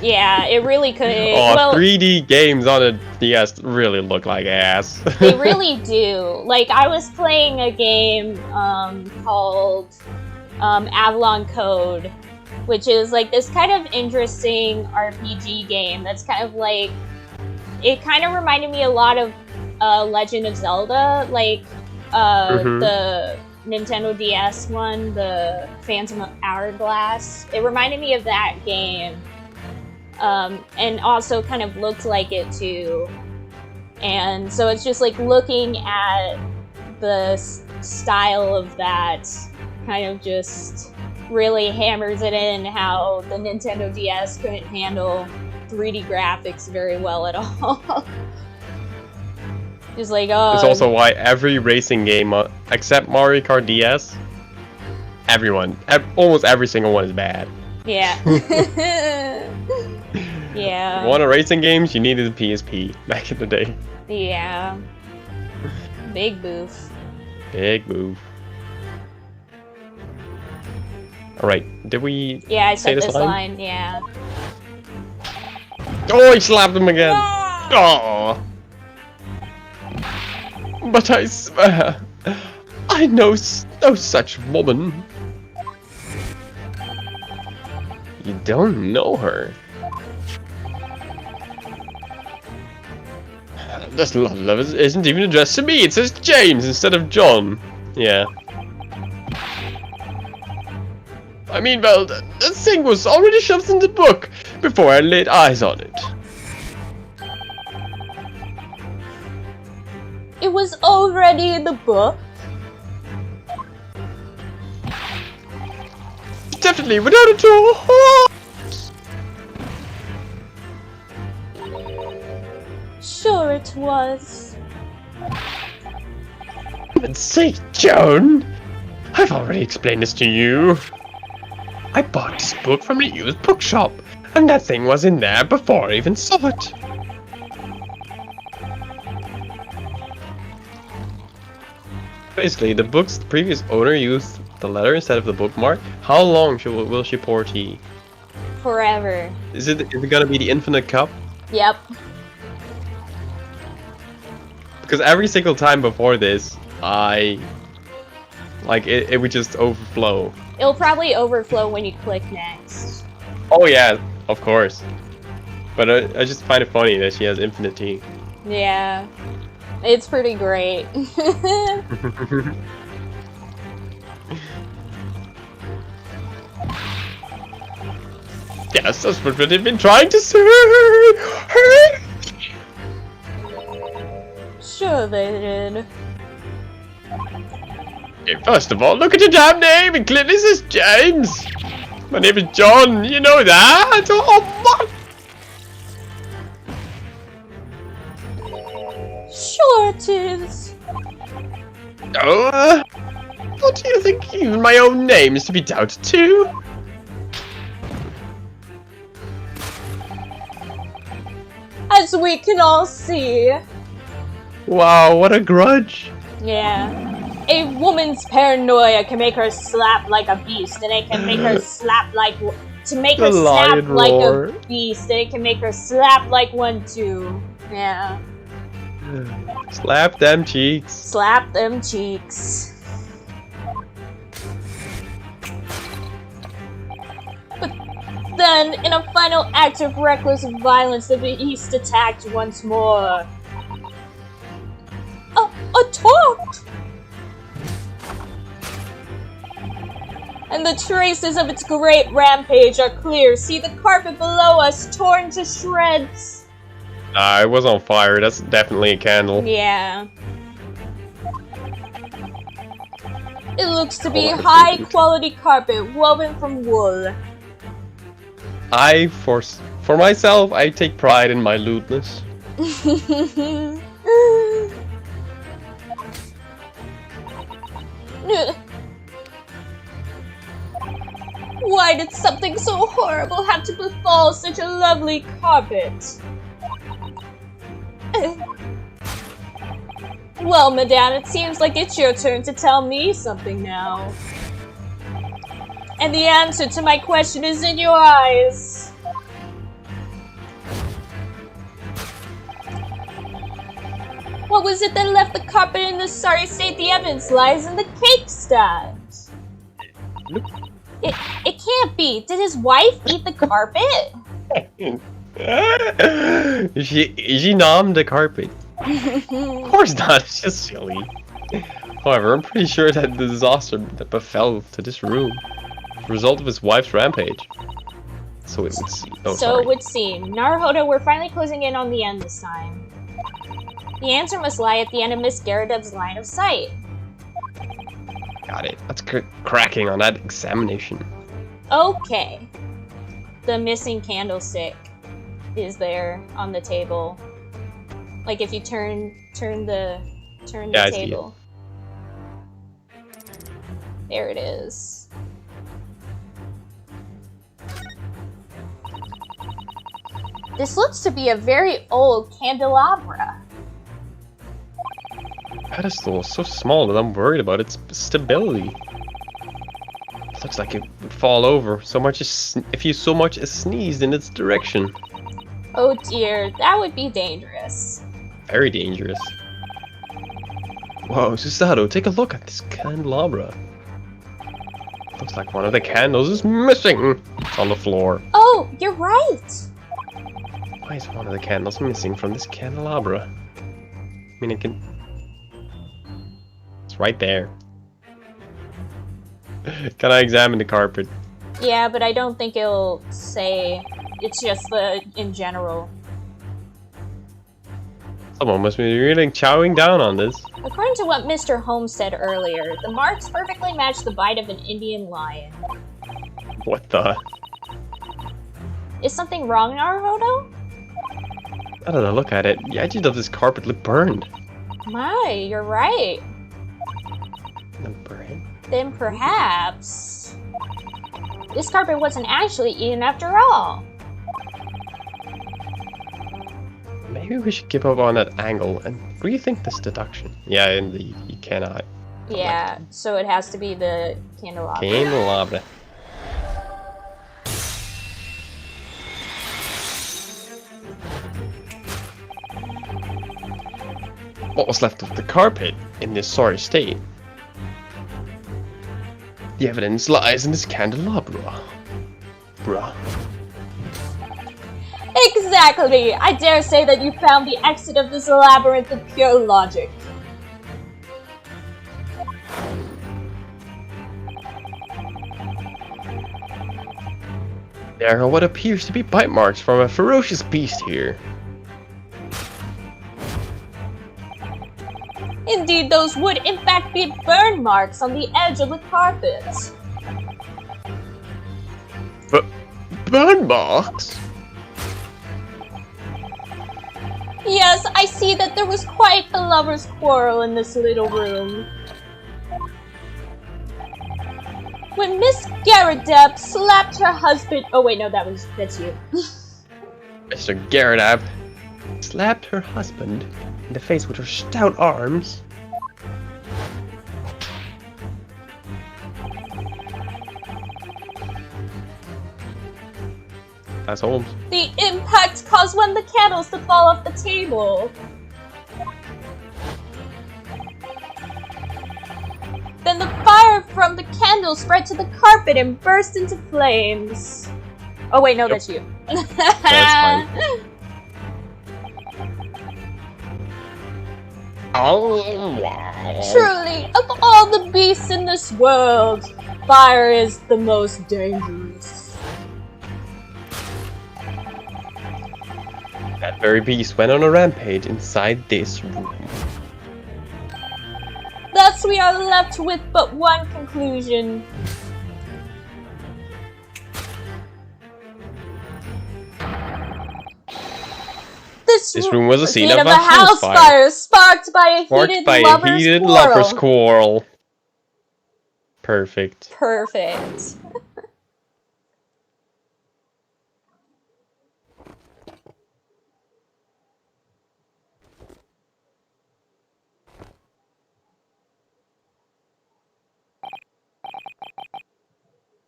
Yeah, it really could. Oh, well, 3D games on a DS really look like ass. They really do. Like, I was playing a game called Avalon Code, which is like this kind of interesting RPG game that's kind of like... It kind of reminded me a lot of Legend of Zelda, like the Nintendo DS one, the Phantom Hourglass. It reminded me of that game. And also kind of looked like it too. And so it's just like looking at the style of that kind of just really hammers it in how the Nintendo DS couldn't handle 3D graphics very well at all. Just like, oh... It's also why every racing game, except Mario Kart DS, almost every single one is bad. Yeah. Yeah. You want a racing games, you needed a PSP back in the day. Yeah. Big boof. Big move. Alright, did we Yeah, I say said this line, yeah. Oh, he slapped him again! Oh! But I swear, I know no such woman. You don't know her. This love isn't even addressed to me. It says James instead of John. Yeah. I mean, well, the thing was already shoved in the book before I laid eyes on it. It was already in the book. Definitely, without a doubt. Sure it was. For heaven's sake, Joan! I've already explained this to you. I bought this book from the used bookshop, and that thing was in there before I even saw it. Basically, the book's previous owner used the letter instead of the bookmark. How long will she pour tea? Forever. Is it gonna be the infinite cup? Yep. Because every single time before this, it would just overflow. It'll probably overflow when you click next. Oh yeah, of course. But I just find it funny that she has infinite tea. Yeah. It's pretty great. Yes, that's what they've been trying to say. Sure they did. Okay, first of all, look at your damn name. And clearly this is James. My name is John. You know that? Oh my. Sure it is. Oh, what do you think? Even my own name is to be doubted too? As we can all see. Wow, what a grudge. Yeah. A woman's paranoia can make her slap like a beast, and it can make her slap like... To make her snap like a beast, and it can make her slap like one too. Yeah. Slap them cheeks. Slap them cheeks. But then, in a final act of reckless violence, the beast attacked once more. A taunt! And the traces of its great rampage are clear. See the carpet below us, torn to shreds. It was on fire. That's definitely a candle. Yeah. It looks to be high-quality carpet woven from wool. For myself, I take pride in my lewdness. Why did something so horrible have to befall such a lovely carpet? Well, madame, it seems like it's your turn to tell me something now. And the answer to my question is in your eyes. What was it that left the carpet in the sorry state the evidence lies in the cake stand? It can't be. Did his wife eat the carpet? She nommed the carpet. Of course not, it's just silly. However, I'm pretty sure that the disaster that befell to this room was the result of his wife's rampage. So it would seem. Oh, it would seem. Naruhodo, we're finally closing in on the end this time. The answer must lie at the end of Miss Garrideb's line of sight. Got it. That's cracking on that examination. Okay. The missing candlestick is there on the table. Like if you turn the table. There it is. This looks to be a very old candelabra. Pedestal is so small that I'm worried about its stability. It looks like it would fall over if you so much as sneezed in its direction. Oh dear, that would be dangerous. Very dangerous. Whoa, Susato, take a look at this candelabra. Looks like one of the candles is missing. It's on the floor. Oh, you're right. Why is one of the candles missing from this candelabra? I mean, it's right there. Can I examine the carpet? Yeah, but I don't think it'll say. It's just in general. Someone must be really chowing down on this. According to what Mr. Holmes said earlier, the marks perfectly match the bite of an Indian lion. What the? Is something wrong, Naruhodo? Now that I look at it, the edges of this carpet look burned. My, you're right. No burn. Then perhaps... This carpet wasn't actually eaten after all. Maybe we should give up on that angle and rethink this deduction. Yeah, indeed, you cannot. Yeah, so it has to be the candelabra. Candelabra. What was left of the carpet in this sorry state? The evidence lies in this candelabra. Bruh. Exactly! I dare say that you found the exit of this labyrinth with pure logic. There are what appears to be bite marks from a ferocious beast here. Indeed, those would in fact be burn marks on the edge of the carpet. Burn marks? Yes, I see that there was quite a lover's quarrel in this little room. When Miss Garradeb slapped her husband— oh wait, no, that's you. Mr. Garradeb slapped her husband in the face with her stout arms. That's Holmes. The impact caused one of the candles to fall off the table. Then the fire from the candle spread to the carpet and burst into flames. Oh wait, no, that's you. That's fine. Oh, wow. Truly, of all the beasts in this world, fire is the most dangerous. That very beast went on a rampage inside this room. Thus, we are left with but one conclusion. This room was a scene of a house fire sparked by a heated lover's quarrel. Perfect. Perfect.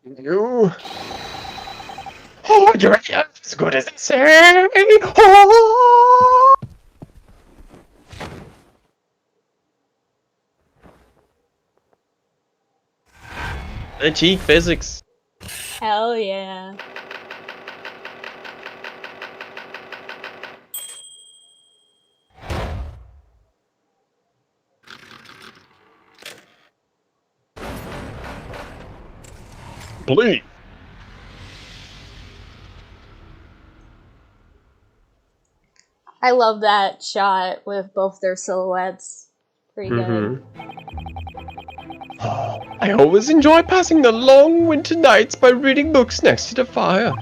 You. Oh, you're as good as they say. Oh. The cheek physics. Hell yeah. Bleed. I love that shot with both their silhouettes. Pretty good. I always enjoy passing the long winter nights by reading books next to the fire.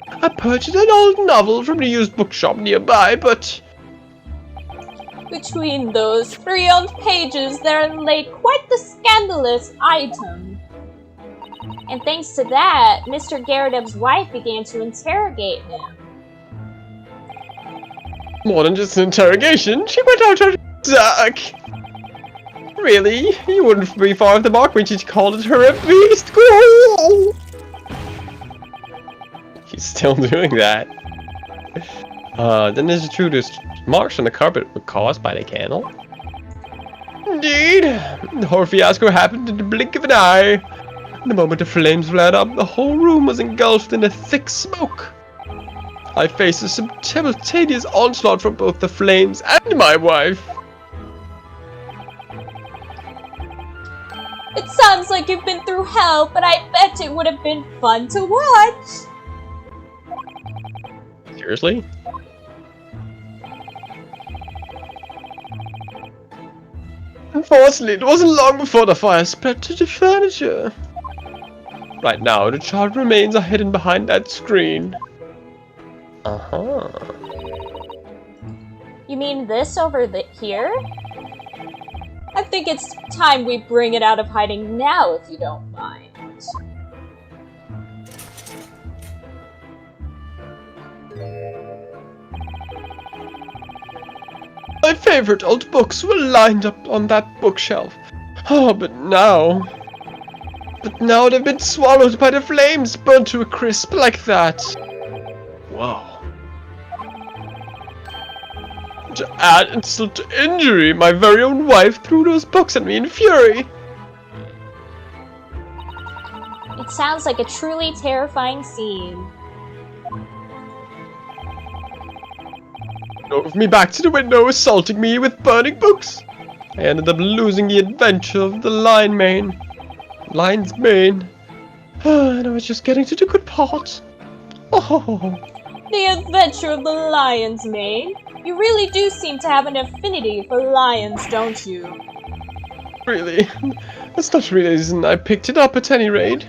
I purchased an old novel from the used bookshop nearby, but... Between those 3 old pages, there lay quite the scandalous item. And thanks to that, Mr. Garradeb's wife began to interrogate him. More than just an interrogation, she went out her duck. Really? You wouldn't be far off the mark when she called her a beast. Cool. She's still doing that. Then is it true this marks on the carpet were caused by the candle? Indeed. The whole fiasco happened in the blink of an eye. The moment the flames flared up, the whole room was engulfed in a thick smoke. I faced a simultaneous onslaught from both the flames and my wife. It sounds like you've been through hell, but I bet it would have been fun to watch. Seriously? Unfortunately, it wasn't long before the fire spread to the furniture. Right now, the child remains are hidden behind that screen. Uh-huh. You mean this over here? I think it's time we bring it out of hiding now, if you don't mind. My favorite old books were lined up on that bookshelf. Oh, but now they've been swallowed by the flames, burnt to a crisp like that. Whoa. To add insult to injury, my very own wife threw those books at me in fury. It sounds like a truly terrifying scene. Drove me back to the window, assaulting me with burning books. I ended up losing the adventure of the lion's mane. And I was just getting to the good part. Oh. The adventure of the lion's mane? You really do seem to have an affinity for lions, don't you? Really? That's not the reason I picked it up at any rate.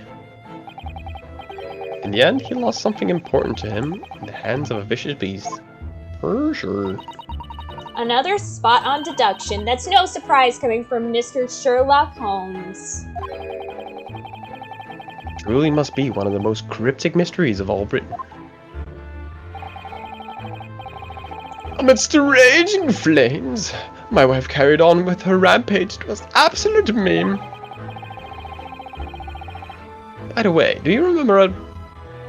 In the end, he lost something important to him in the hands of a vicious beast. For sure. Another spot-on deduction. That's no surprise coming from Mr. Sherlock Holmes. Truly must be one of the most cryptic mysteries of all Britain. Amidst the raging flames, my wife carried on with her rampage. It was absolute meme. By the way, do you remember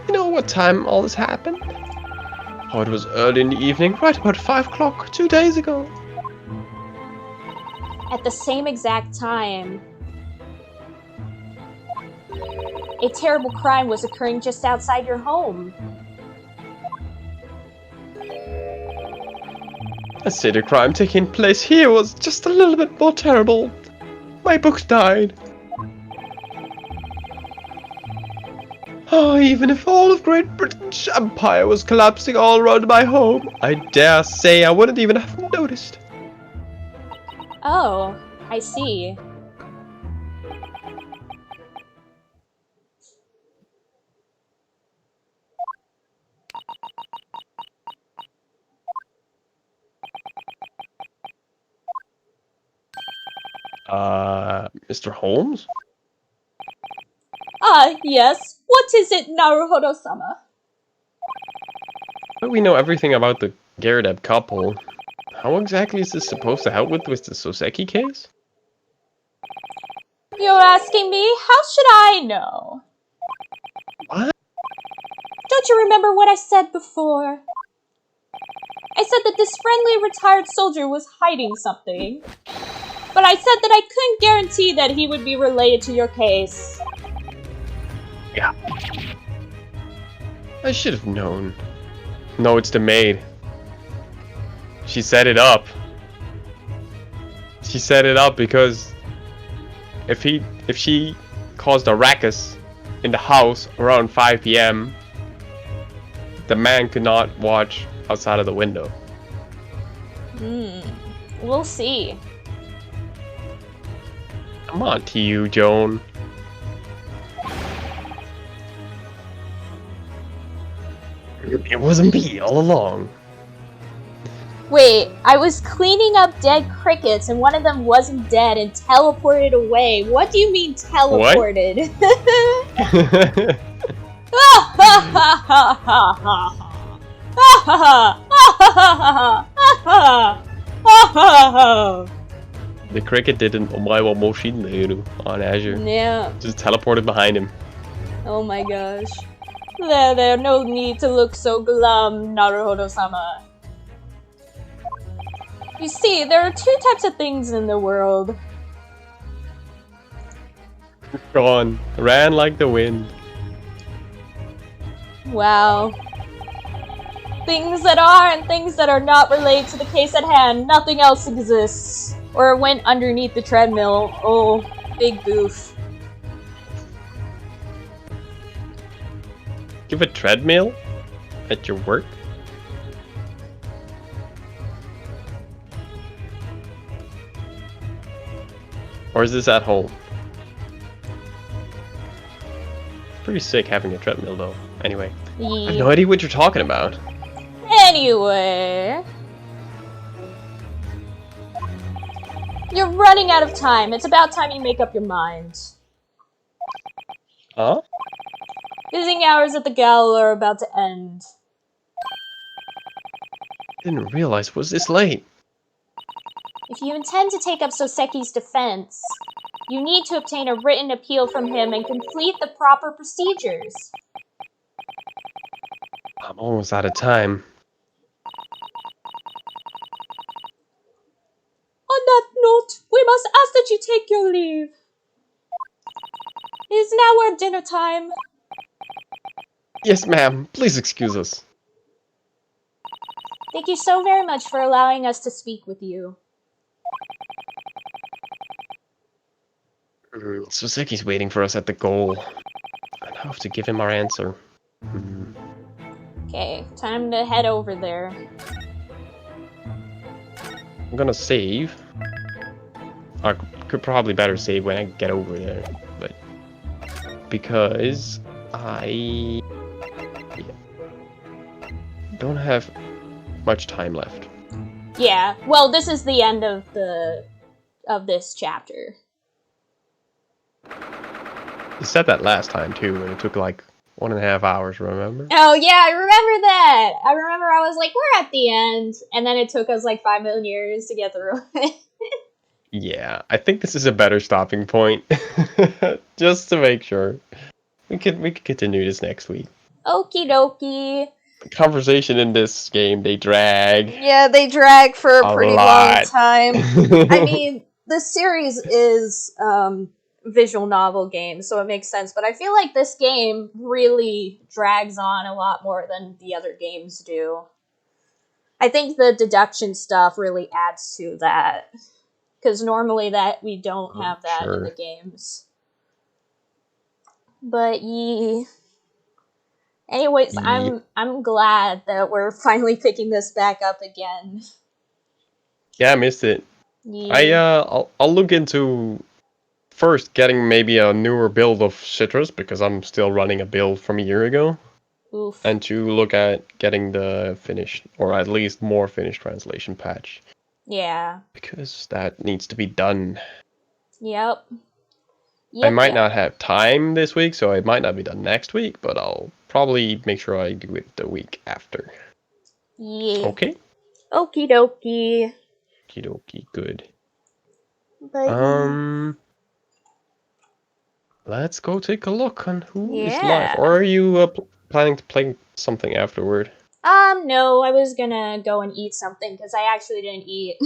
what time all this happened? Oh, it was early in the evening, right about 5 o'clock, 2 days ago. At the same exact time, a terrible crime was occurring just outside your home. I'd say the crime taking place here was just a little bit more terrible. My books died. Oh, even if all of Great Britain's empire was collapsing all around my home, I dare say I wouldn't even have noticed. Oh, I see. Mr. Holmes? Ah, yes. What is it, Naruhodo-sama? We know everything about the Garrett couple. How exactly is this supposed to help with the Soseki case? You're asking me? How should I know? What? Don't you remember what I said before? I said that this friendly retired soldier was hiding something. But I said that I couldn't guarantee that he would be related to your case. Yeah. I should have known. No, it's the maid. She set it up. She set it up because if she caused a ruckus in the house around 5 p.m., the man could not watch outside of the window. We'll see. Come on to you, Joan. It wasn't me all along. Wait, I was cleaning up dead crickets and one of them wasn't dead and teleported away. What do you mean teleported? The cricket didn't omae mo shinderu on Azure. Yeah. Just teleported behind him. Oh my gosh. There, no need to look so glum, Naruhodo-sama. You see, there are two types of things in the world. Gone. Ran like the wind. Wow. Things that are and things that are not related to the case at hand. Nothing else exists. Or it went underneath the treadmill. Oh, big goof. You have a treadmill at your work? Or is this at home? Pretty sick having a treadmill though. Anyway, I have no idea what you're talking about. Anyway. You're running out of time. It's about time you make up your mind. Huh? Visiting hours at the gala are about to end. Didn't realize it was this late. If you intend to take up Soseki's defense, you need to obtain a written appeal from him and complete the proper procedures. I'm almost out of time. On that note, we must ask that you take your leave. It is now our dinner time. Yes, ma'am. Please excuse us. Thank you so very much for allowing us to speak with you. Suzuki's waiting for us at the goal. I have to give him our answer. Okay, time to head over there. I'm gonna save. I could probably better save when I get over there, but because I don't have much time left. Yeah, well, this is the end of this chapter. You said that last time too, and it took like 1.5 hours, remember? Oh yeah, I remember that. I remember I was like, we're at the end, and then it took us like 5 million years to get through it. Yeah, I think this is a better stopping point. Just to make sure. We could continue this next week. Okie dokie. The conversation in this game, they drag. Yeah, they drag for a pretty long lot. time. I mean, the series is visual novel game, so it makes sense, but I feel like this game really drags on a lot more than the other games do. I think the deduction stuff really adds to that, because normally that we don't have that in the games. But anyways, I'm glad that we're finally picking this back up again. Yeah, I missed it. Yeah. I'll look into first getting maybe a newer build of Citrus, because I'm still running a build from a year ago. Oof. And to look at getting the finished, or at least more finished translation patch. Yeah. Because that needs to be done. Yep. I might not have time this week, so it might not be done next week, but I'll probably make sure I do it the week after. Yeah. Okay? Okie dokie. Okie dokie, good. But let's go take a look on who is yeah. live. Or are you planning to play something afterward? No, I was gonna go and eat something, because I actually didn't eat.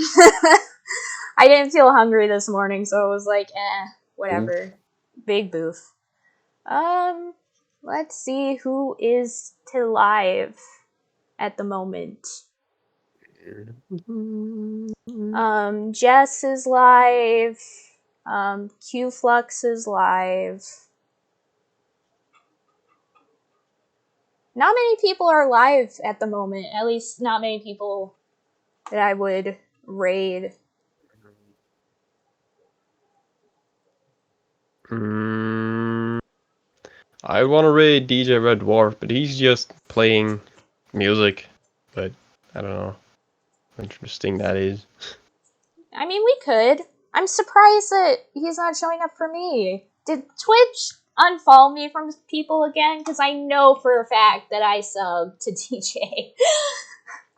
I didn't feel hungry this morning, so I was like, whatever. Oof. Big boof. Let's see who is to live at the moment. Jess is live. Q-Flux is live. Not many people are live at the moment. At least not many people that I would raid. I want to raid DJ Red Dwarf, but he's just playing music. But I don't know how interesting that is. I mean, we could. I'm surprised that he's not showing up for me. Did Twitch unfollow me from people again? Because I know for a fact that I subbed to DJ.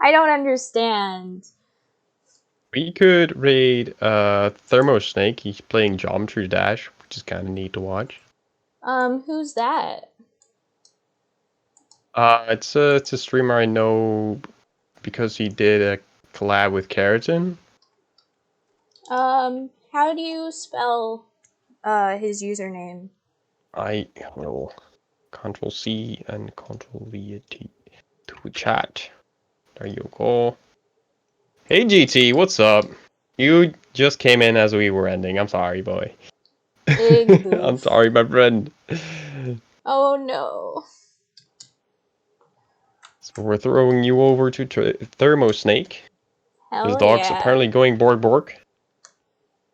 I don't understand. We could raid Thermo Snake. He's playing Geometry Dash, which is kind of neat to watch. Who's that? It's a streamer I know because he did a collab with Keratin. How do you spell his username? I will Control C and Control V to chat. There you go. Hey GT, what's up? You just came in as we were ending. I'm sorry, boy. I'm sorry, my friend. Oh no. So we're throwing you over to Thermo Snake. Hell His dog's apparently going bork bork.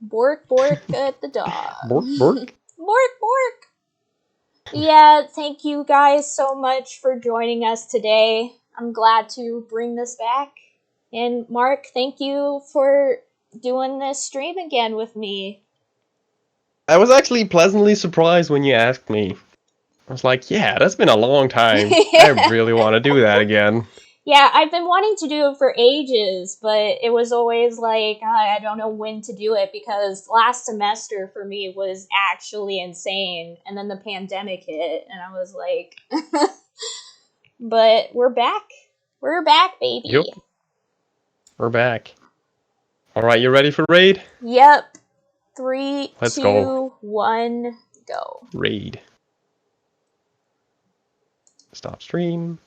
Bork bork at the dog. Bork bork. Bork bork. Yeah, thank you guys so much for joining us today. I'm glad to bring this back. And Mark, thank you for doing this stream again with me. I was actually pleasantly surprised when you asked me. I was like, yeah, that's been a long time. I really want to do that again. Yeah, I've been wanting to do it for ages, but it was always like, I don't know when to do it because last semester for me was actually insane. And then the pandemic hit, and I was like, but we're back. We're back, baby. Yep. We're back. Alright, you ready for raid? Yep. 3, Let's 2, go. 1, go. Raid. Stop stream.